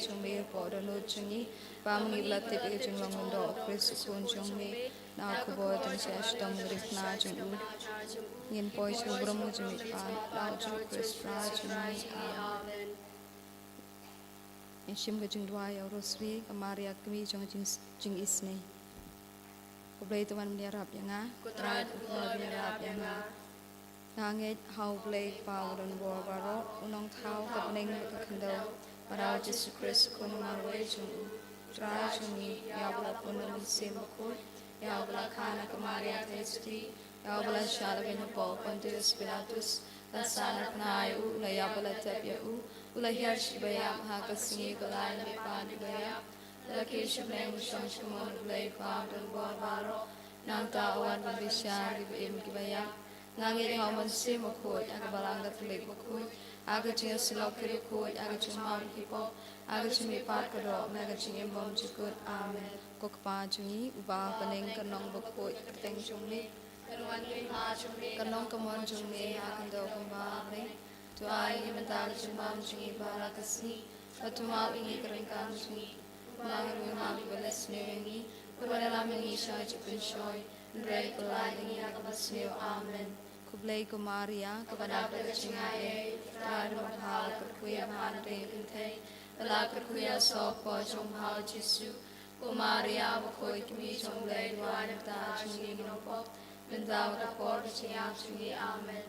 chung me po do no chung ni pam ngi bla te pe chung long do Chris kun chung me na ko bo chung se stom grip na chung u yin poi chung brom chung mi pa na chung Chris na chung ni amen in shim ga chung dwa ya rosri ka maria kmi chung chung isne ko blai to man mi rap ya nga ko tra ko mi rap ya nga Nangit how blade power and war baro unong thao kat ning ka khando parao Jesus Christ kun marwe chung tra chung ni yabla punam sim ko yabla khana kamaria testi yabla shalabin po pontius pilatus la sana pnai u la yabla tapya u la hirsh bayam ha kasingi kalai me padi baya la keshu blame shon shumon blade power and war baro nang ta awan bishar im kibaya Nangit how man say makoi, aga balanga tulik makoi, aga chinga silok kiri koi, aga chinga mam hipo, aga chinga pat kado, aga chinga bom chikut, amen. Kok pa chungi, uba paning kanong bakoi, kateng chungi, kanwan kay ha chungi, kanong kamon chungi, akan daw kumba amen. Tu ay imatag chumbam chungi para kasi, patumaw ingi karingkang chungi, kumangaru mami balas niwengi, kurwala mingi shay chipin shoy, Ndray kulay ingi nakabasniyo, amen. Kublay ko Maria, kabanabla chingaye, tari maghal kuya bhanre kinthe, alakar kuya sopo chung hao Jesu, ko Maria bakoy kimi chung lay duwan ta chungi ginopo, bindaw kapor chingap chungi, amen.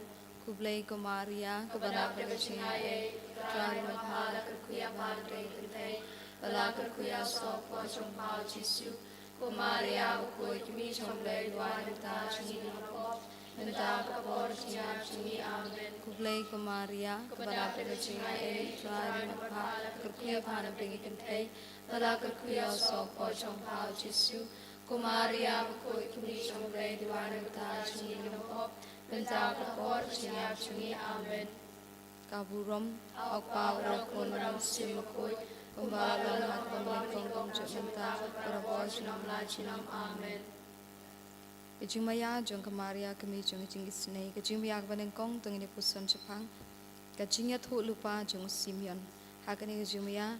Kublay ko Maria, kabanabla chingaye, tari maghal kuya bhanre kinthe, alakar kuya sopo chung hao Jesu, ko Maria bakoy kimi chung lay duwan ta chungi ginopo, Bentang kapor chingap chungi, amen. Kublay ko Maria, kabanabla chingaye, try magpa, kurkuya bhanam pingi kintay, wala kurkuya sopo chung hao Jesu, ko Maria bakoy kimi chung lay duwan ta chungi ginopo, bentang kapor chingap chungi, amen. Kaburom, akpawra kunram simakoy, kumbalan at pamlikong kumchumenta, parabor sinam lachinam, amen. Kajumaya jong kamaria kami jong jingisne kajumaya kbaneng kong tengini puson Jepang kajingya thu lupa jong Simeon hakani kajumaya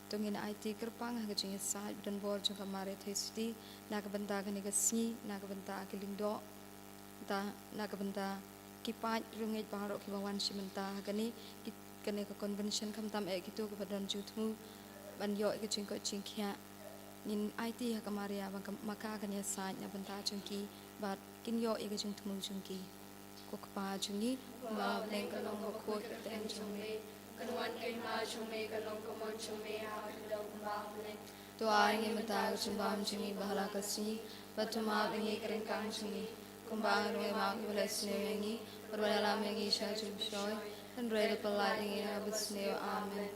tengini IT kerpang kajingya sahib dan bor jong kamaria thesti nakabenta kani kasni nakabenta kilingdo ta nakabenta kipat rungit paharo kibawan simenta hakani kani ka convention kamtam kitu kebadan jutmu banyo kajingko jingkya Nin IT hakamaria maka kanya sa na banta chungki bat kinyo iga chung tumu chungki kokpa chungi ba bleng kalong ko teng chungme kanwan kay ma chungme kalong kamon chungme ha kalong ba bleng to ay ngi mata chumbam chungi bahala kasi patuma ngi kring kang chungi kumbang ro ma ules ne ngi perwala ngi sha chubshoy and read palai ngi abisne amen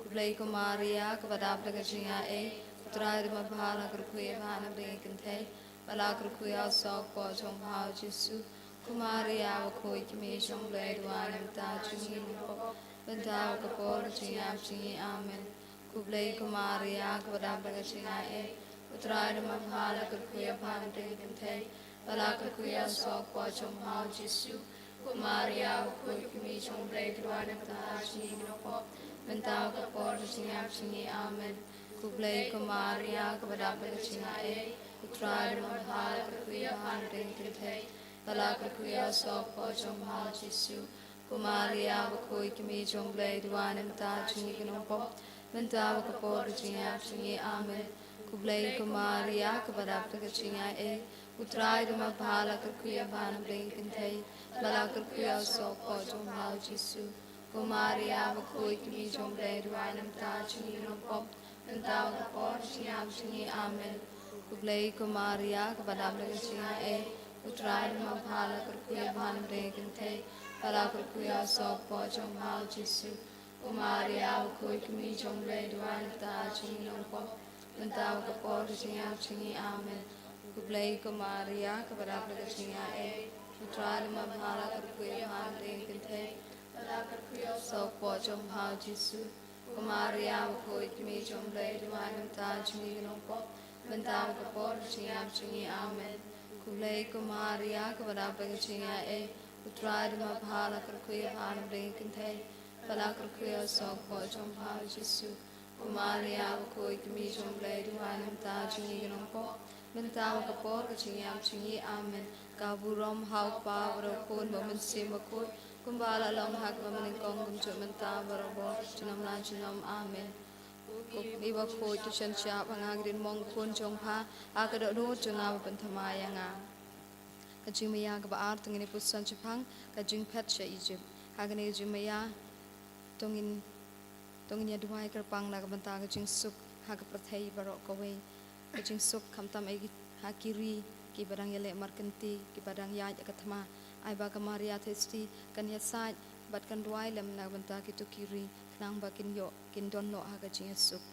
kublai ko Maria kepada pragasya Try my bhala kurkuya bhana bhekanthe, bala kurkuya sok po chong hao Jesu, Kumaria wakoi kimi chong blade wanam ta chungi nipo, bentaw kapor chingap chingi, amen. Kublay Kumaria kabadablaga chingaye, try my bhala kurkuya bhana bhekanthe, bala kurkuya sok po chong hao Jesu, Kumaria wakoi kimi chong blade wanam ta chungi nipo, bentaw kapor chingap chingi, amen. Kublay Kumaria kabadablaga chingaye, utray mabhala kurkuya bhanre kinthe, bala kurkuya sopo chong hao Jesu, Kumaria wakoi kimi chong blay duwanim ta chungi ginopo, bentawa kapor chingap chingi, amen. Kublay Kumaria kabadablaga chingaye, utray mabhala kurkuya bhanre kinthe, bala kurkuya sopo chong hao Jesu, Kumaria wakoi kimi chong blay duwanim ta chungi ginopo, Bentang kapor chingap chingi, amen. Kublay Kumaria kabadablaga chingaye, utray mabhala kurkuya bhanre kinthe, bala kurkuya sopo chong hao Jesu, Kumaria wakoi kimi chong blay duwan ta chingi ginopo, bentang kapor chingap chingi, amen. Kublay Kumaria kabadablaga chingaye, utray mabhala kurkuya bhanre kinthe, bala kurkuya sopo chong hao Jesu, Kumaria wakoi kimi chong blay duwanam ta chungi ginopo, bentang kapor chingap chingi, amen. Kublay Kumaria kabadablaga chingaye, utray mabhala kurkuya bhanre kinthe, bala kurkuya sopo chong hao Jesu, Maria koi kami jomblay duhan ta chingi ganongpo mentawa kapor kachingam chingi amen kaburom hau pa barokun bamensim bakut kumbala long hak bameningkong gumcut mentawa barobor chinam lan chinam amen iba koi tu chan siap angagrin mong kun jongpa akadok nu chunga bapenthamaya nga kajing maya kabaar tungini pusan Jepang kajing pet sya Egypt hagani kajing maya tungin ya duai kerpang na kabanta kajing suk ha kaprathai barok kawe kajing suk kamtam egi ha kiri ki barang yale markanti ki barang ya kathma ai ba kamaria thesti kan ya sai bat kan duai lem na kabanta ki tu kiri nang ba kin yo kin don no ha kajing suk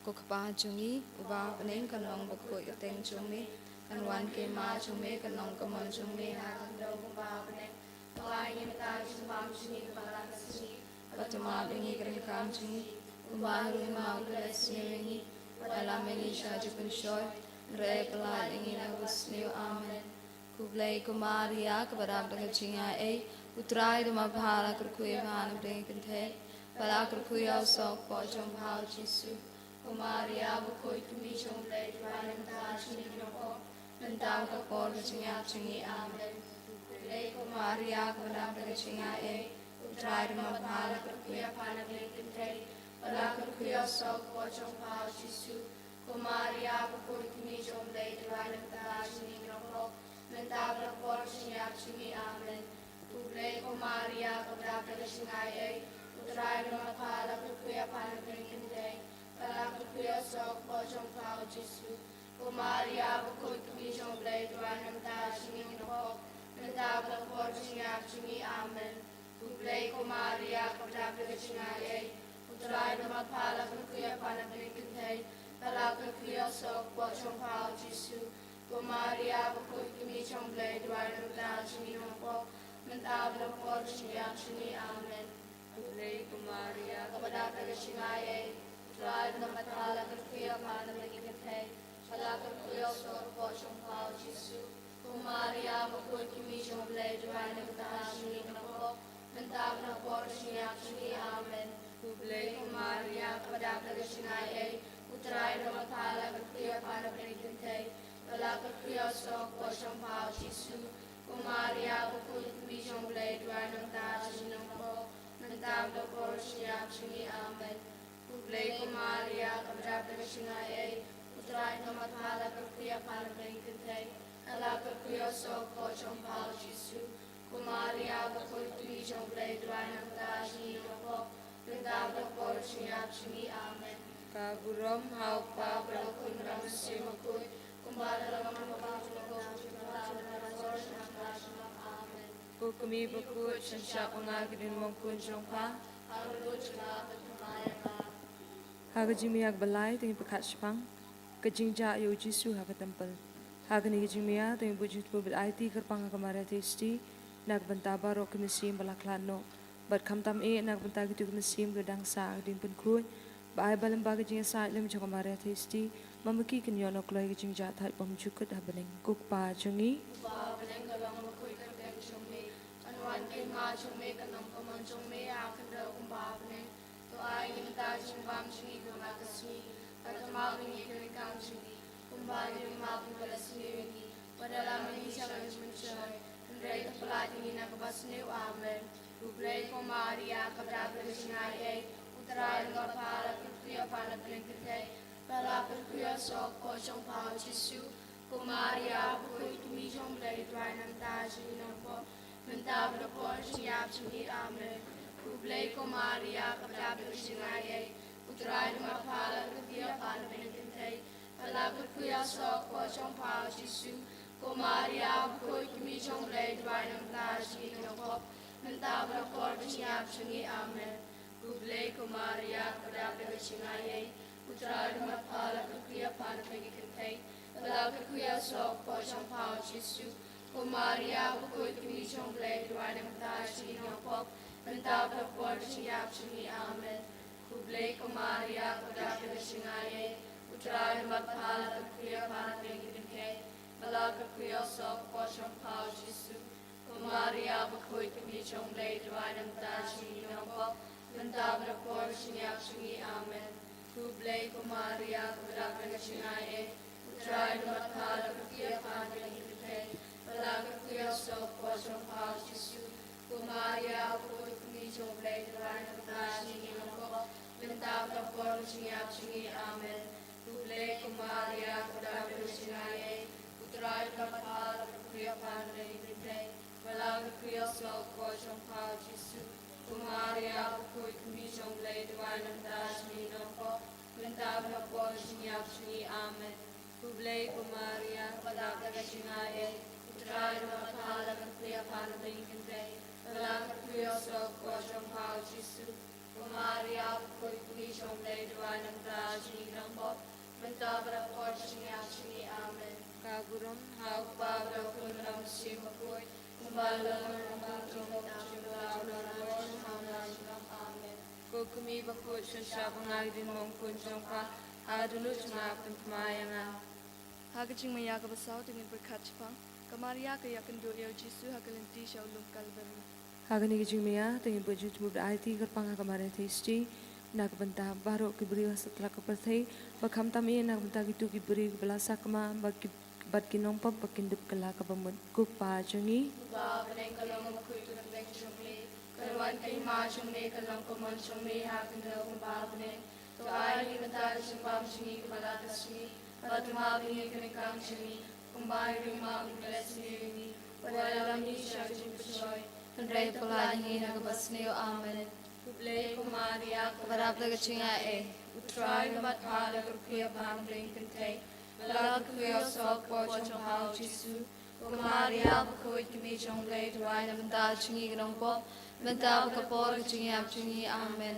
ko khapa jungi uba neng kan long ba ko teng jungi kan wan ke ma jungi kan long kamal jungi ha kan do ba neng tuai ni ta jumam jungi ba kasni Patama bengi kerikam jingi, umbaru mau kelas nengi, dalam bengi syaju penshoy, repelai bengi nagus new amen. Kublai kumaria kepada dengan jinga utrai dema bhala kerkuya bhan bengi kenthe, bhala kerkuya sok pojong bhau jisu. Kumaria bukoi tumi jong blai dwan menta jingi nopo, menta kapor jinga jingi amen. Kublai kumaria kepada dengan jinga Utrai dema bhala kerkuya bhan bengi kenthe, bhala kerkuya sok pojong bhau jisu. Kumaria bukoi tumi jong blai dwan menta jingi nopo, menta kapor jinga jingi amen. Kublai kumaria kepada dengan jinga utrai dema bhala kerkuya bhan bengi kenthe, bhala kerkuya sok pojong bhau jisu. Kumaria bukoi tumi jong blai dwan menta jingi nopo, menta kapor jinga jingi amen. Kublai kumaria kepada dengan jinga utrai dema bhala kerkuya bhan bengi kenthe, bhala kerkuya sok pojong bhau jisu. Kumaria bukoi tumi jong blai dwan menta jingi nopo, menta kapor jinga jingi amen. Kublai kumaria kepada dengan jinga utrai dema bhala kerkuya bhan bengi kenthe, bhala kerkuya sok pojong bhau jisu. Kumaria bukoi tumi jong blai dwan menta jingi nopo, menta kapor jinga jingi amen. Kublai kumaria kepada dengan jinga utrai dema bhala kerkuya bhan bengi kenthe, bhala kerkuya sok pojong bhau jisu. Kumaria bukoi tumi jong blai dwan menta jingi nopo, menta kapor jinga jingi amen. Kublai kumaria kepada dengan jinga utrai dema bhala kerkuya bhan bengi kenthe, bhala kerkuya sok pojong bhau jisu. Kumaria bukoi tumi jong blai dwan menta jingi nopo, menta kapor jinga jingi amen. Kaburom hau pa berokun ram simakut, kumbala lam mabang amen. Kukumi bakut sensyak mengagrin mongkun jongpa, harut jengah bertemayang. Hagajimiak balai dengan pekat sepang, kejingja yo jisu haga tempel. Hagani kejimia dengan bujut mobil IT kerpang kemarin testi, nak bentaba ro kemisim balaklano, bat kamtam nak bentag itu kemisim gedang sa din penkut, baai balam baga jinga sa lem jong kemarin testi, mamaki kenyono kloi kejingja thai pemjukut habening kukpa jongi. Kukpa habening galang makui kerjang jongi, anwan kema jongi kanam kaman jongi akenda kukpa habening. Ai minta jimbam jingi guna kasni, katamal mingi kerikam jingi, kumbali mal kumbalas ni, padahal mingi jangan mencari, kendai terpelat ini nak basni amen. Kublai kumaria kepada berjingai, utara dengan pala kerja pala berengkete, pala kerja sok kosong pala jisu, kumaria bukoi tumi jom blai dua nanta jingi nampo, minta berpor siap jingi amen. Kublai kumaria kepada berjingai, utara dengan pala kerja pala berengkete, pala kerja sok kosong pala jisu, kumaria bukoi tumi jom blai dua nanta jingi nampo, minta berpor siap jingi amen. Kublai kumaria kepada berjingai, utara dengan pala kerja pala berengkete, pala kerja sok kosong pala jisu, kumaria bukoi tumi jom blai dua nanta jingi nampo, minta berpor siap jingi amen. Kublai kumaria kepada berjingai, utara dengan pala kerja pala berengkete, pala kerja sok kosong pala jisu, kumaria bukoi tumi jom blai dua nanta jingi nampo, minta berpor siap jingi amen. Kublai Kumaria Kudaga Chinae Utrai Matala Kukia Pandra Hikate Malaga Kuya So Pochon Pao Jisu Kumaria Kukumi Choblai Divine Kashi Inoko Vindavna Poro Chinyap Chingi Amen Kublai Kumaria Kudaga Chinae Utrai Matala Kukia Pandra Hikate Malaga Kuya So Pochon Pao Jisu Kumaria Kukumi Choblai Divine Kashi Inoko Vindavna Poro Chinyap Chingi Amen Kublai Kumaria Kudaga Chinae Utrai Matala Kukia Pandra Hikate Malaga Kuya So Pochon Pao Jisu Kumaria Kukumi Choblai Divine Kashi Inoko Vindavna Poro Chinyap Chingi Amen Kagurum Hau Pablo Kunram Simakoi Kumbalang Kumbalang Amen Kukumi Bakut Shashabangay Din Mong Kunjongka Adulu Chungapin Pumayanga Hagaching Mayaga Basau to Nipurkachpang, Kamariaka Yakando Yo Jisu Hagalanti Shaulum Calvary. Hagani Jumia, the Budget moved IT Kapanga Kamara Tasty, Nakabanta, Baro Kibri, Satlakapathi, Bakamtami, Nakabantagi to Kibri, Blasakama, Batkinom Pop, Bakindup Kalakabam, Kupa Jungi, Babankalam Kutu Lecturely, Kalwan Kimajumi, Kalankaman Shumi, Hakandel Babane, to I even Tash and Bamshi, Balakasmi, Batmabi, Kanikamshimi, combining Mom, Blessing, Walami, Shajin Pashoy. Andrei Polani Nagabasneo Amen. Kublai Kumaria Kavarablagatchinga E. Utrai Matala Kurkia Bambling Kante. Malakakuya Sok Pochon Hao Jisu. Kumaria Bakoi Kimijong Blade Wine of Dalchingi Gnompo. Mentava Kapor Chingi Abchingi Amen.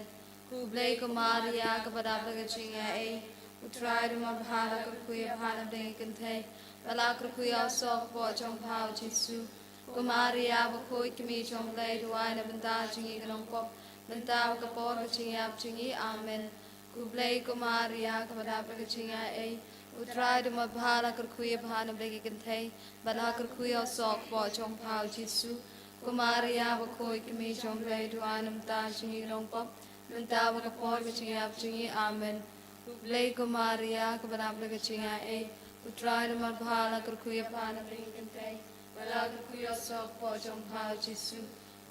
Kublai Kumaria Kavarablagatchinga E. Utrai Mabhala Kurkia Bambling Kante. Malakakuya Sok Pochon Hao Jisu. Kumaria Bakoi Kimi Chomblay Duane Banta Chingi Gnompo, Banta Kapor Chingi Abchingi Amen. Kublay Kumaria Kabadabaka Chinga A. Utrai de Mabhala Kurkuya Bhana Begante, Balakurkuya Sok Pochong Pao Jisu. Kumaria Bakoi Kimi Chomblay Duane Banta Chingi Gnompo, Banta Kapor Chingi Abchingi Amen. Kublay Kumaria Kabadabaka Chinga A. Utrai de Mabhala Kurkuya Bhana Begante. Malakuya Sok Pochong Pao Jisu.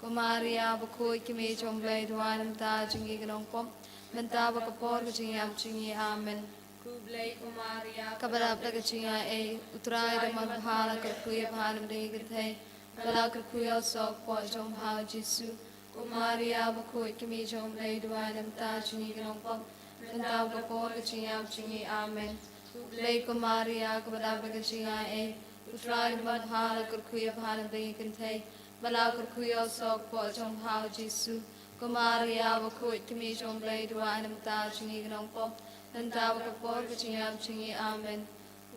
Kumaria Bakoi Kimi Chomblay Duanam Ta Chingi Gnongpom. Mentaba Kapor Chingi Abchingi Amen. Kublay Kumaria Kabarablaga Chinga A. Utrai de Mabhala Kurkuya Bhanam Degate. Malakuya Sok Pochong Pao Jisu. Kumaria Bakoi Kimi Chomblay Duanam Ta Chingi Gnongpom. Mentaba Kapor Chingi Abchingi Amen. Kublay Kumaria Kabarablaga Chinga A. Utrai Madhala Kurkuya Bhana Begante, Balakurkuya Sok Pochong Hao Jisu, Kumaria Bakut Kimi Chomblay Duanam Ta Chingi Gnongpo, Nantavaka Porka Chingam Chingi Amen.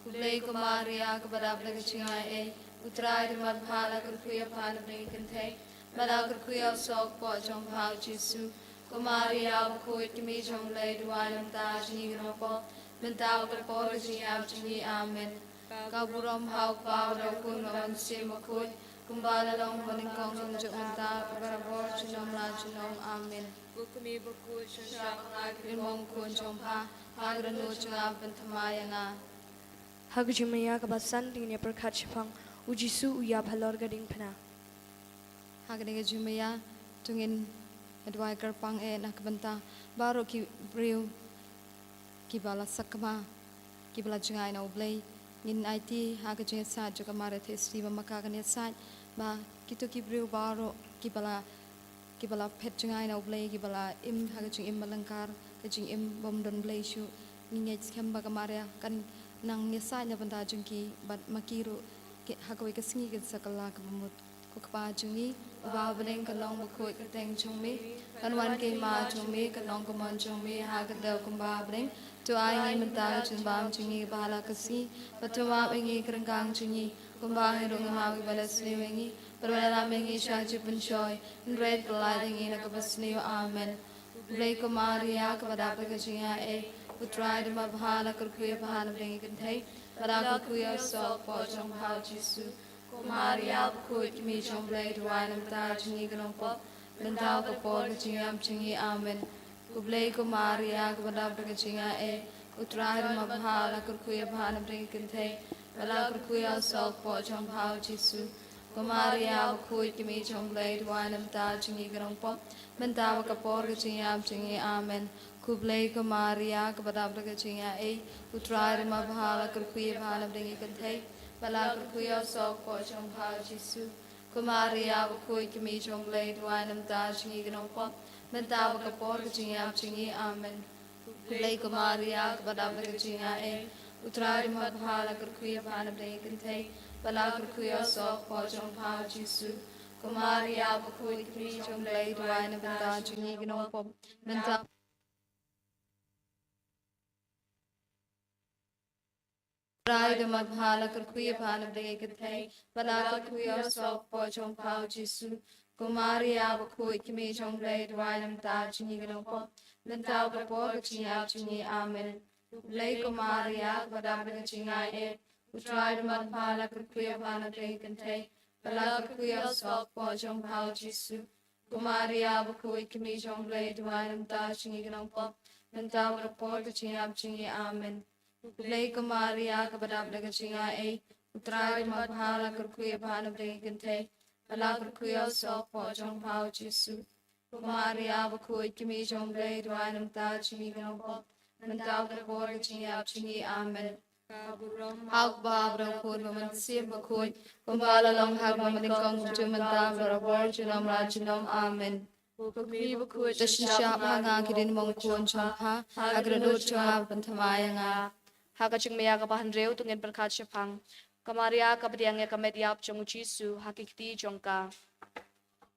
Kublay Kumaria Kabadablaga Chinga A. Utrai Madhala Kurkuya Bhana Begante, Balakurkuya Sok Pochong Hao Jisu, Kumaria Bakut Kimi Chomblay Duanam Ta Chingi Gnongpo, Nantavaka Porka Chingam Chingi Amen. Kaburam Hau Pawdo Kunam Simakut, Kumbalalong Maningkong Jumjumanta, Barabor Chinom Lachinom Amen. Bukumi Bakut Shashabang Agrimong Kunjompa, Hagranu Chungapin Tamayanga. Hagaching Mayaga Basan to Nipurkachpang, Ujisu Uyab Halor Gading Pana. Hagani Jumaya, Tungin Edwaiker Pang E Nakabanta, Baro Ki Briu Kibala Sakama, Kibala Jungai no Blay. In IT, Hagajin Side, Jogamara Steve Makagan side, Ba Kito Kibriu Baro, Kibala Petjungai no Blay, Kibala Im Hagajing Im Malankar, Hagajing Im Bomdon Blayshu, Ningate Kambagamaria, Kan Nang Nisai Navanda Junki, but Makiru Hagawika Sneak and Sakalak Mut, Kukpa Jungi, Babaling along the Quick Tang Chumi, and one came out to make a long command Chumi, Hagadel Kumbabling. To I am and Bam Chingi Balakasi, but to Mapingi Krangang Chingi, Kumbangi Rungahawi Balasnewingi, but when I'm in Shachip and Shoy, and great gliding in a Kabasneo Amen. Blake Maria Kabadapakachinga A, who tried him up Hala Kurkuya Pahana Bring Kante, but Akuya saw Pochong How Jisu, Maria Kut Michon Blade, Wine and Tajingi Gnompo, Bentaka Porka Chingam Chingi Amen. Kublai Kumaria Kabada Brigachinga A Utrada Mabhala Kurkuya Bhana Brinkante Bala Kurkuya Salt Pochong Pao Chisu Kumaria Kui Kimi Chong Blade Wine of Da Chingi Grompo Mentawa Kapor Gachinga Chingi Amen Kublai Kumaria Kabada Brigachinga A Utrada Mabhala Kurkuya Bhana Brinkante Bala Kurkuya Salt Pochong Pao Chisu Kumaria Kui Kimi Chong Blade Wine of Da Chingi Grompo Mentawa Kapor Gachinga Chingi Amen Kublai Kumaria Kabada Brigachinga A Utrada Mabhala Kurkuya Bhana Brinkante Bala Kurkuya Sok Pochong Pao Chisu Kumaria Bakui Kimi Chong Blade Wine of Da Chingi Gnopop Menta Utrada Mabhala Kurkuya Bhana Brinkante Bala Kurkuya Sok Pochong Pao Chisu Kumaria Bakui Kimi Chong Blade Wine of Da Chingi Gnopop Menta Kapor Chingi Amen Kublai Kumaria Kabada Brigachinga A Utrada Mabhala Kurkuya Bhana Brinkante Bala Kurkuya Sok Pochong Pao Chisu Kumaria Bakui Kimi Chong Blade Wine of Da Chingi Gnopop Menta Kapor Chingi Amen Kublai Kumaria Kabada Brigachinga A Utrada Mabhala Kurkuya Bhana Brinkante Bala Kurkuya Sok Pochong Pao Chisu Kumaria Bakui Kimi Chong Blade Wine of Da Chingi Gnopop Menta Kapor Chingi Amen Hak Babra Kod Mamansi Bakoi Kumbala Long Hak Mamadikong Jumanta Varabor Junam Rajunam Amen Dashin Shap Hanga Kirin Mongkon Chongha Agradot Chongha Bantamayanga Hakaching Maya Kapahandreu Tungin Berkat Shapang Kamaria Kapadianga Kamediap Chonguchisu Hakikti Chongka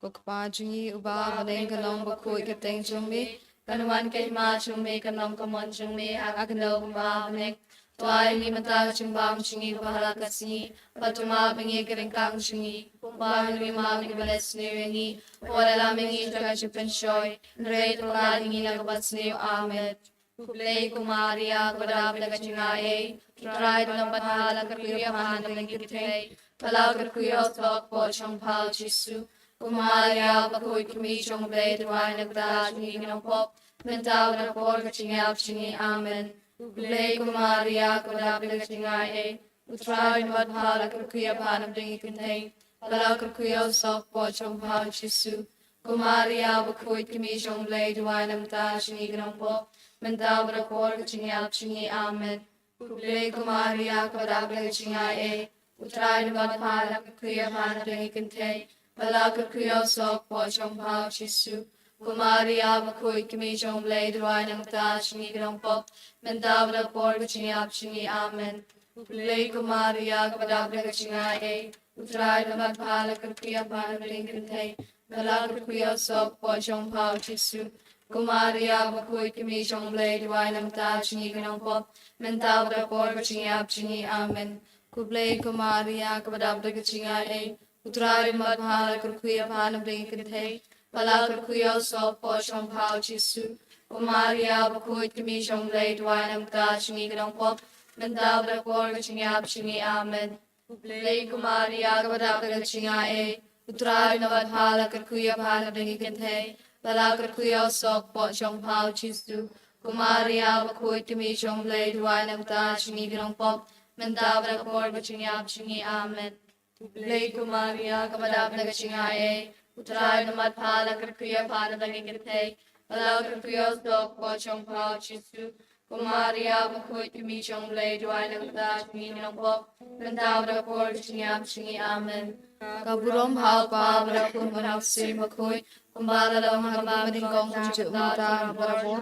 Kokpa Jungi Uba Baneng Kanong Bakoi Kateng Chongme Kanuan Kaima Chongme Kanong Kamon Chongme Agno Uba Baneng Tuai ni mata chimbam chingi bahala kasi patuma bengi keringkang chingi pumbang ni mam ni balas ni wengi wala lamengi jaga chupen shoy rei tolad ni nagabas ni amen Kublai Kumaria Kabada Brigachinga A Tried Number Hala Kurkuya Bhana Brinkante Bala Kurkuya Sok Pochong Pao Chisu Kumaria Bakui Kimi Chong Blade Wine of Da Chingi Gnopop Mentawa Kapor Chingi Amen Kublai Kumaria Kabada Brigachinga A Utrada Mabhala Kurkuya Bhana Brinkante Bala Kurkuya Sok Pochong Pao Chisu Kumaria Bakui Kimi Chong Blade Wine of Da Chingi Gnopop Mentawa Kapor Chingi Amen Kublai Kumaria Kabada Brigachinga A Utrada Mabhala Kurkuya Bhana Brinkante Bala Kurkuya Sok Pochong Pao Chisu Kumaria Bakui Kimi Chong Blade Wine of Da Chingi Gnopop Mentawa Kapor Chingi Amen Kublai Kumaria Kabada Brigachinga A Utrada Mabhala Kurkuya Bhana Brinkante Bala Kurkuya Sok Pochong Pao Chisu Kumaria Bakui Kimi Chong Blade Wine of Da Chingi Gnopop Mentawa Kapor Chingi Amen Kublai Kumaria Kabada Brigachinga A Utrada Mabhala Kurkuya Bhana Brinkante Bala Kurkuya Sok Pochong Pao Chisu Kumaria Bakui Kimi Chong Blade Wine of Da Chingi Gnopop Mentawa Kapor Chingi Amen Kublai Kumaria Kabada Brigachinga A Utrada Mabhala Kurkuya Bhana Brinkante Bala Kurkuya Sok Pochong Pao Chisu Kumaria Bakui Kimi Chong Blade Wine of Da Chingi Gnopop Mentawa Kapor Chingi Amen Kublai Kumaria Kabada Brigachinga A Utrada Mabhala Kurkuya Bhana Brinkante Bala Kurkuya Sok Pochong Pao Chisu Kumaria Bakui Kimi Chong Blade Wine of Da Chingi Gnopop Mentawa Kapor Chingi Amen Kaburom Hau Babra Kun Manasi Bakui Kumbala Long Hagama Dingong Kujuk Mata Barabor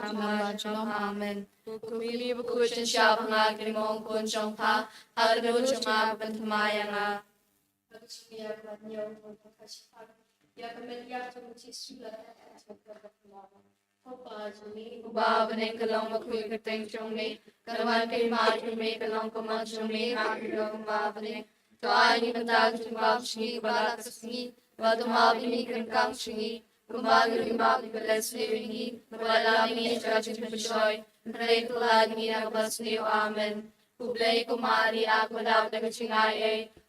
Junam Amen Kumi Bakui Chen Shap Hanga Kirimong Kun Chong Pa Agradot Chongha Bantamayanga Babaning Kalong Bakui Kateng Chongme Karawan Kay Ma Chongme Kalong Kamang Chongme Hakilong Babaning Tuai ni Matag Chumbam Chingi Balak Singi Badumab ni Kangkang Chingi Kumbang Rimab ni Balas ni Ringi Wala ni Jajin Pachoy Pray Tulad ni Nagabas ni Amen Kublai Kumari Akbada Brigachinga A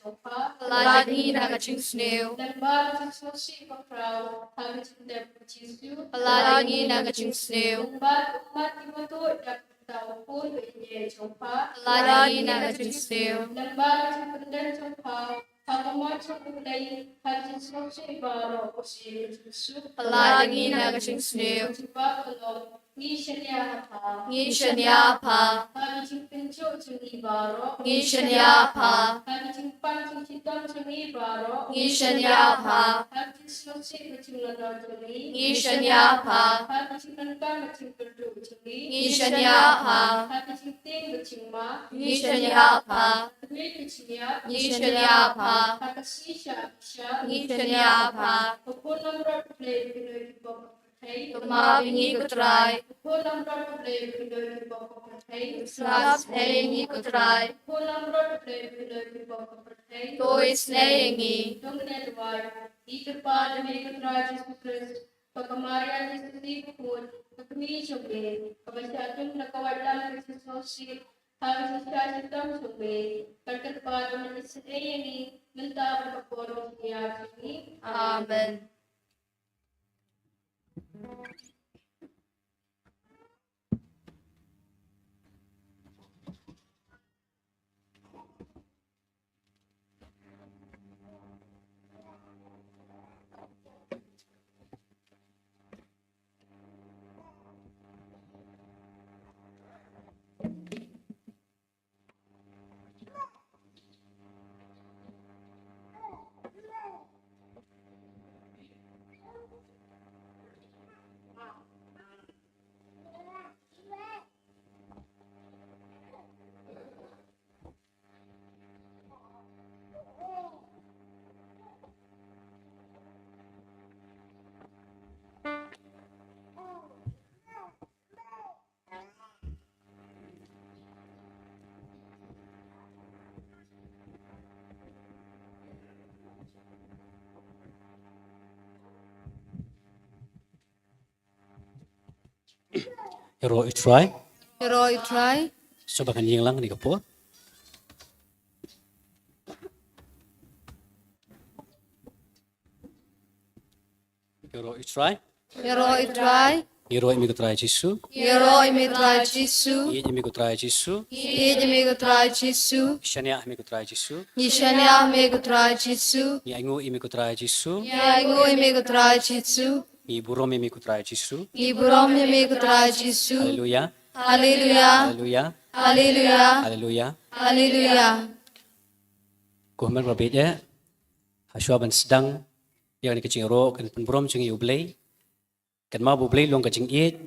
chompa. Palagi na kaching snail. Lembar Jisu si pakrau, kami cinta Jisu. Palagi na kaching snail. Lembar umat ibu dak tahu pun ini jumpa. Palagi na kaching snail. Lembar cipender jumpa, pagamat cipendai, haji si baro si Jisu. Palagi na kaching snail. Jumpa kalau ni syariah apa? Ngi shanya pa. Kami cipincu cumi baro. Ngi shanya pa. Kami cimpan cincitan cumi baro. Ngi shanya pa. Haji si cimnada cumi. Ngi shanya pa. Haji cimpan cimperdu cumi. Ngi shanya pa. Haji cimping bercima. Ngi shanya pa. Kami keciya. Ngi shanya pa. Haji sisha sisha. Ngi shanya pa. Pukul nomor play video di bawah Hey, Tumabingi ko try. pukul nomor play video di bawah Hey, Slap snayingi ko try. pukul nomor play video di bawah Hey, Toy snayingi. Dongnya dua, itu pada mereka terakhir sukses. Pagkamarian di sisi pun, kami coba. Kebasyatun nakawalan kasi sosial, harus saya sedang coba. Kerana pada mereka ini, mentah berkorban siap ini. Amen. Hero try. Roy try. Coba kan yang lang ni kapur. Hero try. Roy try. Hero imi ko try Jisu. Roy mi try Jisu. Iya imi ko try Jisu. Ije mi ko try Jisu. Shania imi ko try Jisu. Yishania mi ko try Jisu. Ni aingu imi ko try Jisu. Yaigo mi ko try Jisu. Ni burom imi ko try Jisu. Iburom mi ko try Jisu. Haleluya. Hallelujah. Haleluya. Hallelujah. Haleluya. Hallelujah. Kuhaman rabit ya. Haswa ban sedang yang ni kecing ro kan penburom cing ublay. Kan mau ublay long kecing it.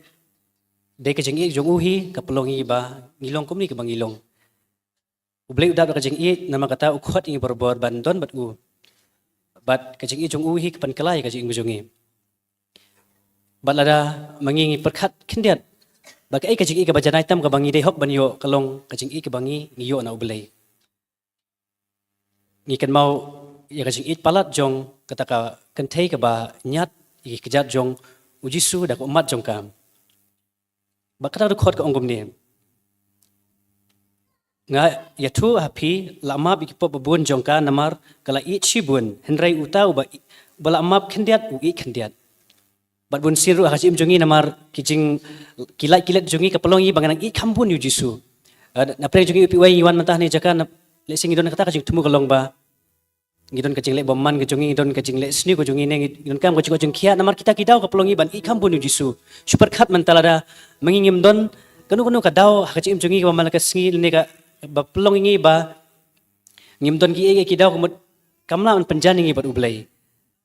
Dai kecing it jong uhi kapelong iba ngilong kum ni ke bangilong. Ublay udap kecing it nama kata ukot ingi berbor bandon bat u. Bat kecing it jong uhi kapan kelai kecing bujongi. Bat lada mengingi perkat kendiat. Bagi ai kecing it ke bajan item ke bangi dei hok ban yo kalong kecing it ke bangi ngiyo na ublay. Ni kan mau ya kecing it palat jong kata ka kentai ke ba nyat i kejat jong ujisu dak umat jong kam. Bakata rekod ke onggom ni. Nga ya tu happy lama bi pop bun jong ka namar kala i chibun henrai utau ba bala map kendiat u i kendiat. Bat bun siru hajim jongi namar kijing kilat jongi ke pelongi banganang i kambun ujisu. Na pre jongi upi wai wan mentah ni jaka na lesing idon kata kajing tumu kalong ba. Ngidon kacing lek bomman ke jongi ngidon kacing lek sni ko jongi ne ngidon kam kacing kacing kia namar kita kidau ka pelongi ban ikam pun Yesus super khat mentalada mengingim don kanu kadau kacing jongi ka mamal ka singi ne ka ba pelongi ba ngim don ki kidau kamla on penjan ngi bat ublai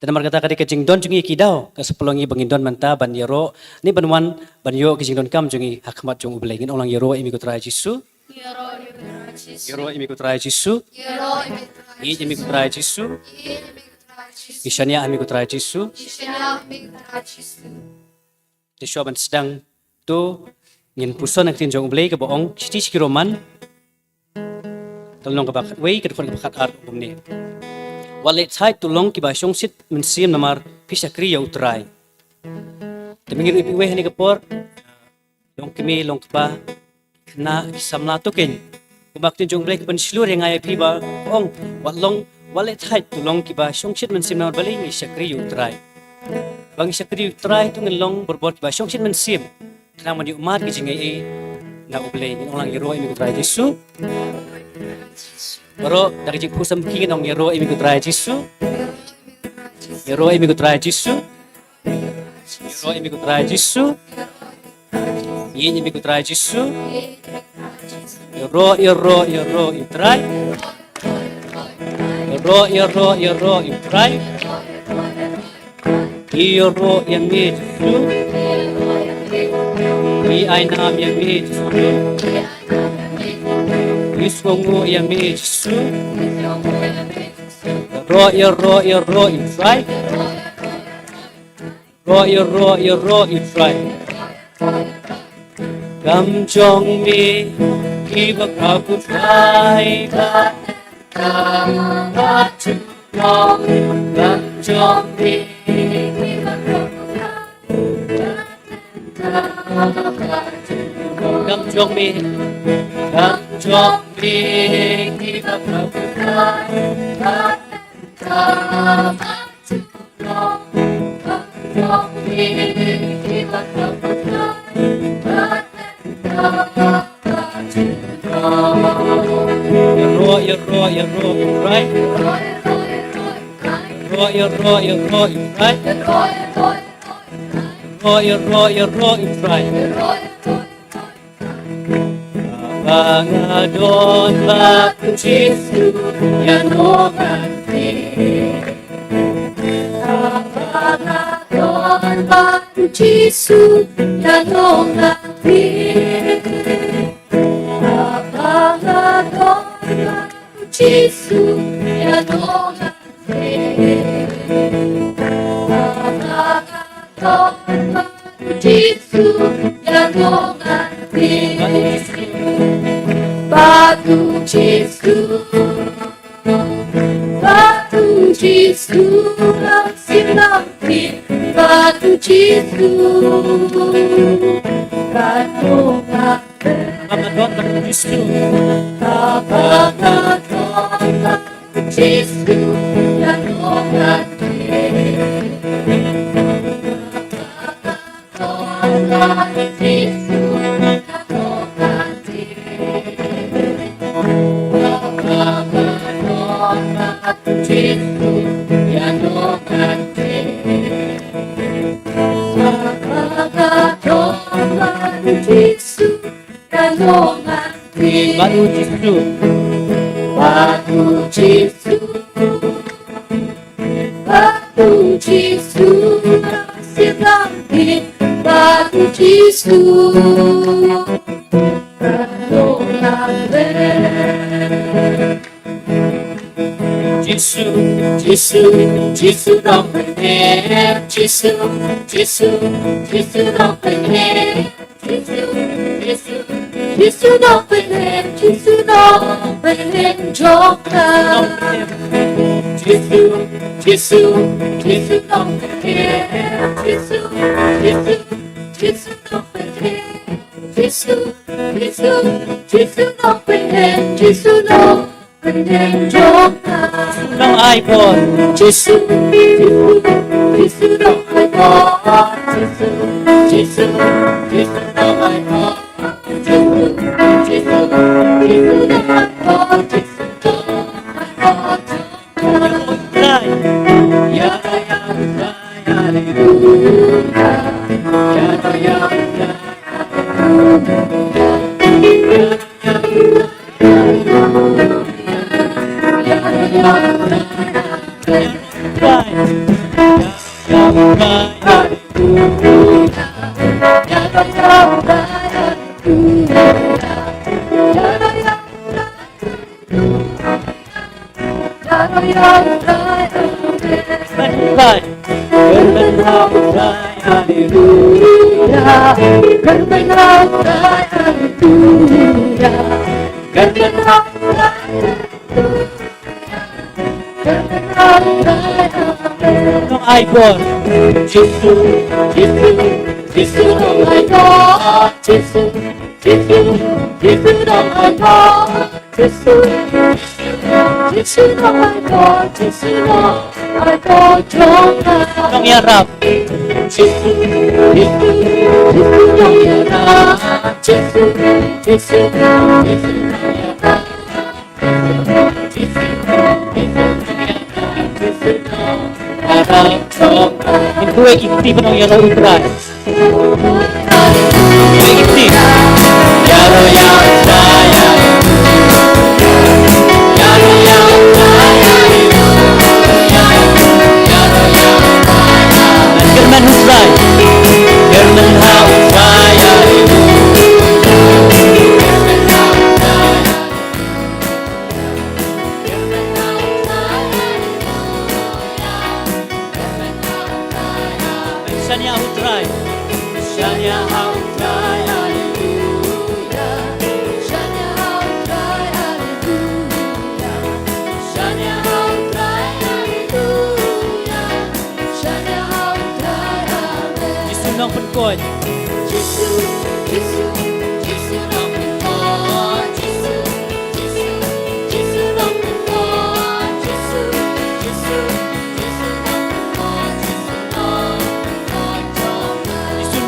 dan namar kata kacing don jongi kidau ka sepelongi bangindon menta ban yero ni banwan ban yo kacing don kam jongi hakmat jong ublai ngin orang yero imi ko trai Yesus yero imi ko trai Yesus I imi ko try Jisu. Ishania imi ko try Jisu. Joshua ban sedang tu ngin puson nak tinjong ublay ke boong siti sikiroman. Tolong ke bakat wei ke depan ke bakat art umni. Walet sai tolong ki ba syong sit mensim namar pisakri ya utrai. Temingir ipi wei ni ke por. Long kemi long ke ba kena samla token. Kumak tin jong blek ban shlu rengai phi ba ong watlong wale thai tulong ki ba shongchit man sim na bali ngi shakri yu trai. Bang shakri yu trai tu ngelong berbot ba shongchit man sim. Tna man yu mat ki jingai e na uble ni orang yero imi trai Jesu. Baro dari jik pusam ki nong yero imi trai Jesu. Yero imi trai Jesu. Yero imi trai Jesu. Yin imi trai Jesu. Yero itrai. Yero itrai. Yero yami Jesu. I ainam yami Jesu. Iskongu yami Jesu. Yero itrai. Yero itrai. Gam chong mi kiba kapu trai ba ba tu long gam chong mi kiba kapu gam chong mi kiba kapu trai ba ba tu long gam chong mi kiba kapu trai Yero, right? Yero, right? Abangadon baku Jesu yang mengerti. Abangadon baku Jesu yang mengerti. Abangadon baku Jesu yang mengerti. Abangadon baku Jesu yang mengerti. Batu Jesu, Batu Jesu, Sinampi, Batu Jesu, Batu Jesu, Batu Jesu, Batu Jesu, Batu Jesu, Batu Jesu, Sinampi, Batu Jesu, Jesu, Jesu, Jesu don't forget, Jesu, Jesu, Jesu don't forget, Jesu, Jesu. Jesu don't forget, Jesu don't forget, Joker. Jesu, Jesu, Jesu don't forget, Jesu, Jesu, Jesu don't forget, Jesu, Jesu, Jesu don't forget, Jesu don't forget, Joker. Nang icon, Jesu, Jesu, Jesu don't forget, Jesu, Jesu, Jesu don't forget. Icon, Jesu, Jesu, Jesu, oh my God, Jesu, Jesu, Jesu, oh my God. Nong yarap. Itu ikti penong yarap utrai. Ikti. Yaro ya saya. Yaro ya saya. German utrai. German utrai. Shania utrai. Shania utrai. Nong penkot. Jisu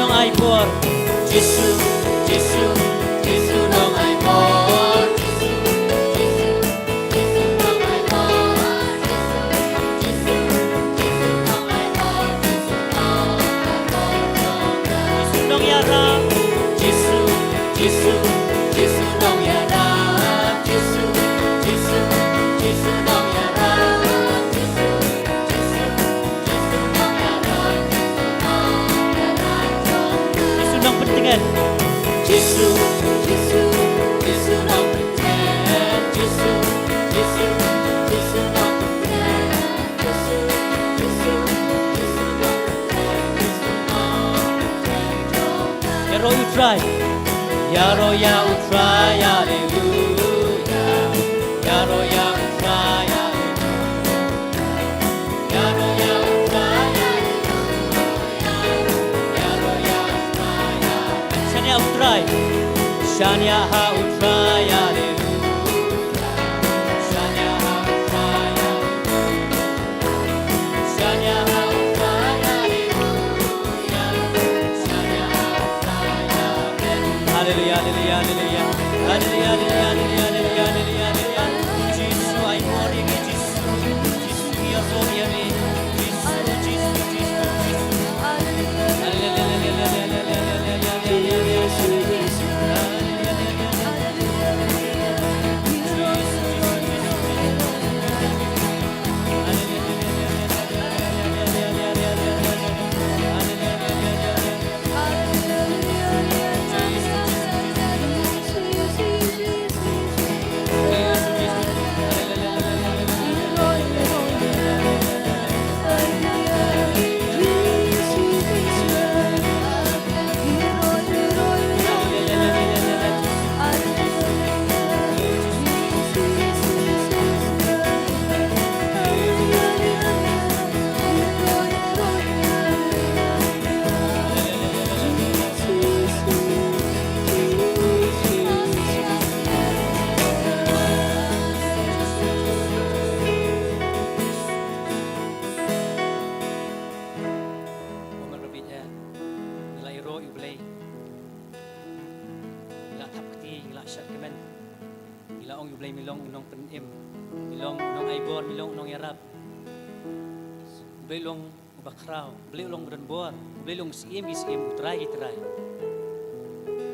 nong ai por. Jisu nong ai por. Jisu nong yara. Jisu nong yara. Jisu nong yara. Jisu nong pentingan. Jisu nong pentingan. Jisu nong Yaro utrai. Yaro ya utrai. Hallelujah. Yaro ya utrai. Yaro ya utrai. Yaro ya utrai. Shania utrai. Shania ha utrai. Hallelujah. Shania ha utrai. Shania ha utrai. Hallelujah. Shania ha utrai. Hallelujah. Hallelujah. Hallelujah. Hallelujah. Hallelujah. Hallelujah. Hallelujah. Jisu ai mori ke Jisu. Jisu dia so dia ni. Jisu. milong unong penim, milong unong aibor, milong unong yarap. Belong bakraw, belong berenbor, belong siem utrai itrai.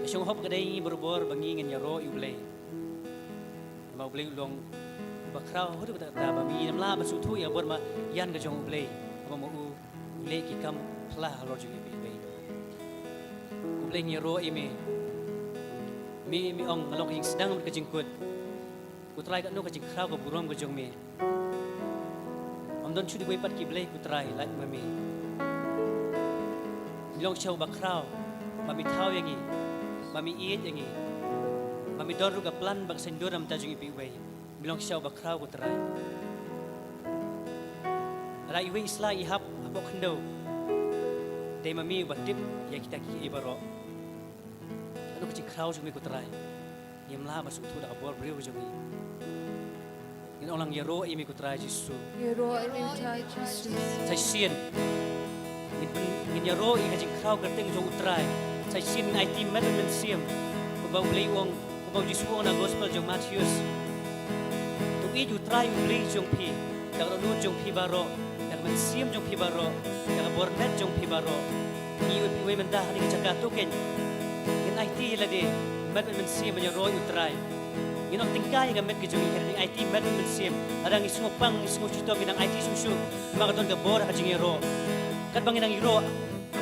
Asyong hop kadai berbor bangi ngan yaro iulay. Mau belong bakraw hodo kata bami namla basutu ya bor ma yan ga jong ulay. Mau ulay kikam lah lor jong ibe. Ulay yaro ime. Mi ong alok yang sedang berkejengkut. Kutrai kat no kejeng kraw ke burom ke jong mi. Don chudi boy pat ki blay kutrai like mami. Milong chow bakraw, mami thaw yangi, mami iet yangi. Mami doru ka plan bag sendoram tajung ipi way. Milong chow bakraw kutrai. Ra iwe isla ihap apo khendo. Te mami batip ya kita ki ibaro. Anu kecik kraw jung mi kutrai. Yemlah masuk tu dah kabur beriu jongi. Ini orang yero imi kutra Yesu. Yero imi kutra Yesu. Saya sien. Ini yero ini hajing kau kerting jong utrai. Saya sien IT management siam. Kubau beli uang, kubau Yesu uang na gospel jong Matius. Tu i utrai beli jong pi. Dak lu jong pi baro. Dak men siam jong pi baro. Dak bornet jong pi baro. Ni we mendah ni kejaga tu ken. Ken IT la de. Management siam yero utrai. Ini nak tingkai dengan met kejungi hari IT management siam. Ada ngi semua pang ngi semua cerita binang IT susu. Maka tuan ke bor hajing ero. Kat bang inang ero.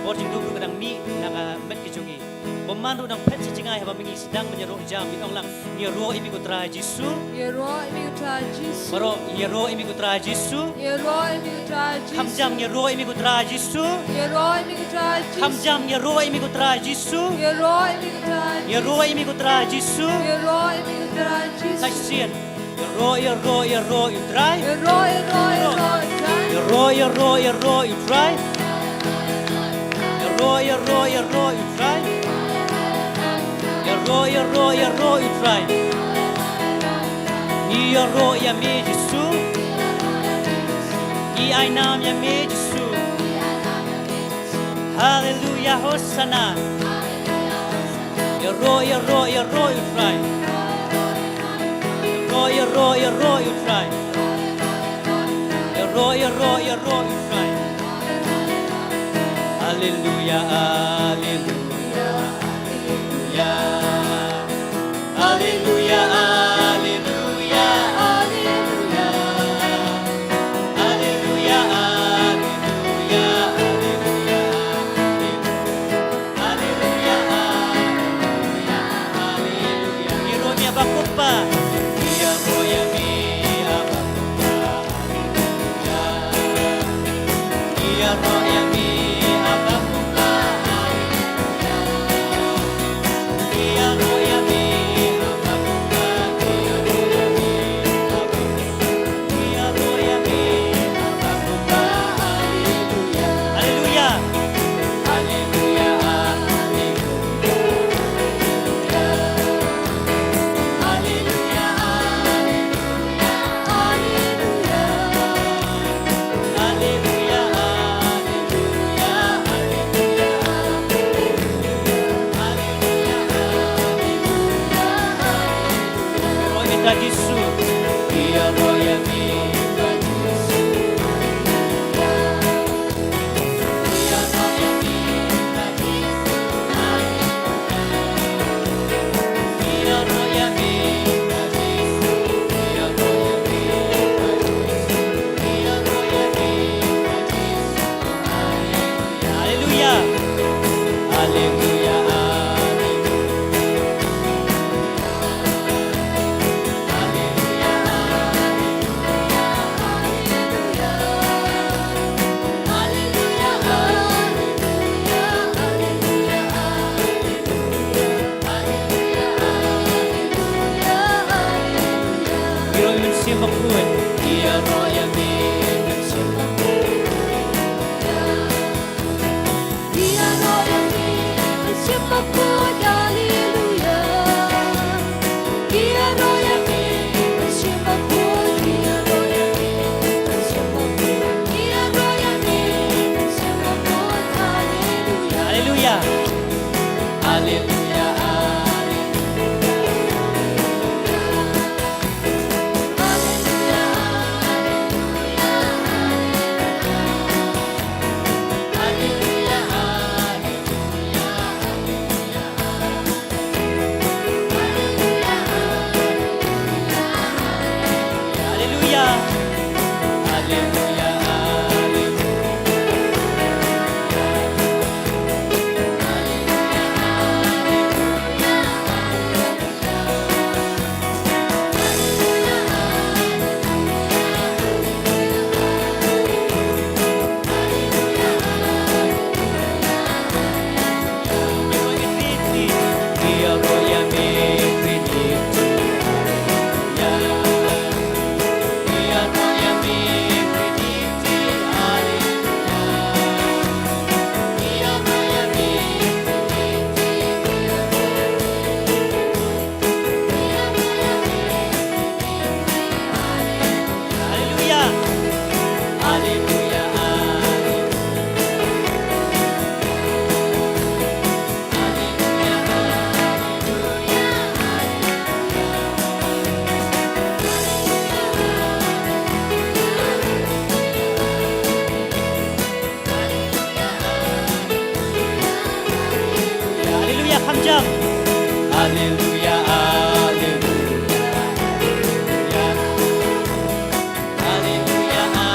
Bor jing dulu kadang mi nang met kejungi. Pemandu nang pet sejengai haba mingi sedang menyerok jam binong lang ero imi kutra Yesu. Yero imi kutra Yesu. Baro ero imi kutra Yesu. Yero imi kutra Yesu. Hamjam ero imi kutra Yesu. Yero imi kutra Yesu. Hamjam ero imi kutra Yesu. Yero imi kutra Yesu. Ero imi kutra Yesu. Yero imi kutra Yesu. Saksian. Ero utrai. Yero Utrai. Ero utrai. Utrai. Ni ero ya me Yesu. I ainam ya me Yesu. Hallelujah Hosanna. Ero utrai. Ero utrai. Ero utrai. Hallelujah, hallelujah, hallelujah, hallelujah, hallelujah, hallelujah, hallelujah, hallelujah, hallelujah, hallelujah. Ironya bakupa, ironya mi abakupa, hallelujah, ironya mi abakupa, ironya mi abakupa, ironya mi abakupa, hallelujah, hallelujah, Yesu, Dia roya minta Yesu, Dia roya minta Yesu, Dia roya minta Yesu, Dia roya minta Yesu, Dia roya minta Yesu, Haleluya, Haleluya, Roy mensiapa pun Dia roya mensiapa pun Dia roya mensiapa pun, haleluya. Dia roya mensiapa pun, dia roya mensiapa pun, dia roya mensiapa pun, haleluya. Haleluya, Haleluya, Haleluya, Haleluya, Dia roya mentriti, Dia roya mentriti, Hallelujah, hallelujah, hallelujah, hallelujah,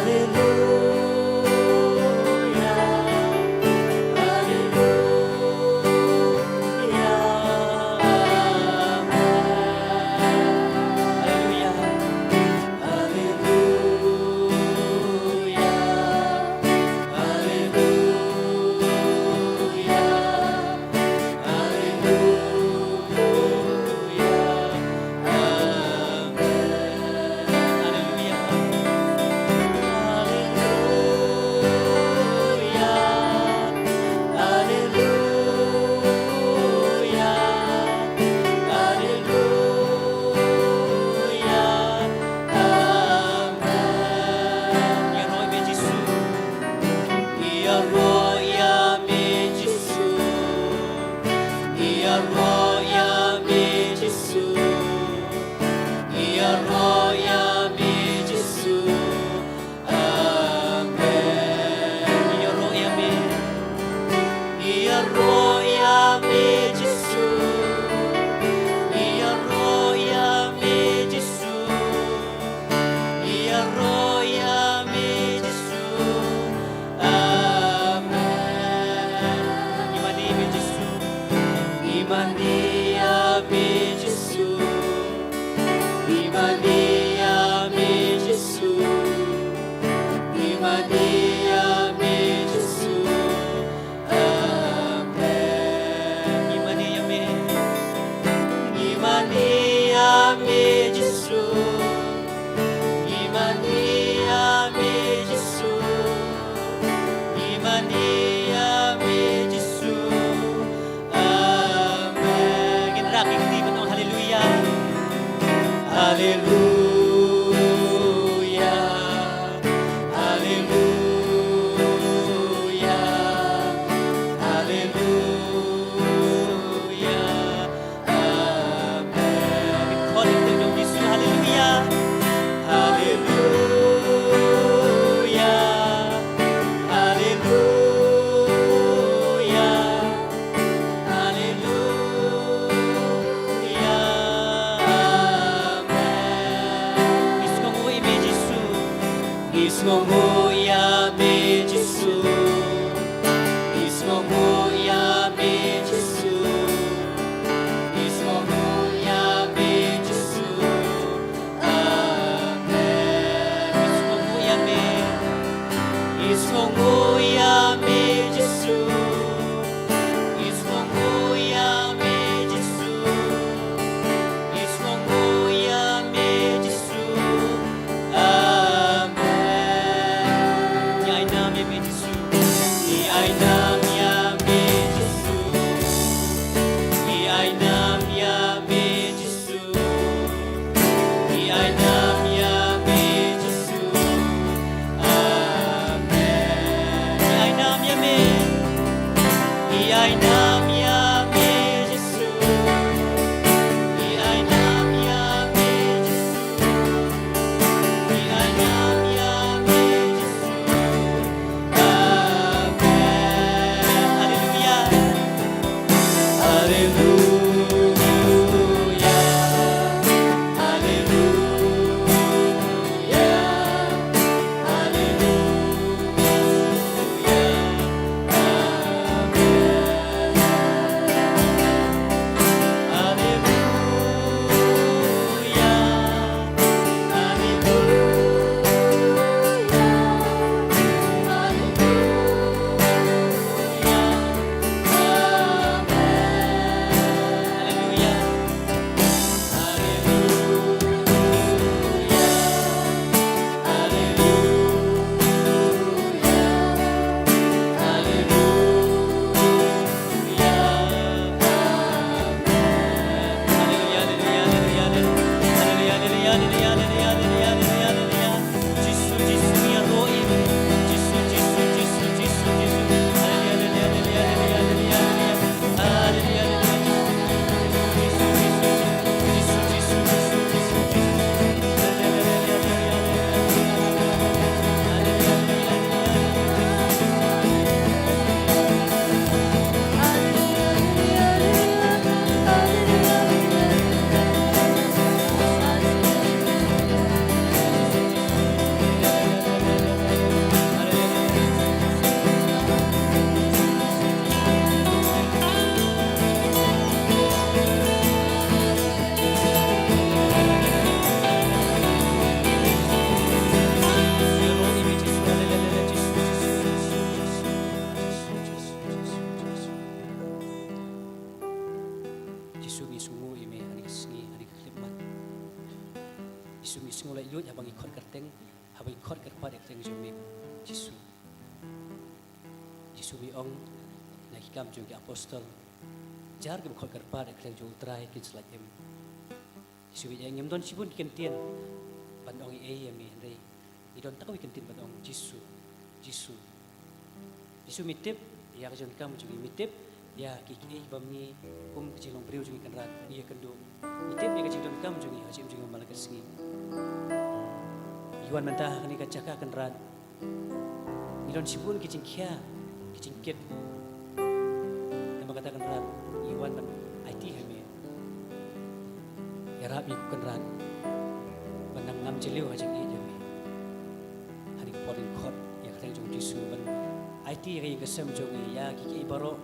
hallelujah, mulai lut abang ikut kerteng, abang ikut kerpat kerteng jomik Jisu. Jisu biong nak ikam juga apostol. Jar ke ikut kerpat kerteng jom try kin selajem. Jisu yang nyem don sibun kentien pandong yang mi rei. Idon tahu kentien pandong Jisu. Jisu. Jisu mitip ya kajon kam juga mitip ya kiki bamni kecilong beriu juga kenrat ia kendo. Mitip ya kecilong kam juga hajim juga malakas sengi. Iwan mentah kini kacaka kenrat. Idon sibun kicing kia, kicing kit. Nama kata kenrat. Iwan men IT kami. Ya rabi kenrat. Benang ngam jeliu hajing ia jami. Hari porin kot ya kata jong Jisu ben IT kaya kesem jongi ya kiki baro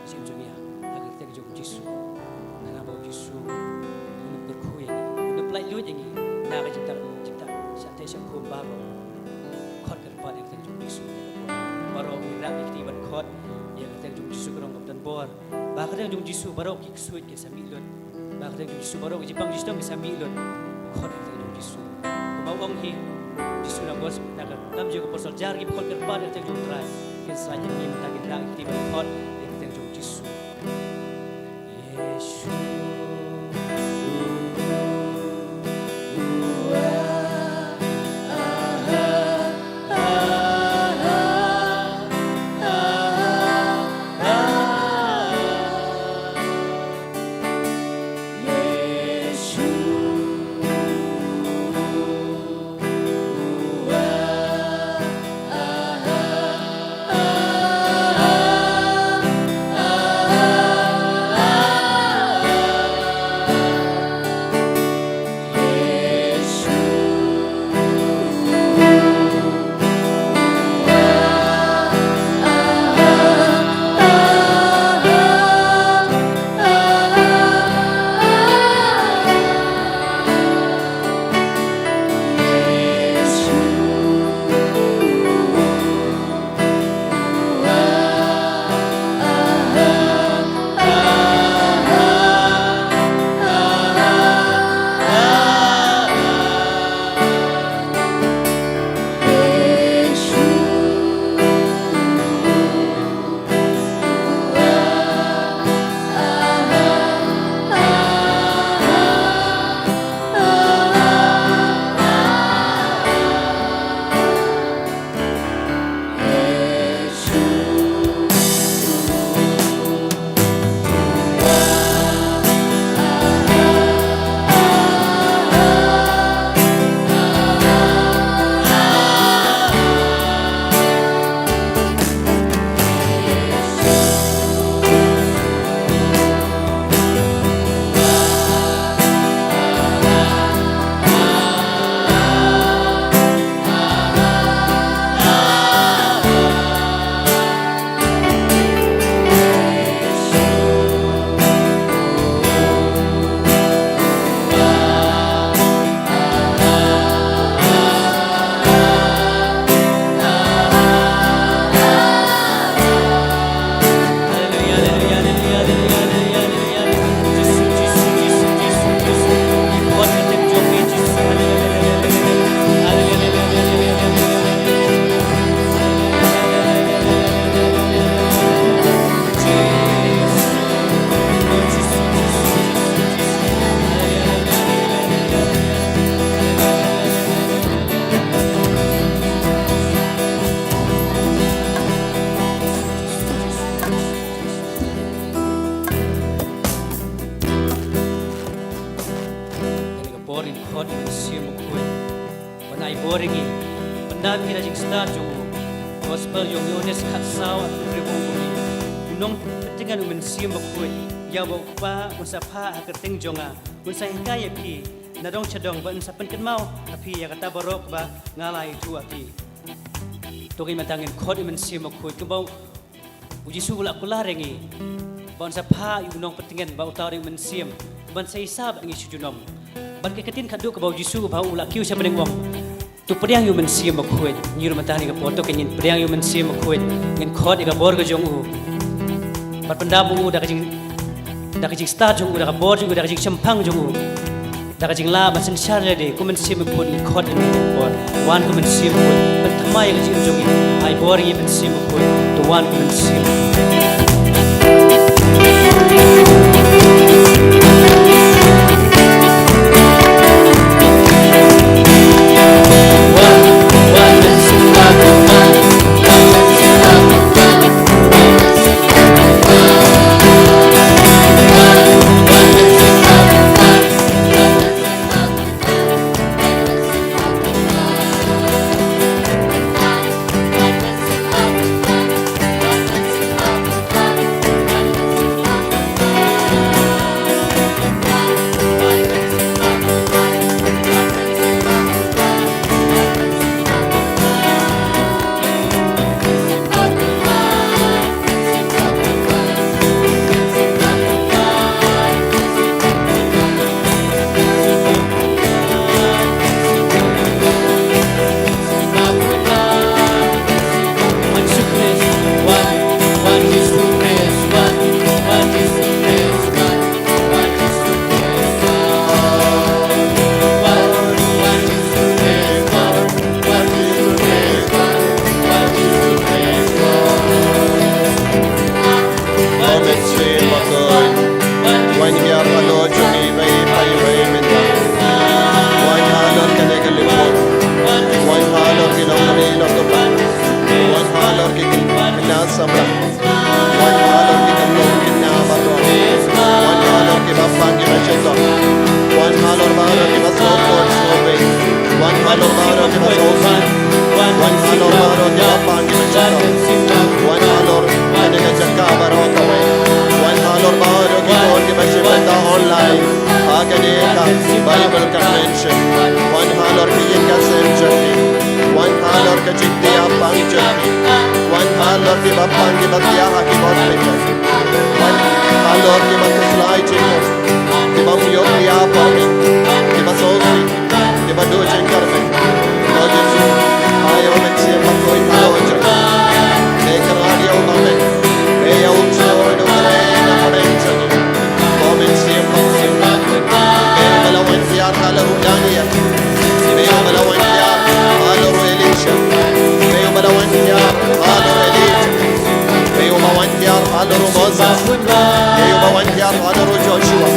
kesem jongi agar kata jong Jisu. Nama bau Jisu. Untuk berkuih, untuk pelai lut yang ini. Nak cipta sate sempur baru kot kerpat yang terjun Jisu baru irak iktiban kot yang terjun Jisu kerong kapten bor bahkan terjun Jisu baru kiksuit ke samilun bahkan terjun Jisu baru Jepang Jisu ke samilun kot yang terjun Jisu kemauang hi Jisu nak bos nak kam juga posal jar ki kot kerpat yang terjun trai kan saja ni mentang irak iktiban kot yang terjun Jisu Yesus ringi benda kira jing star jo gospel yung yones kat saw ribu bumi unong ketingan umen siam bakui ya ba unsa pha kerting jonga unsa hingga ya pi nadong chadong ba unsa pen mau api ya kata borok ba ngalai tu api toki matangin khod umen siam bakui kebau uji sula kula ringi ba unsa pha unong ketingan ba utari umen siam ban sai sab ngi sujunom ban ke ketin khadu ke bau jisu ba ula kiu sa beneng wong tu pediang yu men siam bakhuet nyir matani ka poto ke nyin pediang yu men siam bakhuet ngin khod ka bor ka jong u bat pendabu da ka jing star jong u da ka bor jong u da ka jing champang jong u da ka jing la ba sen shar le de ku men siam bakhuet ni khod ni bor wan ku men siam bakhuet ban thamai ka jing jong ai bor ye men siam bakhuet to wan ku men siam Bible Convention, one halor ki yekasem jati, one halor ka jikti apang jati, one halor ki bapang ki batyaha ki hospital, one halor ki batuslai jiko, ki bamyo ki apami, ki basosi, ki badu jenkarme, Lord Jesus, ayo metsi pakoi hawaja, nekaradi umame, eya utsao edukare na parenchani, momensi pakoi malawan tiar halar udania meyo malawan tiar halar elisha meyo malawan tiar halar elisha meyo malawan tiar halar moses meyo malawan tiar halar joshua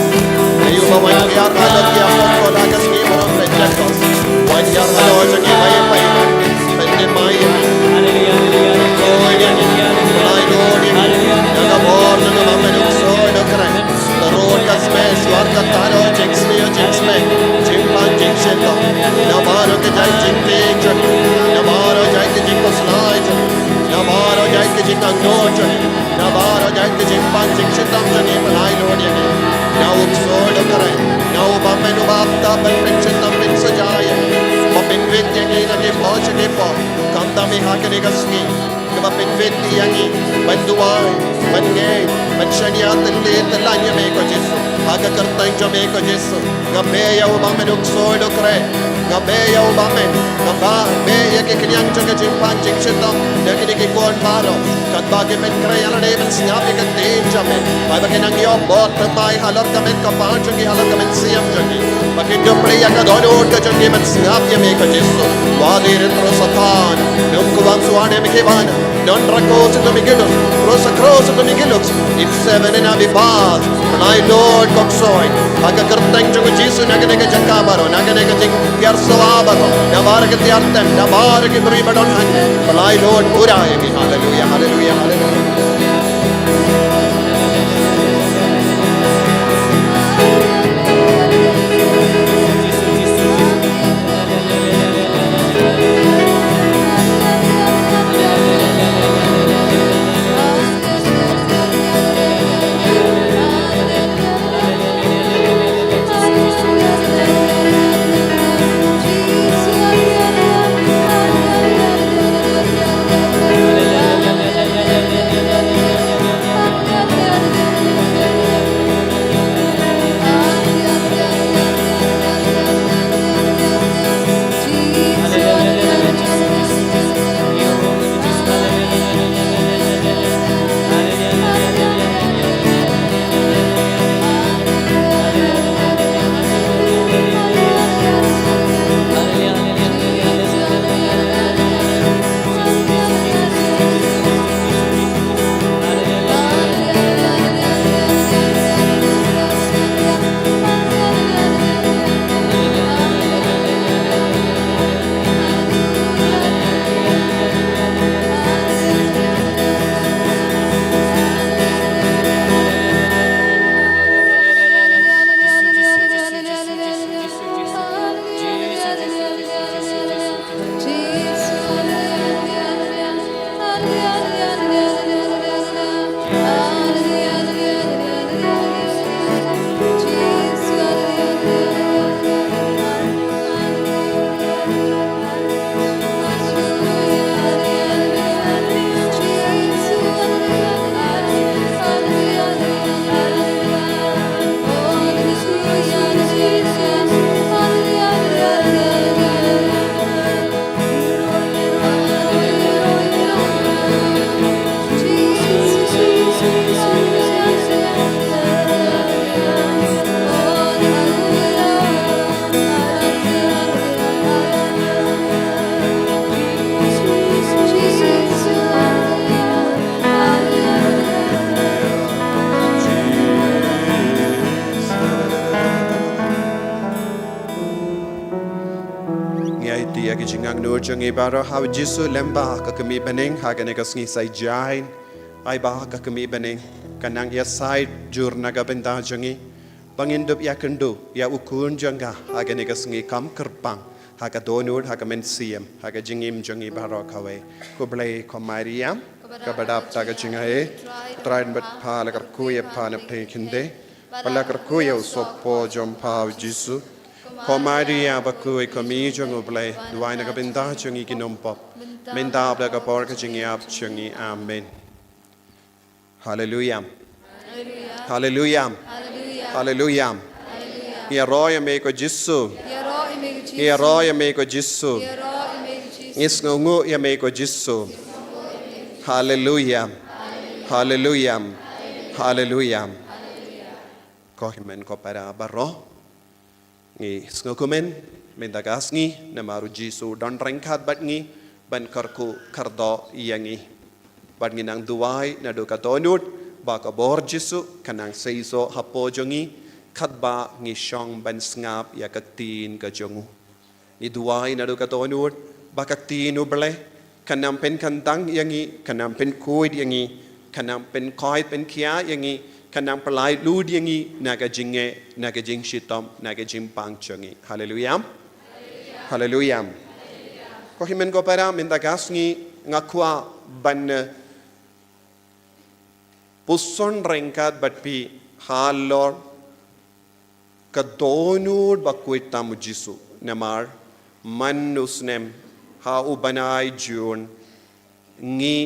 meyo malawan tiar halar yakob lagas ni moron rejectos wan tiar halar jagi mai pai pende mai haleluya haleluya my lord naga bor naga mamenu so no kran road ka space war ka taro jinx me chimpan jinxendo namaro ke jai jinte chani namaro jai ke jinko slide namaro jai ke jinka no chani namaro jai ke chimpan jinxendo chani malai lord yagi now so do kare now bamenu bapta perfection bin sajaya bapin vit yagi na ke pahunch ke po kanda me hakane gasni ke bapin vit yagi banduai bange banshaniat le telanya me ko jesu aga kartang jame ko jesu gabe ya ubamen uksoy do kre gabe ya ubamen gaba be ya ke knyang jaga jimpan jikshedam dagini ke kon maro kat bage men kre ala de men siap ke te jame ai bage nang yo bot mai halor kamen ka panch ki halor kamen siam jagi bage do pre ya ka dono ka jagi men siap ya me ko jesu wali retro satan num ko wan suane me ke bana non rakos to migilus cross to migilus if seven in abi path my lord koksoy aga kartang jogo jesu nagane ka jakabaro nagane ka jing yar sawabaro nabar ke tiartem nabar ke bri badon han my lord pura hai hallelujah hallelujah hallelujah Dia ke jingang nur jangi baro hau jisu lemba ka kami beneng ha ka nekas ngi sai jain ai ba ka kami beneng kanang ya sai jur naga benda jangi pangindup ya kendu ya ukun janga ha ka nekas ngi kam kerpang ha ka donur ha ka men siem ha ka jingim jangi baro kawe ko blai ko maria ka badap ta ka jingai train bat pha la kar kuye pha nap the kinde pala kar kuye sopo jom pha jisu Komaria bakui kami jungu blai duai na kabinda jungi kinompo menda abla ka por ka jungi ab jungi amen hallelujah hallelujah hallelujah ya roya me ko jisu ya roya me ko jisu is ngungu ya me ko jisu hallelujah hallelujah hallelujah ko himen ko para baro ngi skokumen mendagas ngi namaru jisu don rengkat bat ngi ban karku kardo yangi bat ngi nang duai na do katonut ba ka bor jisu kanang seiso hapo jongi khatba ngi shong ban ngap ya kaktin ka jongu ni duai na do katonut ba kaktin uble kanam pen kantang yangi kanam pen kuid yangi kanam pen koi pen kia yangi kanang pelai lu diangi naga jinge naga jing shitom naga jing pang chungi hallelujah hallelujah ko himen ko para minta gasngi ngakwa ban puson rengkat batpi halor kadonur bakuit tamu jisu namar manusnem ha ubanai jun ngi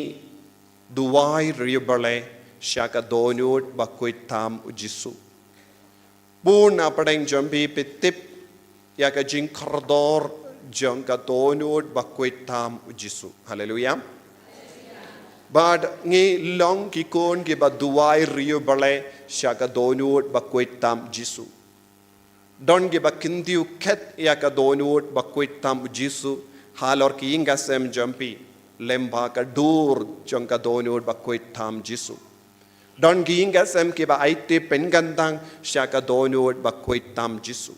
duai riubale Syaka donut bakuit tam ujisu. Bun apadeng jambi pitip ya ka jing kardor jang ka donut bakuit tam ujisu. Hallelujah. Bad ngi long ki kon ki ba duai rio bale syaka donut bakuit tam jisu. Don ki ba kindiu ket ya ka donut bakuit tam ujisu. Halor ki inga sem jambi lemba ka dur jang ka donut bakuit tam jisu. Don giinga sem ki ba aite pengandang siya ka donut bakuit tam jisu.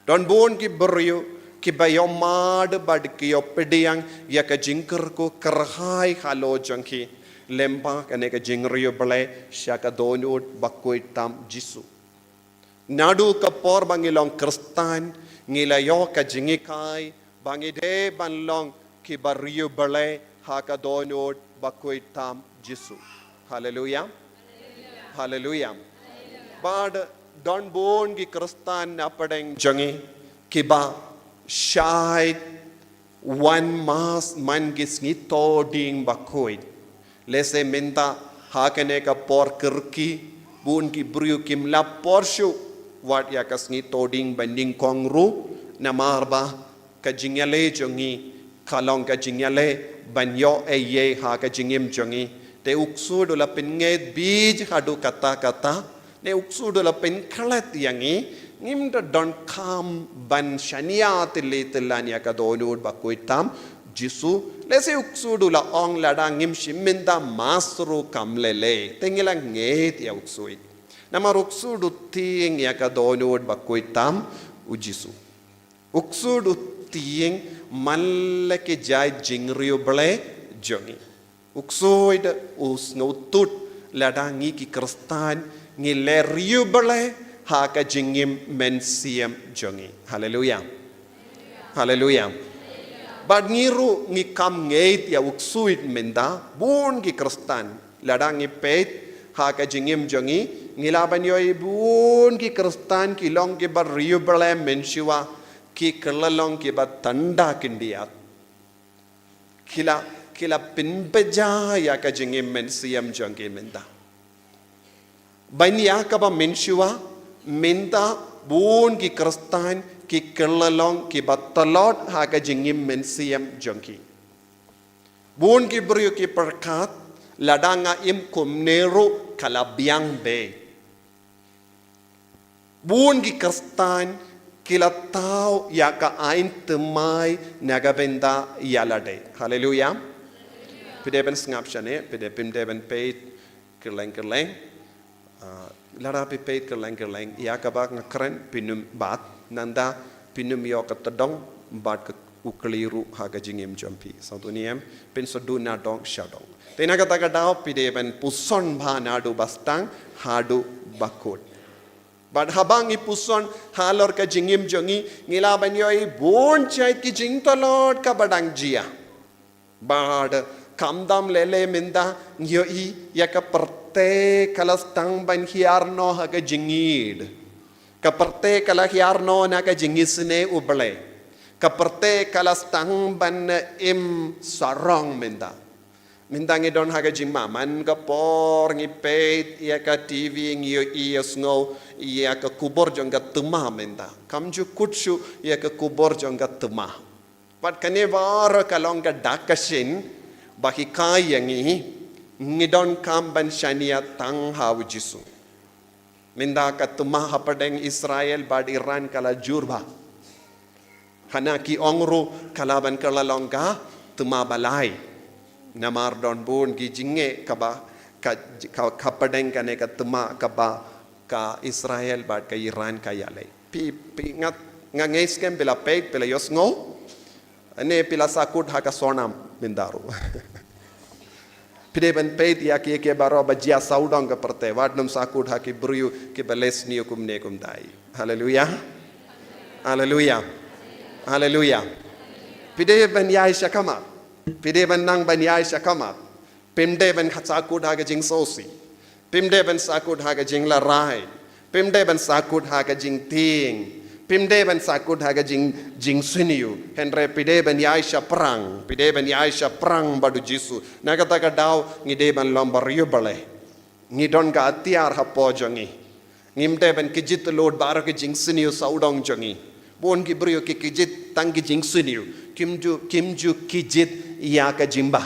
Don bon ki beryo ki ba yomad bad ki yopediang ya ka jingker ko kerhai halo jangki lemba kane ka jingriyo bale siya ka donut bakuit tam jisu. Nadu ka por bangilong kristan ngilayo ka jingikai bangide banlong ki baryo bale ha ka donut bakuit tam jisu. Hallelujah. Hallelujah. But don bon ki kristan apadeng jangi kiba shai one mas man gisngi toding bakoid lese menta hakane ka por kirki bun ki brio kim la porshu wat ya kasngi toding banding kongru namarba ka jingale jangi kalong ka jingale banyo ye ha ka jingim jangi te uksudu la penget bij hadu kata-kata ne uksudu la pen khalat yangi ngimda don kam ban shania tilitelania ka donut bakuitam jisu lese uksudu la ong lada ngim shiminda masru kamlele tengila nget ya uksui nama uksudu ting ya ka donut bakuitam ujisu uksudu ting mallake jai jingriu ble jongi uksuid us ngutut ladangi ki kristan ngi leriu bale ha ka jingim mensiam jongi hallelujah hallelujah bad ngiru ngi kam ngeit ya uksuid menda bun ki kristan ladangi pet ha ka jingim jongi ngilaban yoi bun ki kristan ki long ki bar riubale menshiwa ki kelalong ki bar tanda kindiat kila pinbeja ya ka jingim mensiam jongi menda banya ka ba menshiwa minta bun ki kristan ki kelalong ki bar talot ha ka jingim mensiam jongi bun ki beriu ki perkat ladanga im kumneru kalabiang be bun ki kristan kila tau ya ka ain temai nagabenda yalade haleluya pideben ngapshane pideben peit kerleng lara peit kerleng ya ka ba ngakren pinum bat nanda pinum yo ka tedong bat ka ukeliru haga jingim jampi satu niem pin soduna dong shadong tena kata kadao pideben puson bhanadu bastang hadu bakut bad habang ipuson halor ka jingim jongi ngila banyoi bon chai ki jing tolot ka badang jia bad kamdam lele minda nyoi ya ka perte kalastang ban hiarno haga jingid ka perte kala hiarno na ka jingisne uble kaperte kalastang ban im sarong minda ngi don haga jingma man ka por ngi peit ya ka tv ngi yes ngo ya ka kubor jong ka tuma minda kamju kutshu ya ka kubor jong ka tuma pat kane war ka long ka dakashin baki kai ngi don kam ban shania tang haw jisu minda ka tuma hapadeng Israel bad Iran kala jurba hana ki ongru kalaban kalalongka tuma balai namar don bun ki jinge kaba ka padeng kane ka tuma kaba ka Israel bad ka Iran ka yale pi ngat nganges kem pela peit pela yosngo ane pila sakut ha ka sonam mindaru pide ben peit ya ki ke baro bajia saudong ka perte wadnum sakut ha ki bruyu ki beles ni kum ne kum dai haleluya haleluya haleluya pide ben yai shakama pide ben nang ben yai shakama pimde ben sakut ha ka jing sosi pimde ben sakut ha ka jing la rai pimde ben sakut ha ka jing ting pimde ben sakut ha ka jing siniu henre pide ben yai sha prang badu jisu nagata ka daw ngide ben lombar yubale ngidon ka atiar ha po jongi ngimde ben kijit lord baro ke jing siniu saudong jongi bon ki brio ki kijit tang ki jing siniu kimju kijit ya ka jimba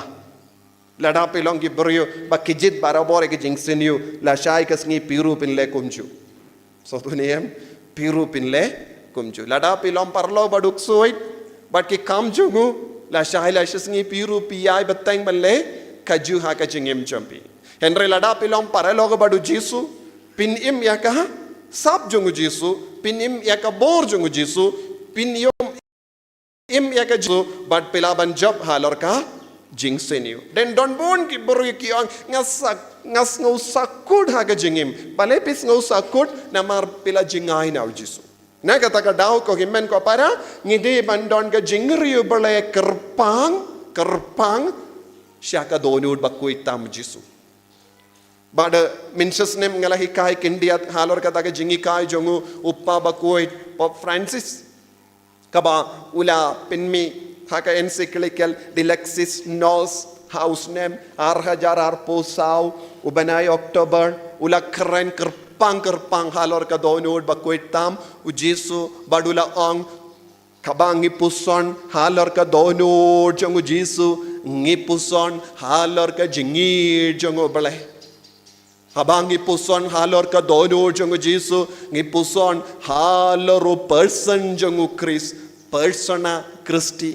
lada pelong ki brio ba kijit barabore ki jing siniu la shai kas ngi piru pin le kumju so tu niem piru pin le kumju lada pelong parlo baduk soit bat ki kamjungu la shai la shngi piru pi ai batang balle kaju ha ka jingim champi henre lada pelong paralo badu jisu pin im ya ka sab jungu jisu pin im ya ka bor jungu jisu pin yom im ya ka jisu bat pelaban job halor ka jing seniu den don bon ki boru ki ang ngas ngau sakut ha ka jingim bale pis ngau sakut namar pela jingai na jisu na kata ka daw ko himen ko para ngide bandon ka jingri bale kerpang sya ka donud bakui tam jisu bada minses nem ngalahi kai kindiat halor kata ka jingi kai jongu uppa bakui Pope Francis kaba ula pinmi haka encyclical Dilexis Nos house name arhajar arposau ubanai October ula keren kerpang halor ka donod bakuitam ujisu badula ong kabangi puson halor ka donod jong ujisu ngipuson halor ka jingi jong bale habangi puson halor ka donod jong ujisu ngipuson halor person jong Chris persona Christi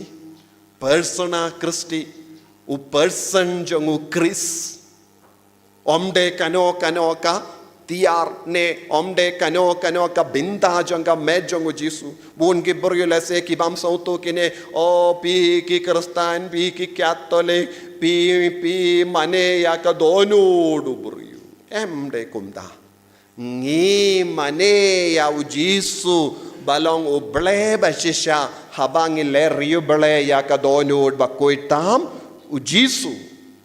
u person jong Chris omde kano ka tiar ne omde kano ka binda jong ka me jong jisu bun ki borule se ki bam sauto kine o pi ki kristan pi ki catholic pi mane ya ka donu du buryu emde kumda ngi mane ya u jisu balong u ble bashisha habangi le riu ble ya ka donud bakuitam u jisu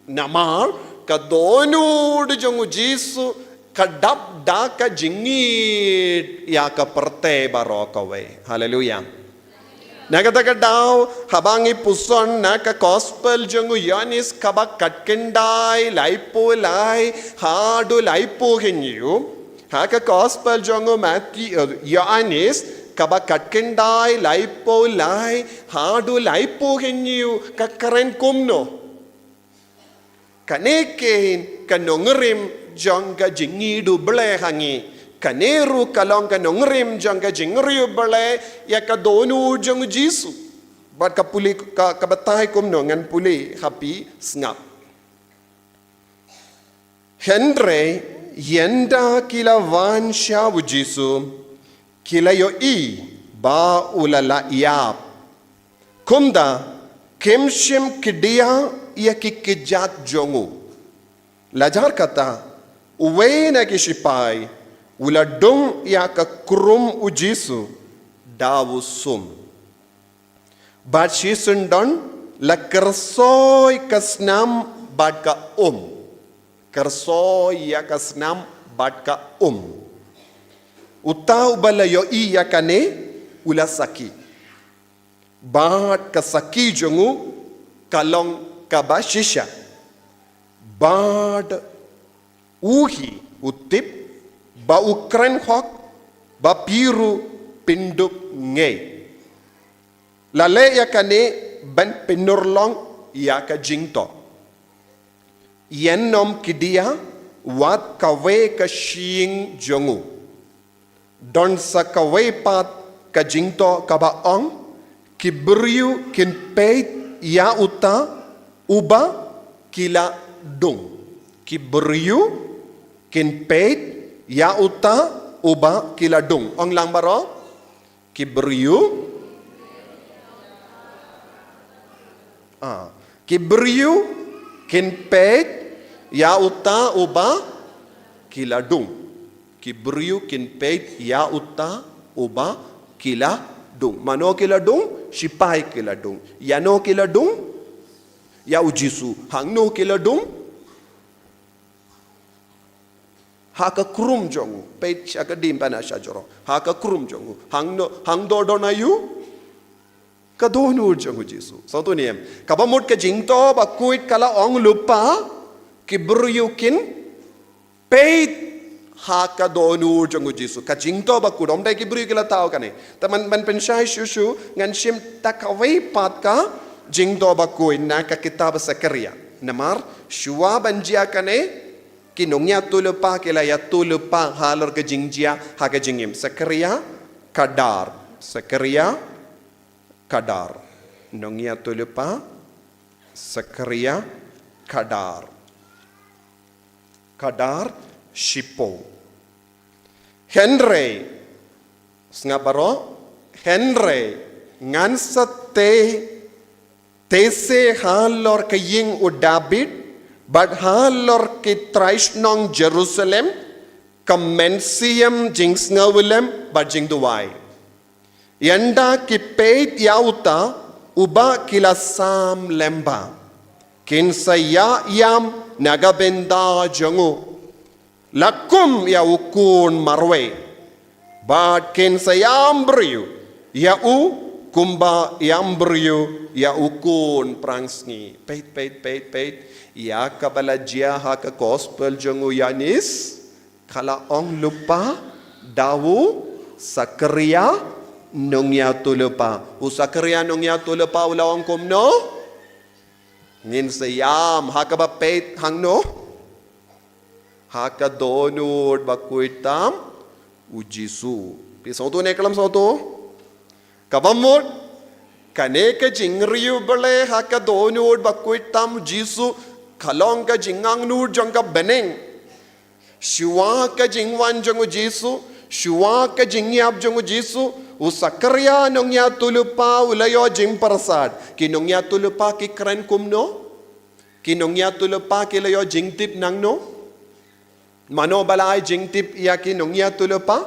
namar kadonud jong Jisu kadap da ka jingit ya ka perte barokawe. Haleluya. Nagata daw habang ipuson na ka gospel jong Yanis kabak katkendai laipo lai hado laipo henyu ha ka gospel jong Matthew Yanis kabak katkendai laipo lai hado laipo henyu ka karen kumno kanekin kanongrim jangga jingidu bele hangi kaneru kalong kanongrim jangga jingriu bele ya kadonu jang Jisu bat kapuli kabatai kumno ngan puli happy snap Henry yenda kila van shawu Jisu kila yo i ba ulala yap kumda kemshim kidia ya kikijat jongu lajar kata uwe na kishipai uladong ya ka krum u Jisu dawu sum bat shisundon la kersoy kasnam bat ka kersoy ya kasnam bat ka utau balayo iya kane ula saki bat ka saki jongu kalong kabashisha bad uhi utip ba ukran hok ba piru pinduk ngei lale ya kane ban penurlong ya ka jingto yen nom kidia wat kawe ka shing jongu don sa kawe pat ka jingto ka ba ong kibriu kin peit ya uta uba kila dung kibriu kin peit ya uta uba kila dung ong lang baro kibriu kibriu kin peit ya uta uba kila dung kibriu kin peit ya uta uba kila dung mano kila dung sipai kila dung yano kila dung ya ujisu hangno kila dung haka krum jongu peit shaka dim pana shajoro haka krum jongu hangdo donayu kadonu jongu Jisu satu niem kabamut ke jingto bakuit kala ong lupa kibruyukin peit haka donu jongu Jisu ka jingto bakut om dai kibruyu kila tau kane taman man penshai shushu ngan shim takawai pat ka jingdo bakui na ka kitab Zakaria namar shua banjia kane kinongnya tulupa kila ya tulupa halor ke jingjia ha ke jingim Zakaria kadar nongnya tulupa Zakaria kadar shipo Henry Henry ngansate Tese halor ke ying u David, but halor ke traishnong Jerusalem, kemensiam jing snawilem, but jing duwai. Yanda ki peit yauta, uba kila sam lemba. Kinsa ya yam nagabenda jangu. Lakum ya ukun marwe. But kinsa yam briyu, ya u kumba yambriyo ya ukun prangsni peit ya kabalajia ha ka gospel jongu Yanis kala ong lupa dawu Zakaria nongya tulupa Zakaria nongya tulupa ula ong kumno ngin sayam ha ka ba peit hangno ha ka donud bakuitam u Jisu pisauto ne kalam sauto kabamut kaneka jingriu bale haka donud bakuitam Jisu kalong ka jingang nur jangka beneng shua ka jingwan jangu Jisu shua ka jingyap jangu Jisu Zakaria nongya tulupa ulayo jing parasad kinongya tulupa ki kren kumno kinongya tulupa ki layo jing tip nangno mano balai jing tip ya kinongya tulupa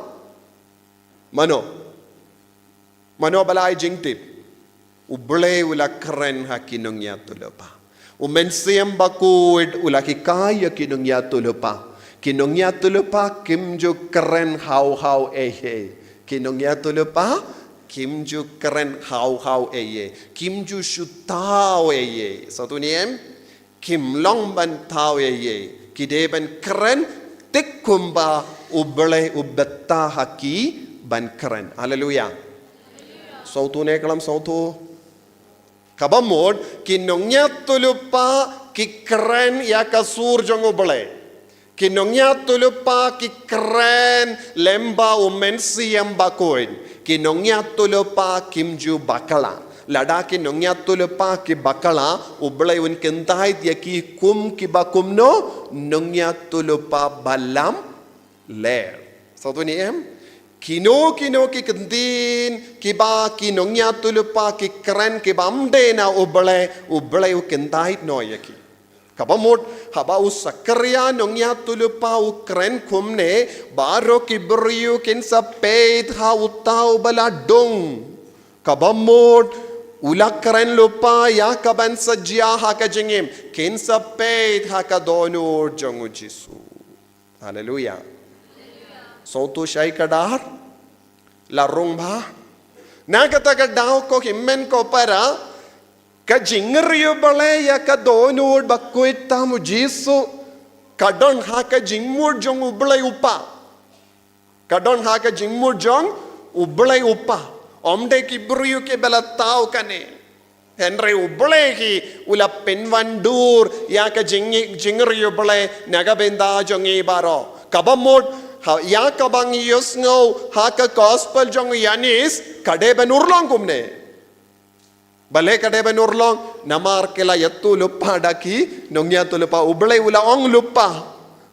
mano balai jingtip uble ula keren hakinong ya tulapa Umensiam bakuid ulaki kaya kinungya tulupa. Kinungya tulupa kimju keren hau ehe. Kinungya tulupa kimju keren hau ehe. Kimju shutau ehe. Satu niem kim long ban tau ehe. Kide ban keren tik kumba ubele ubetta haki ban keren. Haleluya. Sautu nekalam sautu. Kabamod kinongnya tulupa ki keren ya kasur jong ubele. Kinongnya tulupa ki keren lemba umensi yang bakoin. Kinongnya tulupa kimju bakala. Lada kinongnya tulupa ki bakala ubele un kentai dia ki kum ki bakum no nongnya tulupa balam ler. Satu ni Kino ki kentin kiba kinongnya tulupa ki keren ki bamde na ubele u kentai no yaki. Kabamut haba usakriya nongnya tulupa u keren kumne baro ki beriu kin sapet ha utau baladong. Kabamut ula keren lupa ya kaban sajya ha ka jengim kin sapet ha ka donur jongu Jisu. Haleluya. Sautu syai kadar larung bah na kata kadau ko himmen ko para ka jingriyo bale ya ka donur bakuit tamu Jisu kadon ha ka jingmur jong ublay upa kadon ha ka jingmur jong ublay upa omde ki briyo ke bala tau kane Henry ublay ki ula penwandur ya ka jingriyo bale naga benda jong ibaro kabamod ya kabang iyos ngaw haka gospel jong yanis kade benurlong kumne bale kade benurlong namar kela yattu lupa daki nongya tu lupa ublay ula ong lupa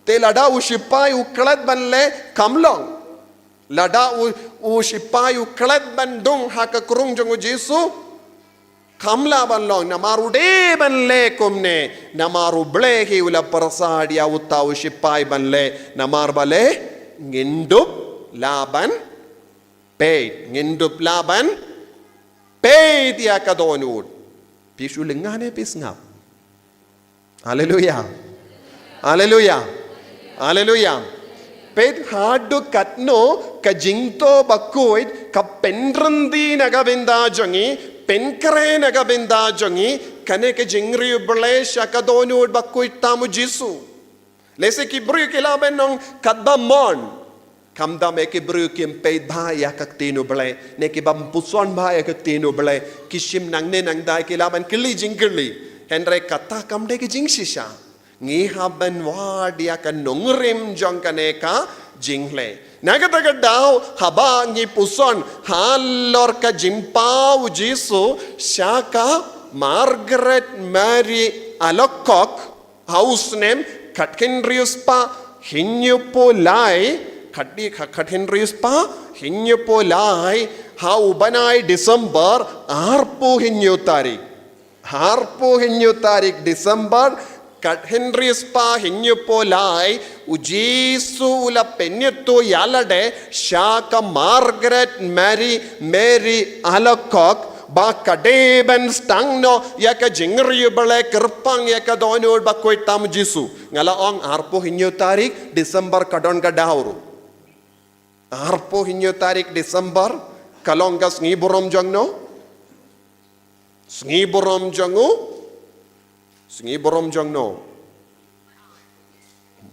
te lada ushipai uklat banle kamlong lada ushipai uklat bandung haka kurung jong Jisu kamla banlong namar ude banle kumne namar ublay hi ula parasadia uta ushipai banle namar bale ngindup laban paid ngindup laban paid ya kadonud pisu lengane pisngap haleluya haleluya haleluya paid hadu katno kajingto bakoid ka penrandi nagabenda jongi penkre nagabenda jongi kane ke jingri blesh kadonud bakoid tamu Jisu Lese ki bru ki laben nong kadba mon kamda me ki bru ki paid ba ya kak tinu ble ne ki bam puson ba ya kak tinu ble kishim nang ne nang dai ki laben kili jingkli henre kata kamde ki jing shisha ngi haben wa dia kan nongrim jong kaneka jingle nagata ka daw haba ngi puson halor ka jimpau Jisu shaka Margaret Mary Alcock house name Kathenrius pa hinyo lai Kathenrius pa hinyo lai ha ubanai December harpo hinyo tarik December Kathenrius pa hinyo lai ujisu ula penyeto yalade shaka Margaret Mary Alcock ba kadeben stangno yaka jingriyo bale kerpang yaka donor bakoy tam Jisu ngala ong arpo hinyo tarik December kadon kadahuru arpo hinyo tarik December kalonggas ngiburom jongno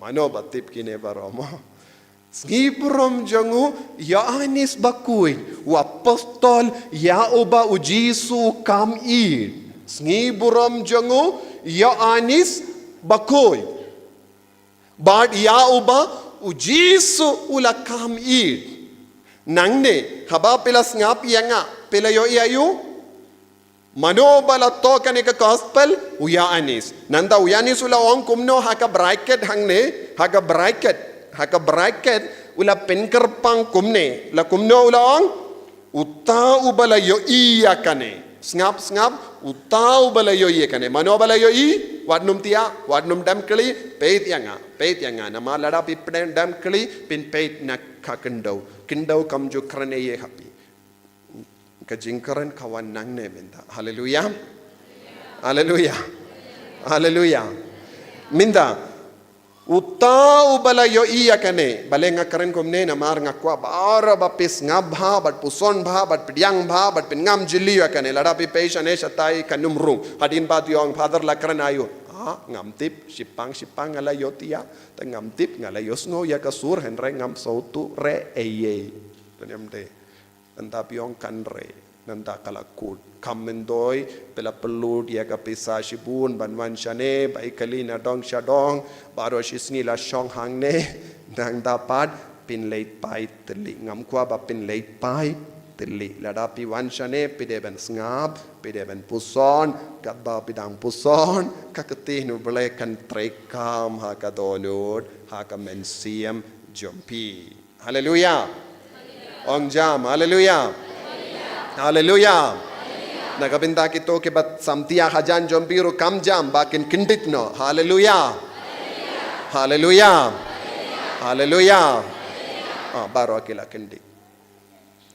mano batip kine baromo Ngiburom jangu Yohanes bakuy wa apostol ya uba u Jisu kam i ngiburom jangu Yohanes bakuy bad ya uba u Jisu ula kam i nangne haba pilas ngap yanga pelayo iayu mano bala to kanika gospel u Yohanes nanda u Yohanes ula ong kumno haka bracket hangne haka bracket ula penkerpang kumne la kumno ula ong uta ubala yo iya kane ngap uta ubala yo iya kane mano bala yo i wadnum dam kli peit yanga nama lada pipden dam kli pin peit na kindau kamju krane ye happy ka jingkaran kawan nang ne menta haleluya Haleluya. Minda utau bala yo iya kane bale nga karen komne na mar nga kwa bara bapis ngabha bat puson bha bat pidyang bha bat pingam jili ya kane lada pi peishane shatai kanum rung hadin bat yong father la karen ayo ngam tip sipang ngala yo tia ta ngam tip ngala yo sno ya kasur henre ngam sautu re eye tanyam de anta piong kan re nanda kalakut kamendoi pela pelud ya kapisa shibun banwan shane bai kalina dong shadong baro shisni la shong hangne nang dapat pin leit pai teli ngam kwa ba pin leit pai teli lada pi wan shane pide ben ngap pide ben puson kat ba pidang puson kakati nu bele kan trekam ha kadonut ha kamensiam jompi haleluya ong jam haleluya Haleluya. Nakabinta kito ke bat samtia hajan jompiru kam jam bakin kindit no. Haleluya. Haleluya. Haleluya. Baru akila kindit.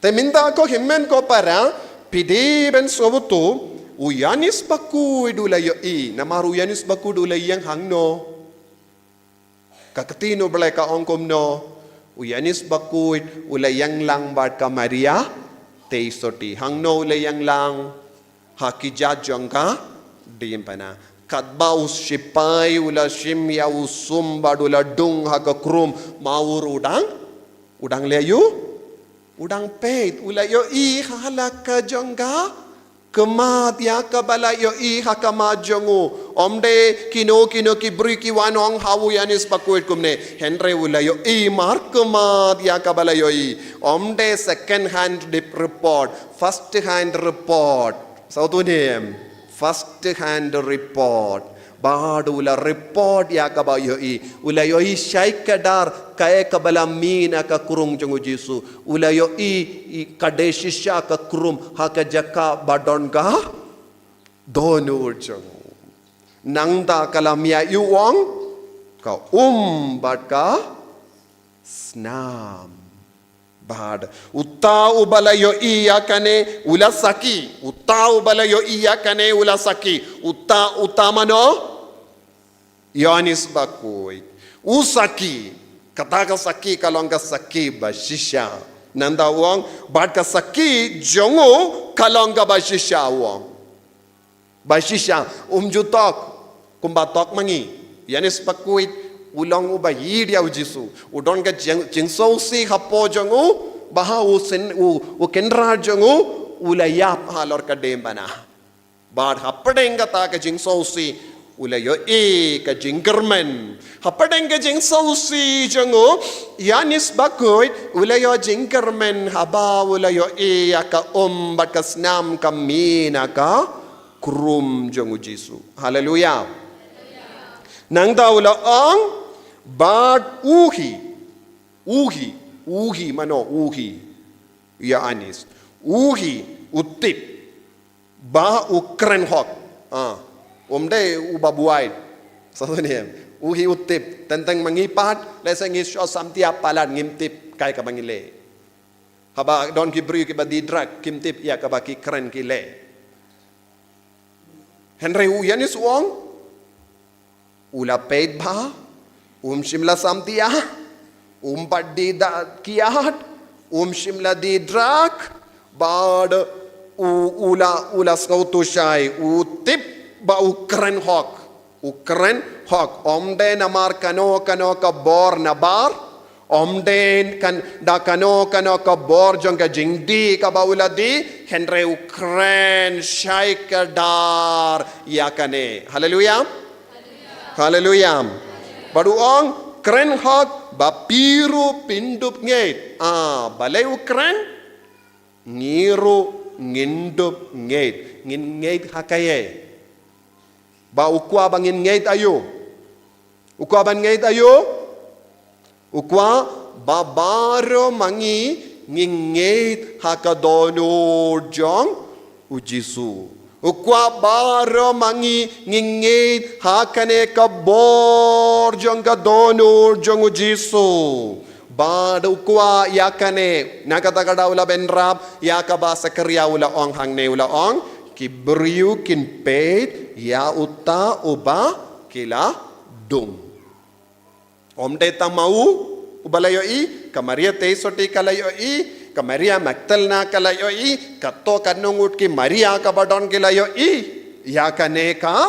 Te minta ko himmen ko para pidi ben sobutu uyanis baku idula yo I namaru uyanis baku dula yang hangno. Kakatino belaka ongkom no uyanis baku ulayang lang bat ka Maria Teisoti hangno layang lang hakija jangka dimpana kadba usipai ula shim ya usum badula dung hakakrum maur udang leyu udang peit ula yo I halaka jangka kemat ya kabala yo I hakama jangu omde kino ki bri ki wanong hawu yanis pakuit kumne henre ula yo I mar kemat ya kabala yo I omde second hand report first hand report sautu name first hand report badula report ya kaba yo I ula yo I shaikadar kaya kabala mina ka kurung jangu Jesu ula yo I kadeshisha ka kurum haka jaka badon ka donur jangu nangda kalamia yuwang ka bat ka snam bad utau balayo iya kane ula saki utau balayo iya kane ula saki utamano yonis bakui usaki kataka saki kalonga saki bashisha nanda wong bad ka saki jongo kalonga bashisha wong bashisha umjutok kumbatok mangi yanis bakui ulang ubayi dia ujisu udon ka jingso si hapo jangu baha usen u kendra jangu ulayap halor ka dembana bad hapadenga ta ka jingso si ulayo ka jingkermen hapadenga jingso si jangu yanis bakoy ulayo jingkermen haba ulayo ka bat ka snam ka mina ka krum jangu jisu haleluya nang daula ang Bad uhi mano uhi ya anis uhi utip ba ukren hok umde ubabuai satu ni uhi utip tentang mengipat lesa ngisyo samtia palan ngimtip kai ka mangile haba don kibri ki badi drag kimtip ya ka baki kren kile Henry uyanis wong ula paid ba shimla samtia paddi da kiat shimla di drak bad ula skautu shai utip ba ukren hok omde namar kano ka bor na bar omde kan da kano ka bor jong ka jingdi ka baula di henre ukren shai ka dar yakane haleluya haleluya Baduong kren hok bapiru pindup ngeit balai ukren ngiru ngindup ngeit ngin ngeit hakaye ba ukwa bangin ngeit ayo ukwa ban ngeit ayo ukwa babaro mangi ngingeit hakadono jong ujisu ukwa baro mangi ngingit hakane ka bor jong ka donur jong ujisu bad ukwa yakane nakata kada ula benrab yakaba sakriya ula ong hangne ula ong kibriu kin peit ya uta uba kila dung. Om de tamau ubalayo i kamaria teisoti kalayo i kamaria Magdalena kalayo i katto kanungut ki Maria kabadon kilayo i ya kaneka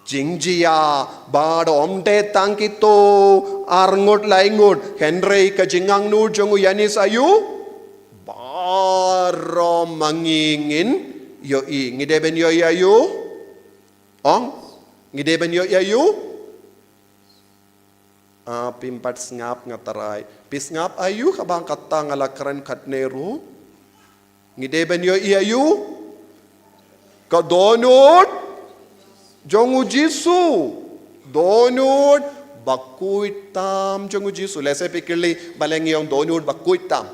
jingjia bad om de tangkito arngut laingut Henry ka jingang nu jongu yanis ayu baro mangingin yo i ngideben yo yayu ong ngideben yo yayu pimpat ngap ngataray pis ngap ayu kabang kata ngalakran katneru ngideben yo iayu kadonut jongu jisu donut bakuitam jongu jisu lese pikirli baleng yung donut bakuitam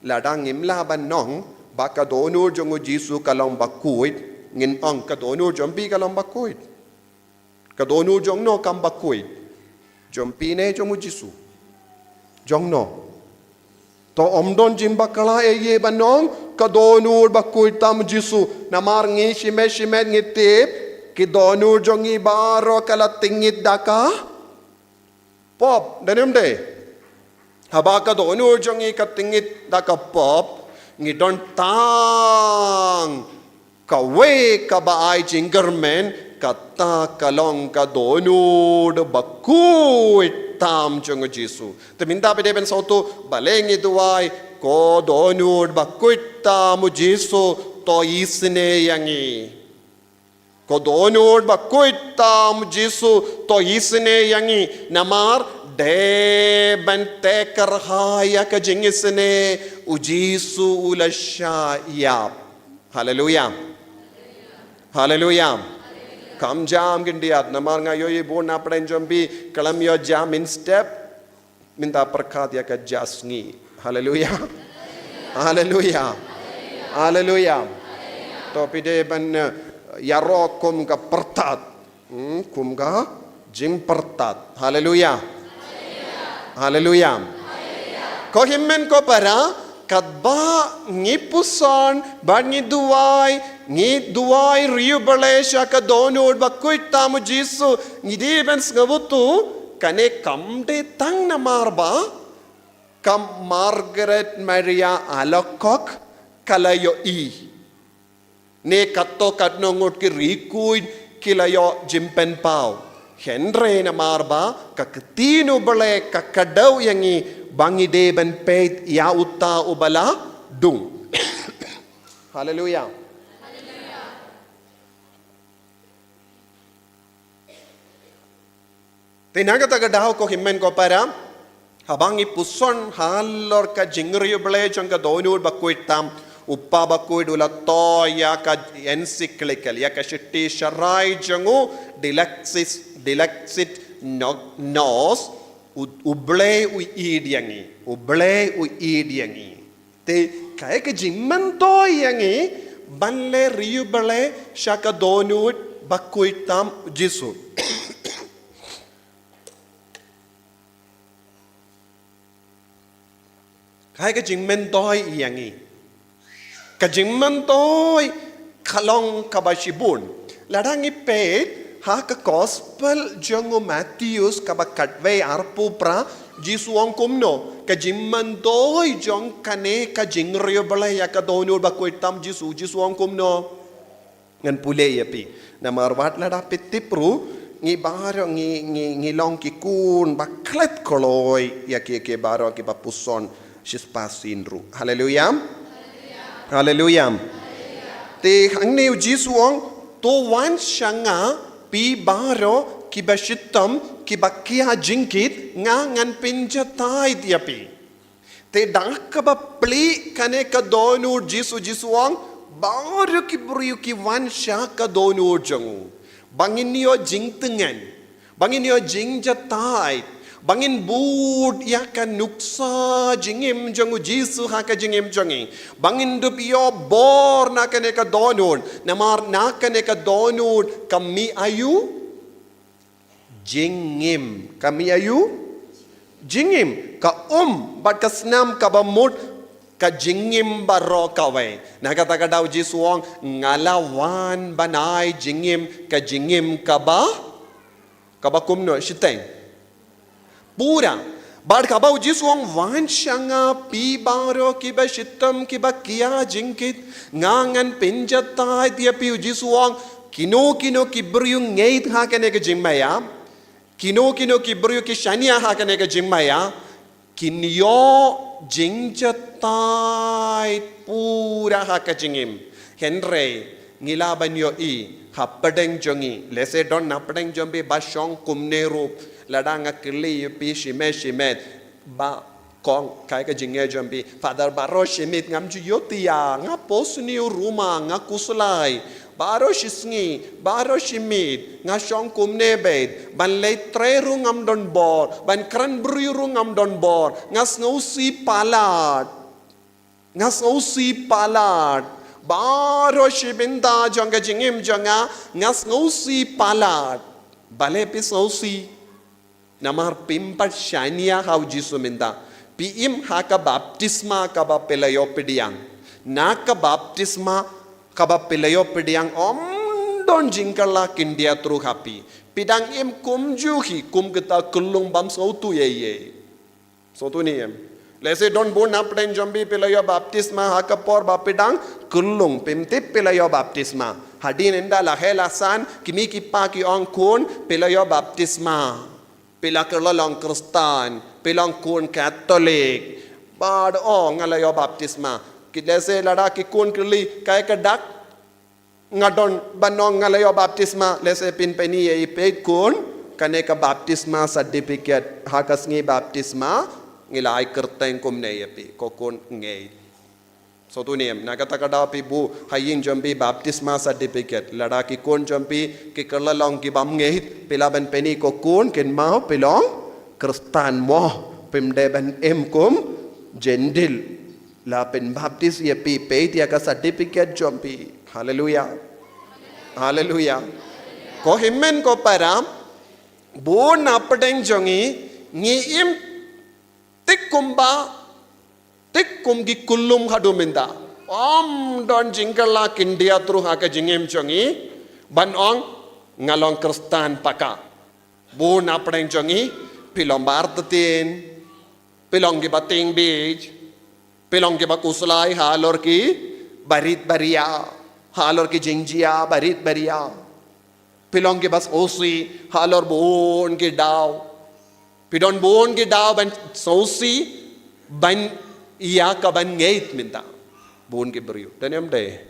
ladang imla banong baka donut jongu jisu kalong bakuit ngin ang kadonut jompi kalong bakuit kadonut jong no kam bakuit Jompine jongu jisu jong no to omdon jimba kala ye banong kadonur bakuitam jisu namar ngi shime ngitip ki donur jongi baro kala tingit daka pop danim de haba ka donur jongi ka tingit daka pop ngi don tang kawe ka baai jingermen kata kalong ka donud bakuit tam jongo jisu te minta pe deben sautu balengi duai ko donud bakuit tam jisu to isne yangi ko donud bakuit tam jisu to isne yangi namar deben tekar haya ka jingisne ujisu ulasha yap hallelujah hallelujah Kam jam gindiat namar nga yoy bon apren jombi kalam yo jam in step minta perkat ya ka jasngi hallelujah hallelujah hallelujah to pide ban yaro kum ka pertat kum ka jim pertat hallelujah hallelujah ko himmen ko para kadba ngipuson ba ngi duwai riu balesha ka donod bakuit tamu jisu ngidi ben ngabutu kane kamde tang na marba kam Margaret Maria Alacock kalayo i ne katto katnongot ki rikuid kilayo jimpen pau Henry na marba kakatino bale kakadaw yangi bangi deben peit ya uta ubala dung hallelujah tinaga tagadaw ko himmen ko para habang ipuson halor ka jingri bale jong ka donur bakuitam uppa bakuid ula to ya ka encyclical ya ka shitti sharai jongu dilexit nos uble u idiangi te kaya ka jimman to yangi banle riu bale shaka donut bakuitam jisu kaya ka jimman to yangi ka jimman to kalong kabashibun ladang ipet ha ka gospel jongo Matthews ka bakatwe arpu pra jisu ang kumno ka jimman toy jong kane ka jingrio balay ka donur bakuitam jisu ang kumno ngan pule yapi na marwat lada pitipru ngi baro ngi long ki kun baklet koloy ke baro ki bapuson sispasinru hallelujah hallelujah te hangni jisu ang to wan shanga pi baro ki bashitam ki bakya jinkit nga ngan pinjatay diapi te dakaba pli kane ka donur jisu ang baro ki buriu ki wansha ka donur jang bangin niyo jingtengan bangin niyo jingjatay bangin bud ya ka nuksa jingim jangu jisu ha ka jingim jangi bangin dupio bor na kane ka donur namar na kane ka donur kami ayu jingim kami ayu jingim ka bat kasnam ka bamut ka jingim baro kawe nakataka daw jisuang ngalawan banai jingim ka jingim kaba kumno shiteng pura bad kaba jisuang wan shanga pi baro kiba shitam kiba kia jingkit ngangan penjatai dia pi jisuang kino kibryung ngeit ha kane ka jimmaya kino kibru ki shania ha kane ka jimmaya kinyo jingjatai pura ha ka jingim henry ngilaban yo i hapadeng jongi lese don napadeng jombe ba shong kumne rup ladanga kili pi shimet ba kong kai ka jinge jombi father baro shimit ngam ju yotia nga posni ruma nga kuslai baro shisngi baro shimit nga shong kumne bed ban lei treru ngam don bor ban kran bruru ngam don bor nga snousi palat baro shibinda jonga jingim jonga nga snousi palat bale pi snousi namar pimpat shania hau jisuminda piim haka baptisma kaba pelayo pidiang naka baptisma kaba pelayo pidiang don jingkala kindia tru happy pidang im kumjuhi kum kita kulung bam sautu ye sautu ni em lese don bon napden jombi pelayo baptisma haka por bapidang kulung pimtip pelayo baptisma hadin enda lahela san kimi kipa ki ong kun pelayo baptisma pila kerlolong Kristen, pilang kun Katolik, bad ong ngalayo baptisma. Kidlese lada ki kun kerli kay kadak ngadon banong ngalayo baptisma lese pinpeni ye ipet kun kane ka baptisma certificate hakas ngi baptisma ngilai kerteng kum ne yepi ko kun ngei. So tu niem nakata kada pi bu hayin jombi baptisma certificate lada ki kun jombi ki kerla long ki bam ngeit pilaban peni ko kun ken mau pilong Kristen mo pimde ban em kum jendil la pen baptis ye pi pe dia ka certificate jombi hallelujah ko himmen ko param bon apdeng jongi ngi im tikkumba tikkum gi kullum haduminda don jingkala kindia tru haka jingem chongi ban ong ngalong Kristen paka bu napdeng chongi pilong bartatin pilong gi bating bij pilong gi bakuslai halor ki barit baria halor ki jingjia barit baria pilong gi bas osi halor bon gi daw pidon bon gi daw ban sosi ban iya kaban ngeit minta bon ke beriu danem de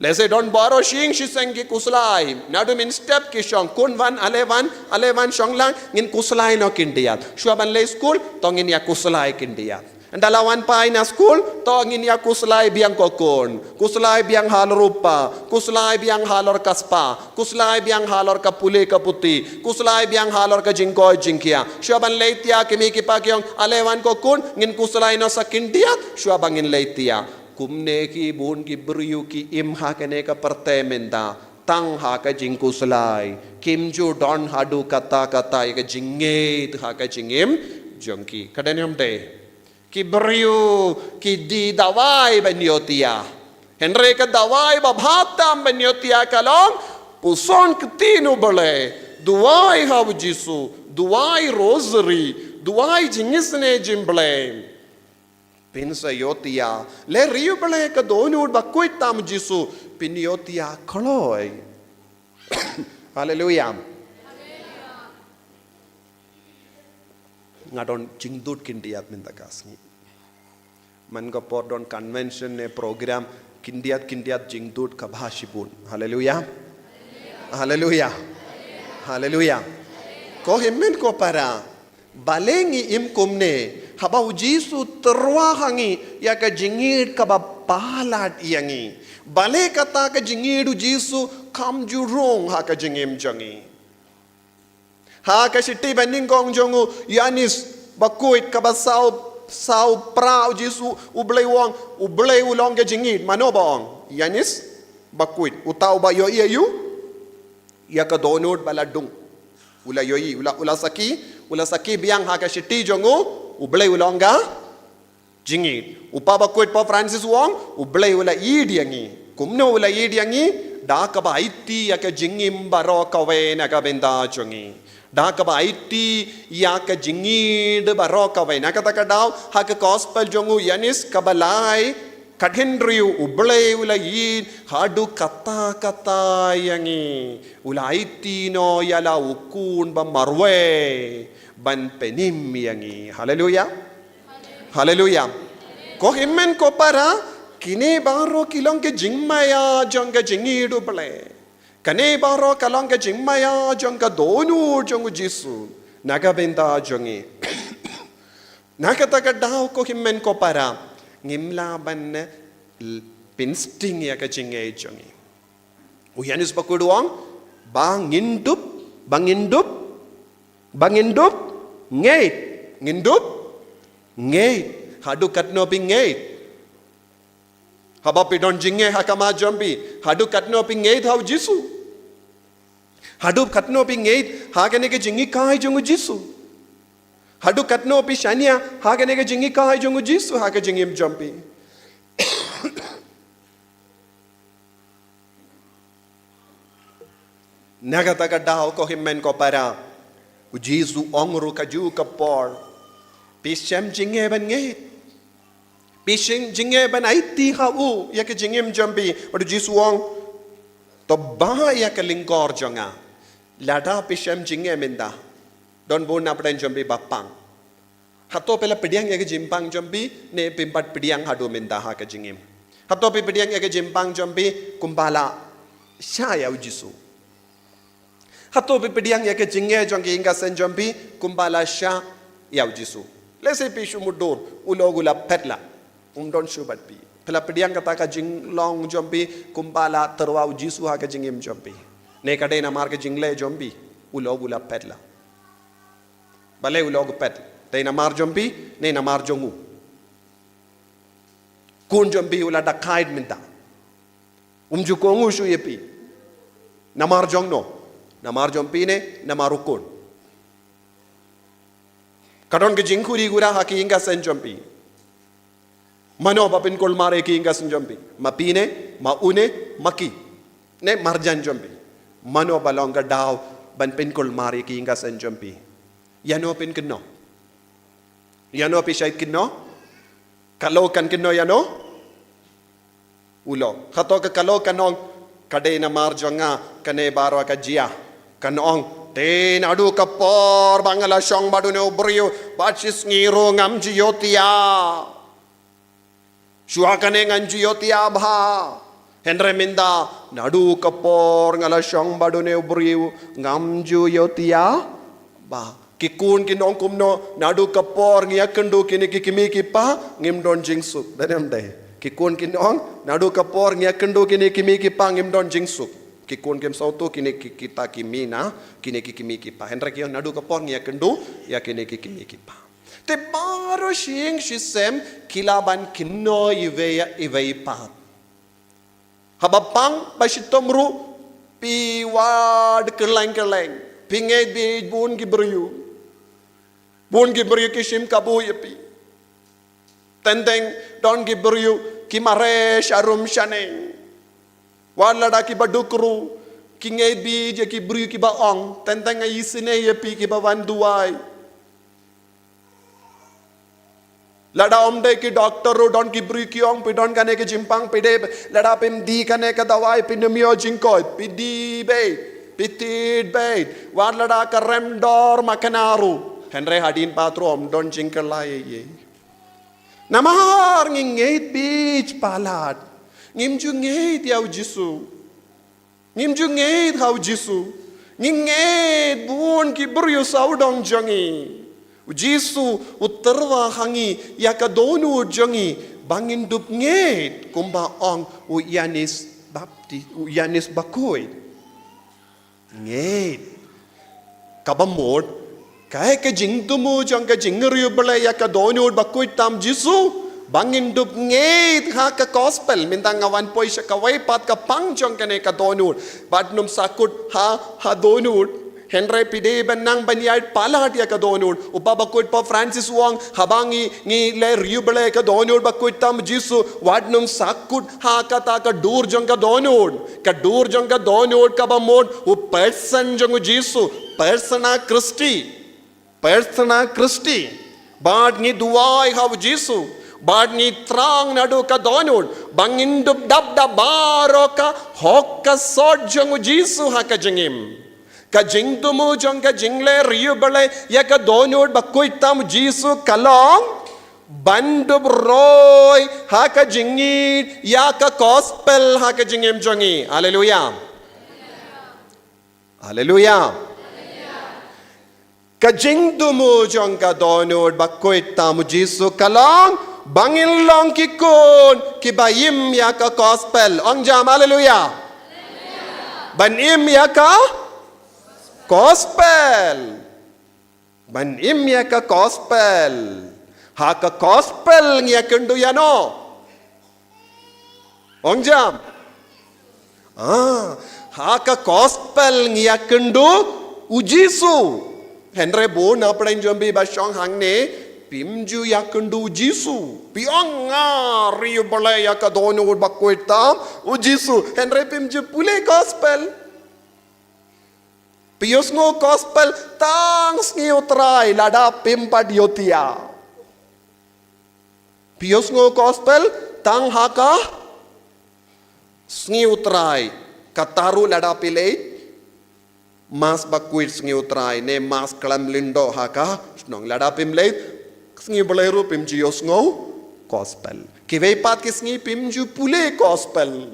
lese don baro shing shiseng ki kuslai nadu min step ki shong kun van alevan shong lang ngin kuslai no kindiat shuaban le school tongin ya kuslai kindiat andalawan pai na school tongin ya kuslai biang kokon kuslai biang halrupa kuslai biang halor kaspa kuslai biang halor kapule kaputi kuslai biang halor ka jingkoy jingkia shuaban leitia kimi kipakyong alewan kokon ngin kuslai no sakindiat shuaban ngin leitia kumne ki bun ki beriu ki im ha kene ka pertemenda tang ha ka jing kuslai kimju don hadu kata ka jinge ha ka jingim jongki kadenyam de ki beriu ki di dawai banyotia henre ka dawai babhatam banyotia kalong puson ketinu bale duai haw jisu duai rosary duai jingisne jimble pinsa yotia le riu bale ka donud bakuit tam jisu pinyotia koloi hallelujah ngadon jingdut kindiat minta kasih man ko pordon convention ne program kindiat jingdut kabhashibun hallelujah ko himmen ko para balengi im kumne habau jisu terwa hangi ya ka jingid ka palat yangi bale kata ka jingidu jisu kam jurong ha ka jingim jangi ha ka siti banding kong jongu yanis bakuit ka sau prau jisu ublay ulong ka jingid mano baong yanis bakuit utaw ba yo iyu ya ka donod baladung ula saki biang ha ka siti jongu ublay ulong ga jingit upa bakwit pa Francis Wong ublay ula idiangi kumno ula idiangi daka ba iti yaka jingim baro kawe naka benda chungi daka ba iti yaka jingid baro kawe naka takadaw haka gospel jongu yanis kabalay kadhendriu ublay ula id hadu kata kata yangi ula iti no yala ukun ba marwe ban penim yangi hallelujah Haleluya. Ko himmen ko para kini baro kilong ke jingmaya jong ke jingidu ble. Kane baro kalong ke jingmaya jong ke donu jong Jisu. Naga benda jongi. Nakata ka daw ko himmen ko para ngimla ban pinsting ya ke jinge jongi. Uyanis pakuduang bangindup ngeit ngindup ngeit hadu katno pi ngeit haba pidon jinge hakama jombi hadu katno pi ngeit hau Jisu hadu katno pi ngeit hagane ke jingi kai jongu Jisu hadu katno pi shania hagane ke jingi kai jongu Jisu haga jingim jombi nagata ka daw ko himmen ko para Jisu ongru kaju kapor Pishem jinge ban ngeit. Pishem jinge ban aiti hau ya ke jingim jambi. Padu Jisu wong to ba ya ke lingkor jonga. Lada pishem jinge minda. Don bo na pdan jambi bapang. Hato pela pediang ya ke jimpang jambi ne pimpat pediang hadu minda ha ke jingim. Hato pe pediang ya ke jimpang jambi kumbala syaya Jisu. Hato pe pediang ya ke jinge jongi inga sen jambi kumbala sya ya Jisu. Lese pishu mudur ulogula petla don shubat pi pela pediang kata ka jing long jompi kumbala terwau Jisu ha ka jingim jompi ne kadai na mar ka jingle jompi ulogula petla bale ulog pet dai na mar jompi ne na mar jongu kun jompi ula dakaid minta umju kongu shu yepi na mar jongno na mar jompi ne na marukun Kadon ke jingkuri gura haki inga sen jompi. Mano bapin kol mare ki inga sen jompi. Mapine, maune, maki. Ne marjan jompi. Mano balonga daw ban pin kol mare ki inga sen jompi. Yano pin kino. Yano pi syait kino. Kalau kan kino yano. Ulo. Kato ke kalau kanong kadai na marjonga kane baro ka jia. Kanong Ten adu kapor bangala syong badu ne obriu bachis ngiro ngam jiyotia. Syuakane ngan jiyotia bha. Henre minda nadu kapor ngala syong badu ne obriu ngam jiyotia ba. Kikun kinong kumno nadu kapor ngiakendu kini kikimi kipa ngimdon jingsuk. Danem dai. Kikun kinong nadu kapor ngiakendu kini kimi kipa ngimdon jingsuk. Kikun kem sautu kini kita kimina kini kikimi kipa henry kion nadu kapor ya kendu ya kini kikimi kipa te baro shing shisem kilaban kinno ive pa habapang basitomru piwad keleng pingai bi bun gibryu kishim kabu yepi tendeng don gibryu kimare sharum shaneng Walada ki badukru ki ngay bi je ki bru ki ba ong tentang ay isine ye pi ki ba wanduai lada omde ki doctor ro don ki bru ki ong pi don kane ki jimpang pide lada pim di kane ka dawai pi nemio jingko pi di be pitid be walada ka rem dor makanaru henre hadin patro om don jingkelai ye namar ngingeit beach palat Ngimju ngeit yau Jisu. Ngimju ngeit hau Jisu. Ngingeit bun ki beryu saudong jangi. Jisu uterwa hangi ya ka donu jangi bangin dup ngeit kumba ong u yanis bapti u yanis bakoi. Ngeit. Kabamod kae ke jingtumu jang ka jingryu bala ya ka donu bakoi tam Jisu. Bangin dup ngeit ha ka gospel mintang ngawan poisa ka way pat ka pangjong kane ka donut bad num sakut ha donut Henry pide benang banyai palat ya ka donun upa bakut pa Francis Wong habangi ngi le riubele ka donun bakut tam jisu wadnum sakut ha ka ta ka dur jong ka donun ka ba mod u person jong jisu persona Christi bad ngi duai hav jisu bad ngi trang nadu ka donun bangindub dab da baro ka hokka sod jong jisu ha ka jengim ka jingtumu jong ka jingle riubele ya ka donun bakut tam jisu kalong bandub roy ha ka jingit ya ka gospel ha ka jingim jongi haleluya ka jingtumu jong ka donun bakut tam jisu kalong bangin long ki kun ki bayim ya ka gospel ong jam haleluya ban im ya ka gospel ban im ya ka gospel ha ka gospel ngia kendu ya no ong jam ha ka gospel ngia kendu ujisu Henry bo na padain jombi ba shong hang ne pimju ya kendu ujisu piang riu bale ya ka donu bakwita ujisu Henry pimju pule gospel Pius ngo gospel tang sngi utrai lada pimpad yotia. Pius ngo gospel tang haka sngi utrai kataru lada pilei mas bakuit sngi utrai ne mas kalam lindo haka snong lada pimlei sngi baleru pimjios ngo gospel. Kivei pat ki sngi pimju pule gospel.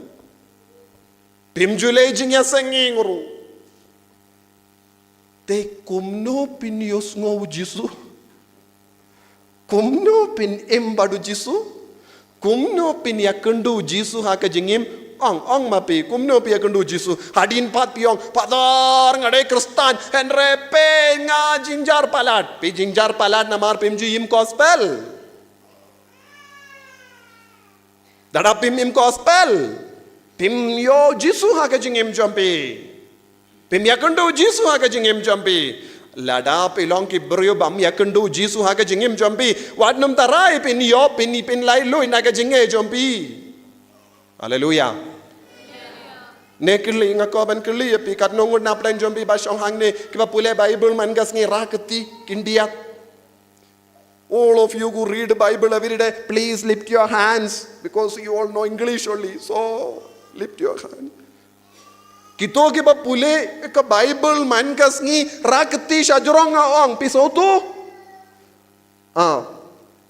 Pimju lei jingya sengi nguru. Te kumno pin yos ngo jisu kumno pin embadu jisu kumno pin yakendu jisu ha ka jingim ong mapi kumno pi yakendu jisu hadin pat piong padar ngade kristan henre pe nga jinjar palat namar pimji im gospel dada pim im gospel pim yo jisu ha ka jingim jampi Pim yakundu jisu ha ka jingim jampi lada pilong ki brio bam yakundu jisu ha ka jingim jampi wadnum tarai pin yo pin lai lui na ka jinge jampi haleluya ne kili ngako ban kili pi kat nongun na plan jampi ba shong hang ne ki ba pule bible man gas ngi rakati kindiat all of you who read the bible every day please lift your hands because you all know english only so lift your hand Kito ki ba pule ka Bible man kas ngi rakti shajrong ong pisoto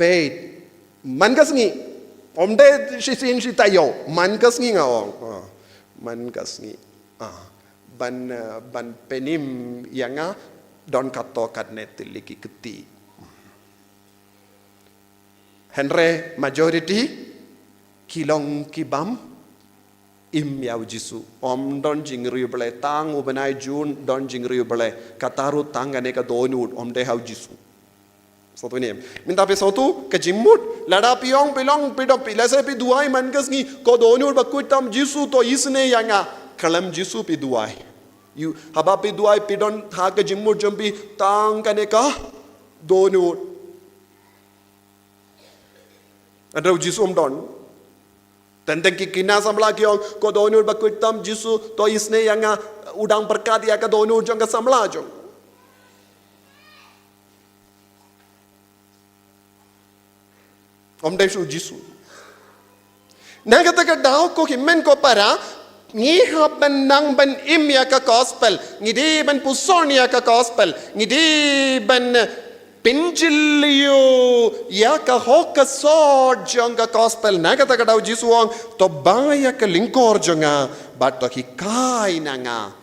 paid man kas ngi omde shisin shitayo man kas ngi ong man kas ngi ban penim yanga don kato katne tiliki keti Henry majority kilong kibam im yaw jisu om don jingri bale tang ubenai jun don jingri bale kataru tangane ka donut om de haw jisu satu ni minta pe satu ke jimut lada piong pilong pidom pilase pi duai mangas ni ko donut bakutam jisu to isne yanga kalam jisu pi duai you haba pi duai pidon ha ke jimut jompi tang kane ka donut ada jisu om don Tentang kikina samla kiong ko donur bakutam jisu to isne yang udang berkat ya ka donur jong ka samla jong. Om desu jisu. Nagata ka daw ko himen ko para ngi haban nang ban im ya ka gospel ngidi ban puson ya ka gospel ngidi ban Pinjiliyo ya ka hoka sod jonga gospel nagata ka daw jisuang to baya ka lingkor jonga but to hikai nanga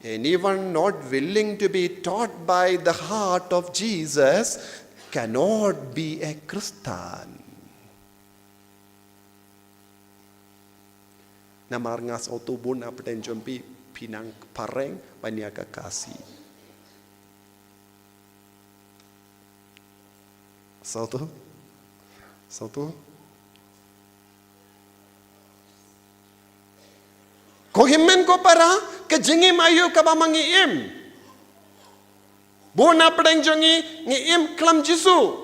anyone not willing to be taught by the heart of Jesus cannot be a Christian. Namar ngas otobun apten jompi pinang pareng banyak kasih. Satu. Ko himmen ko para ke jingim ayu ka bamangiim. Bon apdeng jongi ngi im klam Jisu.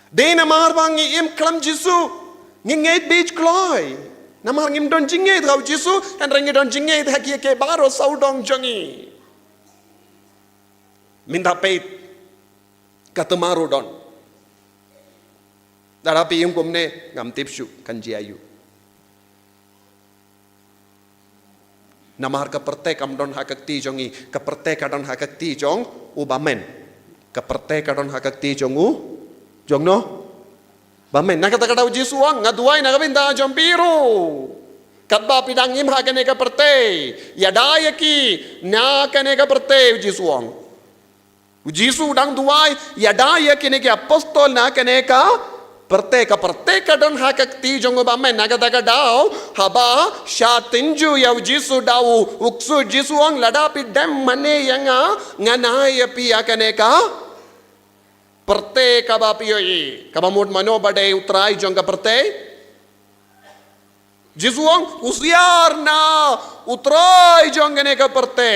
De namar bang ngi im klam Jisu. Ngi ngeit beach kloy. Namar ngim don jingeit rau Jisu and rengi don jingeit haki ke baro saudong jongi. Minta peit katamaru don. Darapi im kumne ngam tipsu kanjiayu. Namar kepertek am don hakakti jongi kepertek adon hakakti jong ubamen kepertek adon hakakti jongu jong no bamen nakata kata uji suang ngaduai nakabinda jong biru katba pidang im hakane keperte ya dayaki nakane keperte uji suang uji su dang duai ya dayaki ne ke apostol nakane ka Perteka don hakakti jongo bamen nagadaga daw haba shatinju yaw Jisu daw uksu Jisu ang ladapi dem mane yanga nganaya piya kaneka perteka ba piyoy kabamud mano badai utray jonga perte Jisu ang usyar na utray jonga neka perte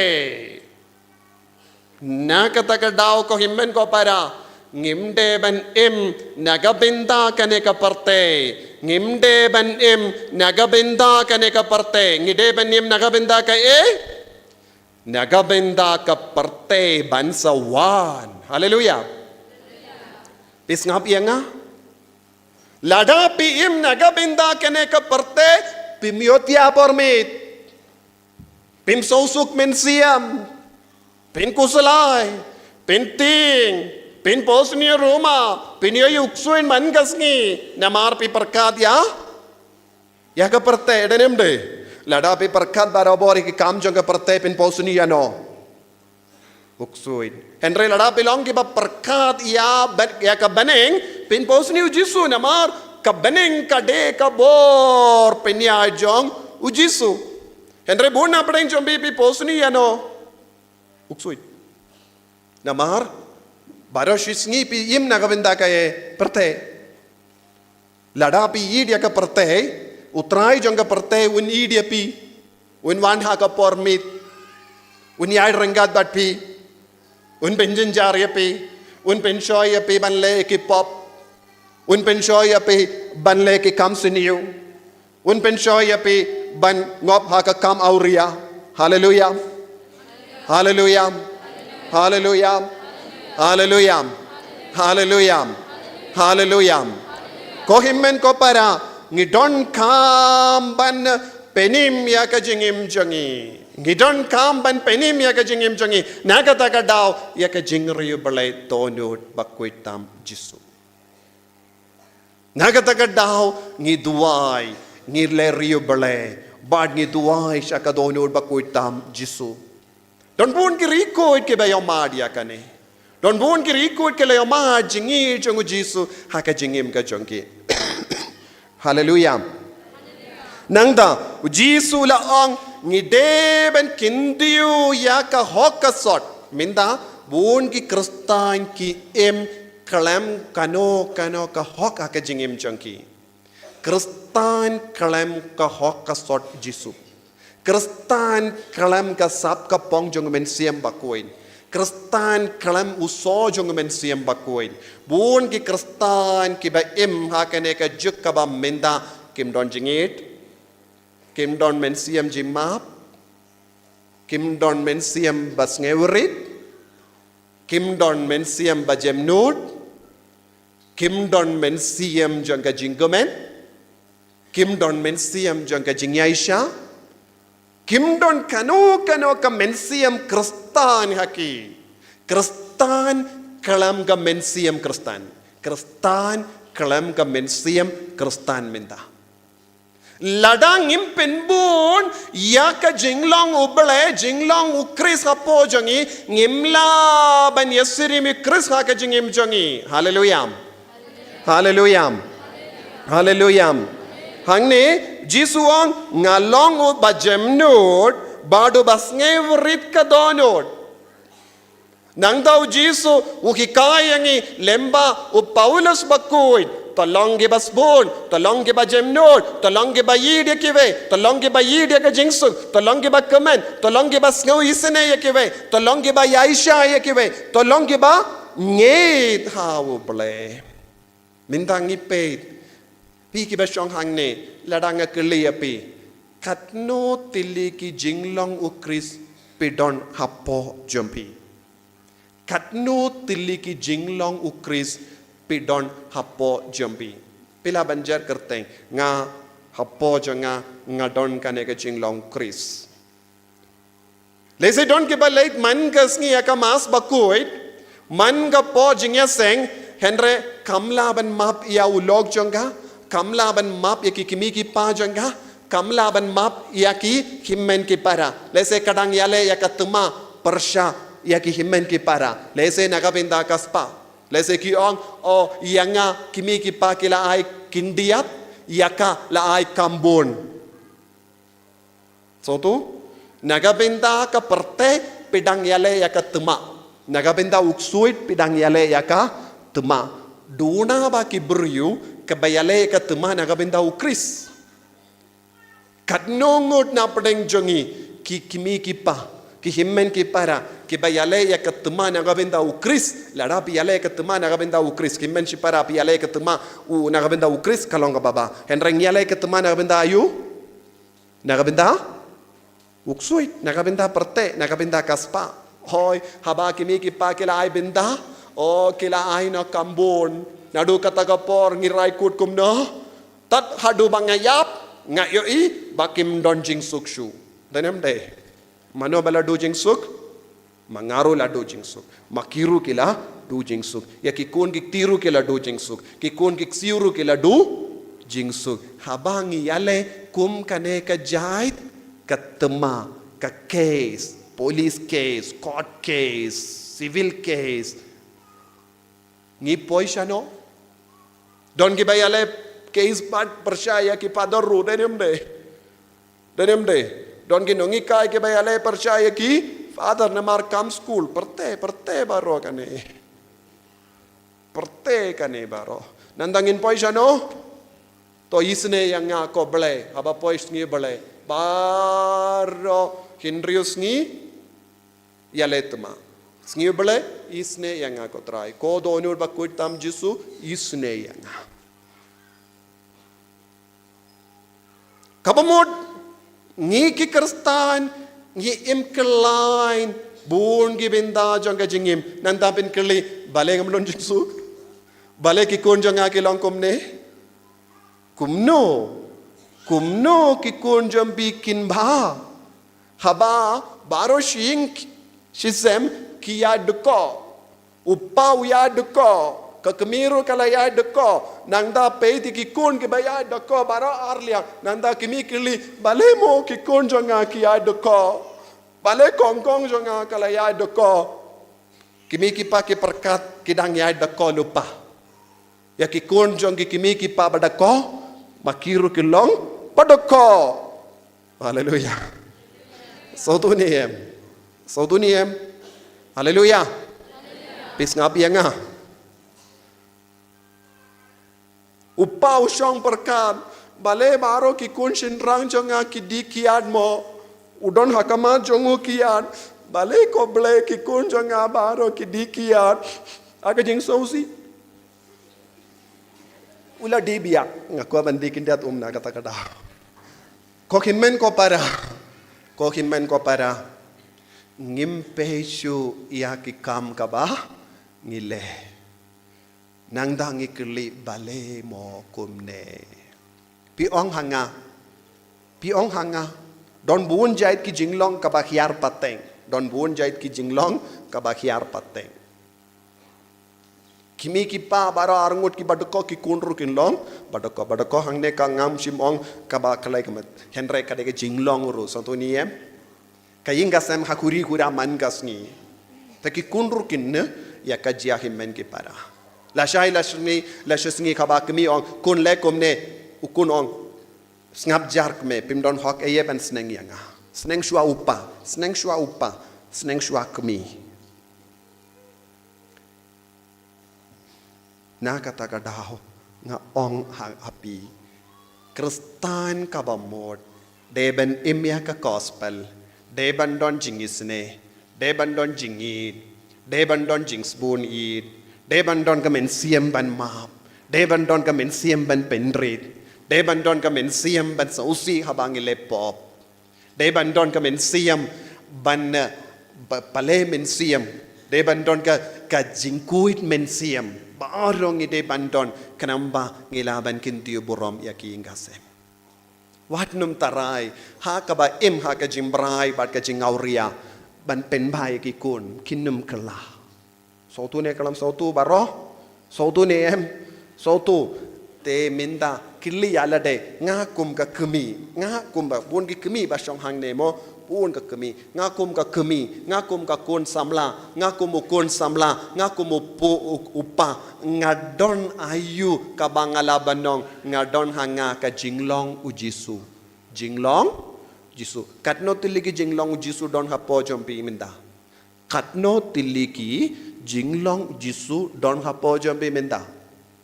nakataga daw ko himmen ko para ngimde ban im nagabinda kaneka parte ngimde ban im nagabinda kaneka parte ngide ban im nagabinda ka nagabinda ka parte bansawan haleluya pis ngap nga ladapi im nagabinda kaneka parte pimyotya pormit pimsosuk mensiam pinkusalay pinting Pin pos niya Roma, pinyo yuksuin man gasngi, namar pi perkat ya ka perte denem de, lada pi perkat barabori ki kam jong ka perte pin pos niya no, uksuin. Henry lada pi long ki ba perkat ya ka beneng, pin pos niya Jisu namar ka beneng ka de ka bor pinya jong ujisu. Henry buna pedeng jong pi pos niya no, uksuin. Namar Baro shisngi pi im nagabinda kaye perte. Lada pi idia ka perte. Utrai jong ka perte un idia pi. Un wanha ka pormit. Un yai rengat bat pi. Un penjin jarya pi. Un penshoya pi banle ki pop. Un penshoya pi banle ki kam siniu. Un penshoya pi ban ngop ha ka kam auria. Hallelujah. Hallelujah. Hallelujah. Hallelujah. Hallelujah. Hallelujah. Kohimmen ko para ngidon kam ban penim ya ka jingim jongi. Ngidon kam ban penim ya ka jingim jongi. Nagata ka daw ya ka jingriyo balay tonod bakwitam Jisu. Nagata ka daw ngiduay ngileriyo balay bad ngiduay siya ka donod bakwitam Jisu. Don bun kiriko ke bayo madia kane. Don bun kiri ikut ke leo ma jingi jongu Jisu haka jingim ka jongki. Hallelujah. Nangda Jisu la ong ngide ben kindiu ya ka hokka sot minda bun ki kristan ki em kalam kano ka hok haka jingim jongki. Kristan kalam ka hokka sot Jisu. Kristan kalam ka sap ka pong jong men siam bakuin. Kristan kalam uso jong men siam bakuin. Bun ki kristan ki ba im hakane ka juk ka ba minda kim don jingit. Kim don men siam jimap. Kim don men siam bas ngewrit. Kim don men siam ba jemnut. Kim don men siam jong ka jingomen. Kim don men siam jong ka jingyaisha. Kim don kano ka mensiam kristan haki. Kristan kalam ka mensiam kristan. Kristan kalam ka mensiam kristan minta. Ladang impen bun ya ka jinglong ubale jinglong ukris hapo jongi ngimla ban yasiri mi kris ha ka jingim jongi. Hallelujah. Hallelujah. Hallelujah. Hangne Jisuang ngalong u bajemnod bado basngevrit ka donod. Nang daw Jisu ukikayangi lemba u Paulus bakuid tolong ge basbun, tolong ge ba jemnul, tolong ge ba yi dia kiwe, tolong ge ba yi dia ke jingsuk, tolong ge ba kemen, tolong ge ba ngau isene ya kiwe, tolong ge ba yaisha ya kiwe, tolong ge ba nge thau ble. Minta ngipet. Pi ki ba syong hang ne, ladanga keli api. Katno tili ki jinglong ukris pidon hapo jompi. Katno tili ki jinglong ukris pidon hapo jompi. Pila banjar kerteng nga hapo jonga nga don kane ke jinglong kris. Lese don ke ba leit man kasngi aka mas bakuit man ga po jingya seng henre kamla ban map ya ulog jonga kamla ban map ya ki kimi ki pa jonga kamla ban map ya ki himmen ki para lese kadang yale ya katuma persya ya ki himmen ki para lese nagabinda kaspa lese ki ong o yanga kimi ki pa kila ai kindiat yaka la ai kambon so tu nagabinda ka perte pidang yale ya katuma nagabinda uksuit pidang yale ya ka tuma duna ba ki beryu kebayale ka tuma nagabinda ukris katnongot na pedeng jongi ki kimi ki pa ki himmen ki para ki bayale ya katuma nagabinda ukris lara piale katuma nagabinda ukris himmen si para piale katuma u nagabinda ukris kalong ka baba henreng yale katuma nagabinda ayu nagabinda uksuit nagabinda perte nagabinda kaspa hoy haba kimi ki pa kila ay binda o kila ay na kambon nadu katagapor ngiray kut kumno tat hadu bangayap ngayo i bakim don jing sukshu danem de mano bala do jing suk mangaro la do jing suk makiru kila do jing suk ya ki kon ki tiru kila do jing suk ki kon ki siuru kila do jing suk habangi yale kum kane ka jait katma ka case police case court case civil case ngi poisha no don ki bayale case pat percaya ki padaru denem de don ki nongi kai ki bayale percaya ki father namar kam school perte baro kane baro nandangin poisha no to isne yang ko ble aba pois ngi ble baro hinrius ngi yaletma sngi ble isne yang ko trai ko donur bakut tam jisu isne yang kabamod ngi ki kristan ngi imkelain bun gi binda janga jingim nanda bin kli bale ngam don jisu bale ki kon janga ki long komne kumno ki kon jam bikin ba haba baro shing shisem ki ya deko upau ya deko kakemiru kala ya deko nangda pe ti ki kun ki baya deko baro arlia nanda kimi kili bale mo ki kun jonga ki ya deko bale kongkong jonga kala ya deko kimi ki pa ki perkat kidang ya deko lupa ya ki kun jong ki kimi ki pa badako makiru ki long padako haleluya sautuniem haleluya pis ngapi nga upau syong perkat bale baro ki kun shin rang jonga ki di kiad mo udon hakama jongu kiad bale ko ble ki kun jonga baro ki di kiad aga jing sausi ula di biak ngaku bandi kindat na kata-kata ko himmen ko para ngimpesu ia ki kam kaba ngile nangdang ikli bale mo kumne piong hanga don buun jait ki jinglong kaba khiar pateng don buun jait ki jinglong kaba khiar pateng kimi ki pa baro arngut ki badko ki kunru kin long badko hangne ka ngam simong kaba kalai kamat henre kade ke jinglong ru santuniem kayinga sem hakuri kura man gasni taki kunru kin ya kajia himmen ki para la shasni kaba kami ong kun le komne ukun ong snap jark me pimdon hok eye ban sneng yanga sneng shua upa sneng shua kami na kata kadaho nga ong happy Kristan kabamot deben imya ka gospel deban don jingisne deban don jingid deban don jingsbun id deban don kamen siem ban map deban don kamen siem ban penrit deban don kamen siem ban sausi habang ilepop deban don kamen siem ban pale men siem deban don ka jingkuit men siem barong ide bandon kenamba ngilaban kintiu burom yaki ingasem wat num tarai ha ka ba im ha ka jimbrai bat ka jingauria ban pen bai ki kun kinum kala so tu ne kalam so tu baro so tu ne em so tu te minda kili ala de nga kum ka kemi nga kum ba bun ki kemi ba shong hang ne mo pun ka kemi nga kum ka kun samla nga kum ukun samla nga kum upa nga don ayu ka bangala banong nga don hanga ka jinglong ujisu jinglong jisu katno tiliki jinglong ujisu don ha po jompi minda katno tiliki jinglong jisu don ha po jompi minda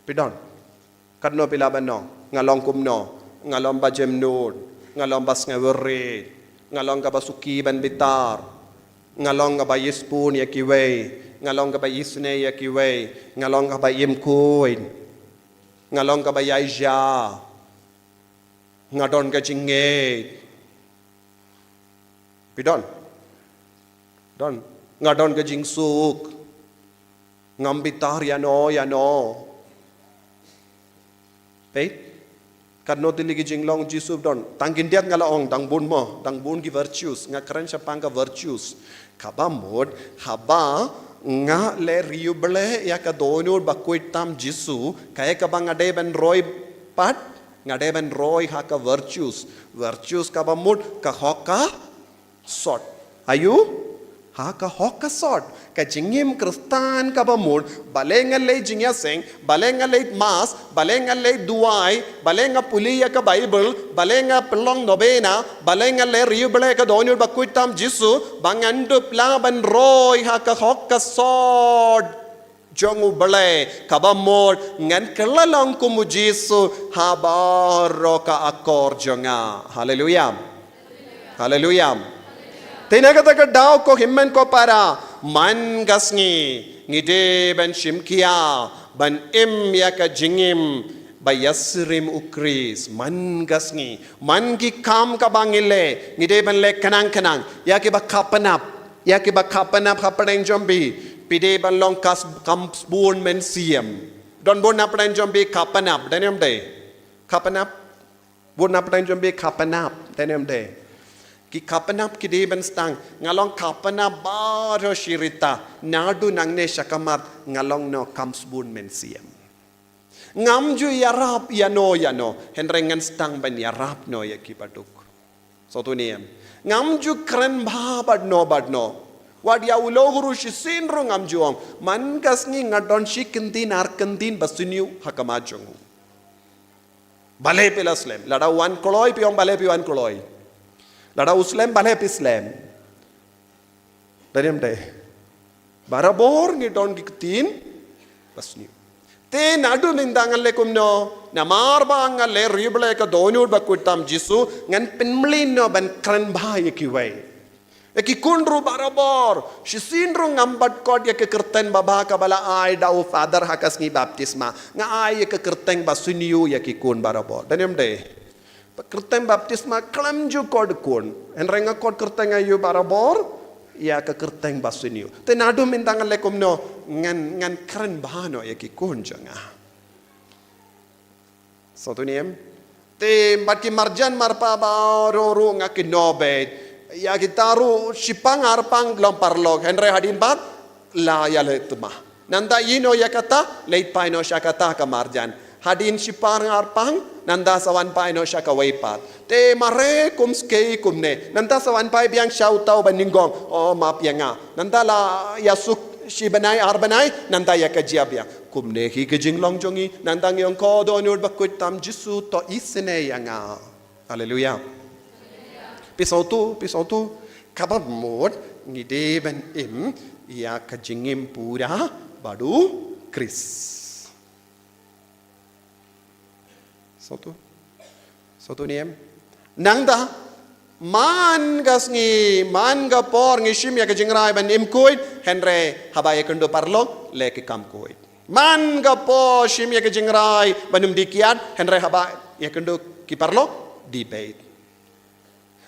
pidon katno pila banong ngalong kumno ngalong ba jemnud ngalong bas ngawere ngalong ka basuki ban bitar ngalong ka ba yispun ya kiwe ngalong ka ba yisne ya kiwe ngalong ka ba yimkuin ngalong ka ba yaija ngadon ka jinge pidon don ngadon ka jingsuk ngambitar ya no Pei kadno tiligi jinglong jisub don tangkin diat ngala ong dang bun ki virtues nga keren sapang ka virtues kabamod haba nga le riuble ya ka donur bakuitam jisu kaya ka bang ade ben roy pat ngade ben roy ha ka virtues kabamod ka hoka sort ayu ha ka hoka sort ka jingim kristan kabamod balenga le jingya seng balenga le mas balenga le duai balenga puliya ka bible balenga pelong novena balenga le riuble ka donur bakuitam jisu bangandu plaban roy ha ka hoka sort jongu bale kabamod ngan kelalong kumu jisu habaro ka akor jonga hallelujah Tinagata ka daw ko himmen ko para man gasngi ngide ban shimkia ban im ya ka jingim bayasrim ukris man gasngi man ki kam ka bangile ngide ban le kanang ya ki ba kapanap hapeng jombi pide ban long kas kam spoon men siem don bon hapeng jombi kapanap denem de kapanap bon hapeng jombi kapanap denem de ki kapanap ki de ban stang ngalong kapanap baro shirita nadu nangne shakamar ngalong no kamsbun mensiem ngamju yarap yano henrengan stang ban yarap no yakipaduk so tu niem ngamju kren badno wad ya uloguru shisinro ngamjuong man gasngi ngadon shikindin arkandin basuniu hakamajong bale pelaslem lada wan koloi piong bale pi wan koloi lada uslam bale pislam dariam de barabor ngi don giktin basni te nadu nindangal le kumno namar bangal le rible ka donur bakutam jisu ngan pinmlin no ban kran bhai kiwai ekikundru barabor shisinru ngambat kod ya kekerten baba ka bala ai dau father hakas ngi baptisma nga ai ke kerteng basuniu ya kikun barabor daniam de kerteng baptisma klamju kod kun enrenga kod kerteng ayu barabor ya ke kerteng basuniu te nadu mintangal le kumno ngan kren bahano ya kikun janga so tuniem te batki marjan marpa baroru ngakinobet ya gitaru sipang arpang lomparlog henre hadin bat la ya letma nanda ino ya kata leit paino syakata kamarjan hadin sipang arpang nanda sawan paino syakawaipat te mare kum skei kumne nanda sawan pai biang syautau baningong oh maaf ya nga nanda la yasuk shibanai arbanai nanda ya kajiabya kumne hi kejinglong jongi nanda ngyong ko donur bakut tam jisu to isne ya nga haleluya pisau tu kabab mod ngide ben im ya kajingim pura badu kris Satu niem. Nang da man ga por ngi shim ya ka jingrai ban im kuit henre habaya kendo parlo le ki kam kuit. Man ga po shim ya ka jingrai banum dikiat henre habaya ya kendo ki parlo di bait.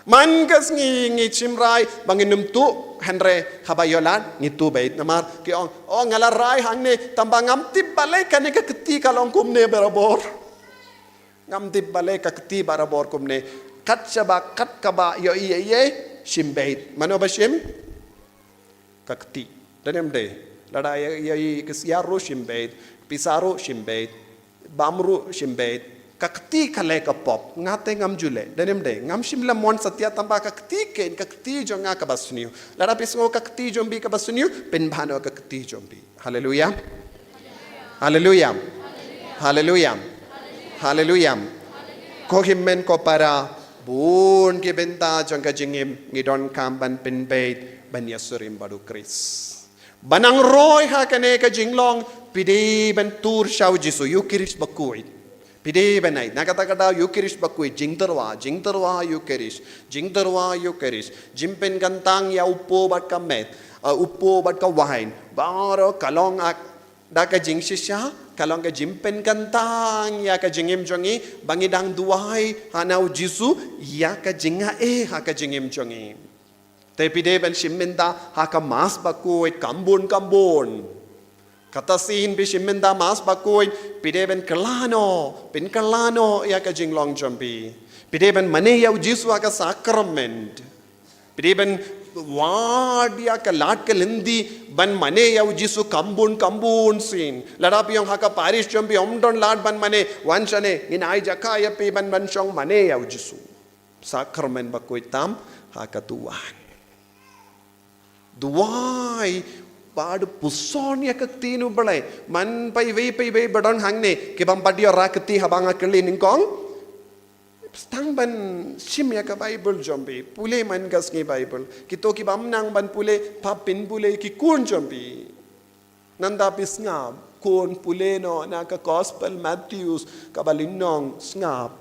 Man gas ngi chimrai banginum tu henre habayolan ngi tu bait namar ki ong ngalarai hangne tambangam tip balai kan ka keti kalong kumne barabor. Ngam tip balai ka keti barabor kumne kat saba kat kaba yo ye shimbait mano ba shim kakti danem de lada ye kisyaro shimbait pisaro shimbait bamru shimbait kakti kale ka pop ngate ngam jule danem de ngam shimla mon satya tamba kakti ken kakti jo nga ka basniu lada pisngo kakti jombi ka basniu pen bhano kakti jombi hallelujah hallelujah hallelujah hallelujah ko himmen ko para bun ke benta jangka jingim ngidon kamban penbait ban yasurim badu kris banang roy ha kane ka jinglong pide ban tur shau jisu yukiris bakuit pide banai nakata kata yukiris bakuit jingterwa yukiris jimpen gantang ya upo bat kamet upo bat ka wine baro kalong ak daka jing shisha kalong ka jimpen kantang ya ka jingim jongi bangidang duai hanau jisu ya ka jinga ha ka jingim jongi te pide ban shimmenda ha ka mas bakoi kambun kata sin bi shimmenda mas bakoi pide ban kalano ya ka jinglong jombi pide ban mane ya jisu ha ka sacrament pide ban wadia ka lat ka lindi ban mane ya jisu kambun sin ladapi yang haka parish jombi omdon lat ban mane wanchane inai jaka ya pe ban chong mane ya jisu sacrament bakoi tam haka duai pad puson ya kaktinu balai man pai vei badon hangne ke bam padio rakti habanga kelin kong stang ban sim ya ka Bible jombi pule man gas ngi Bible kito ki bam nang ban pule papin pule ki kun jombi nanda pisngab kun pule no na ka gospel Matthews ka balinong snap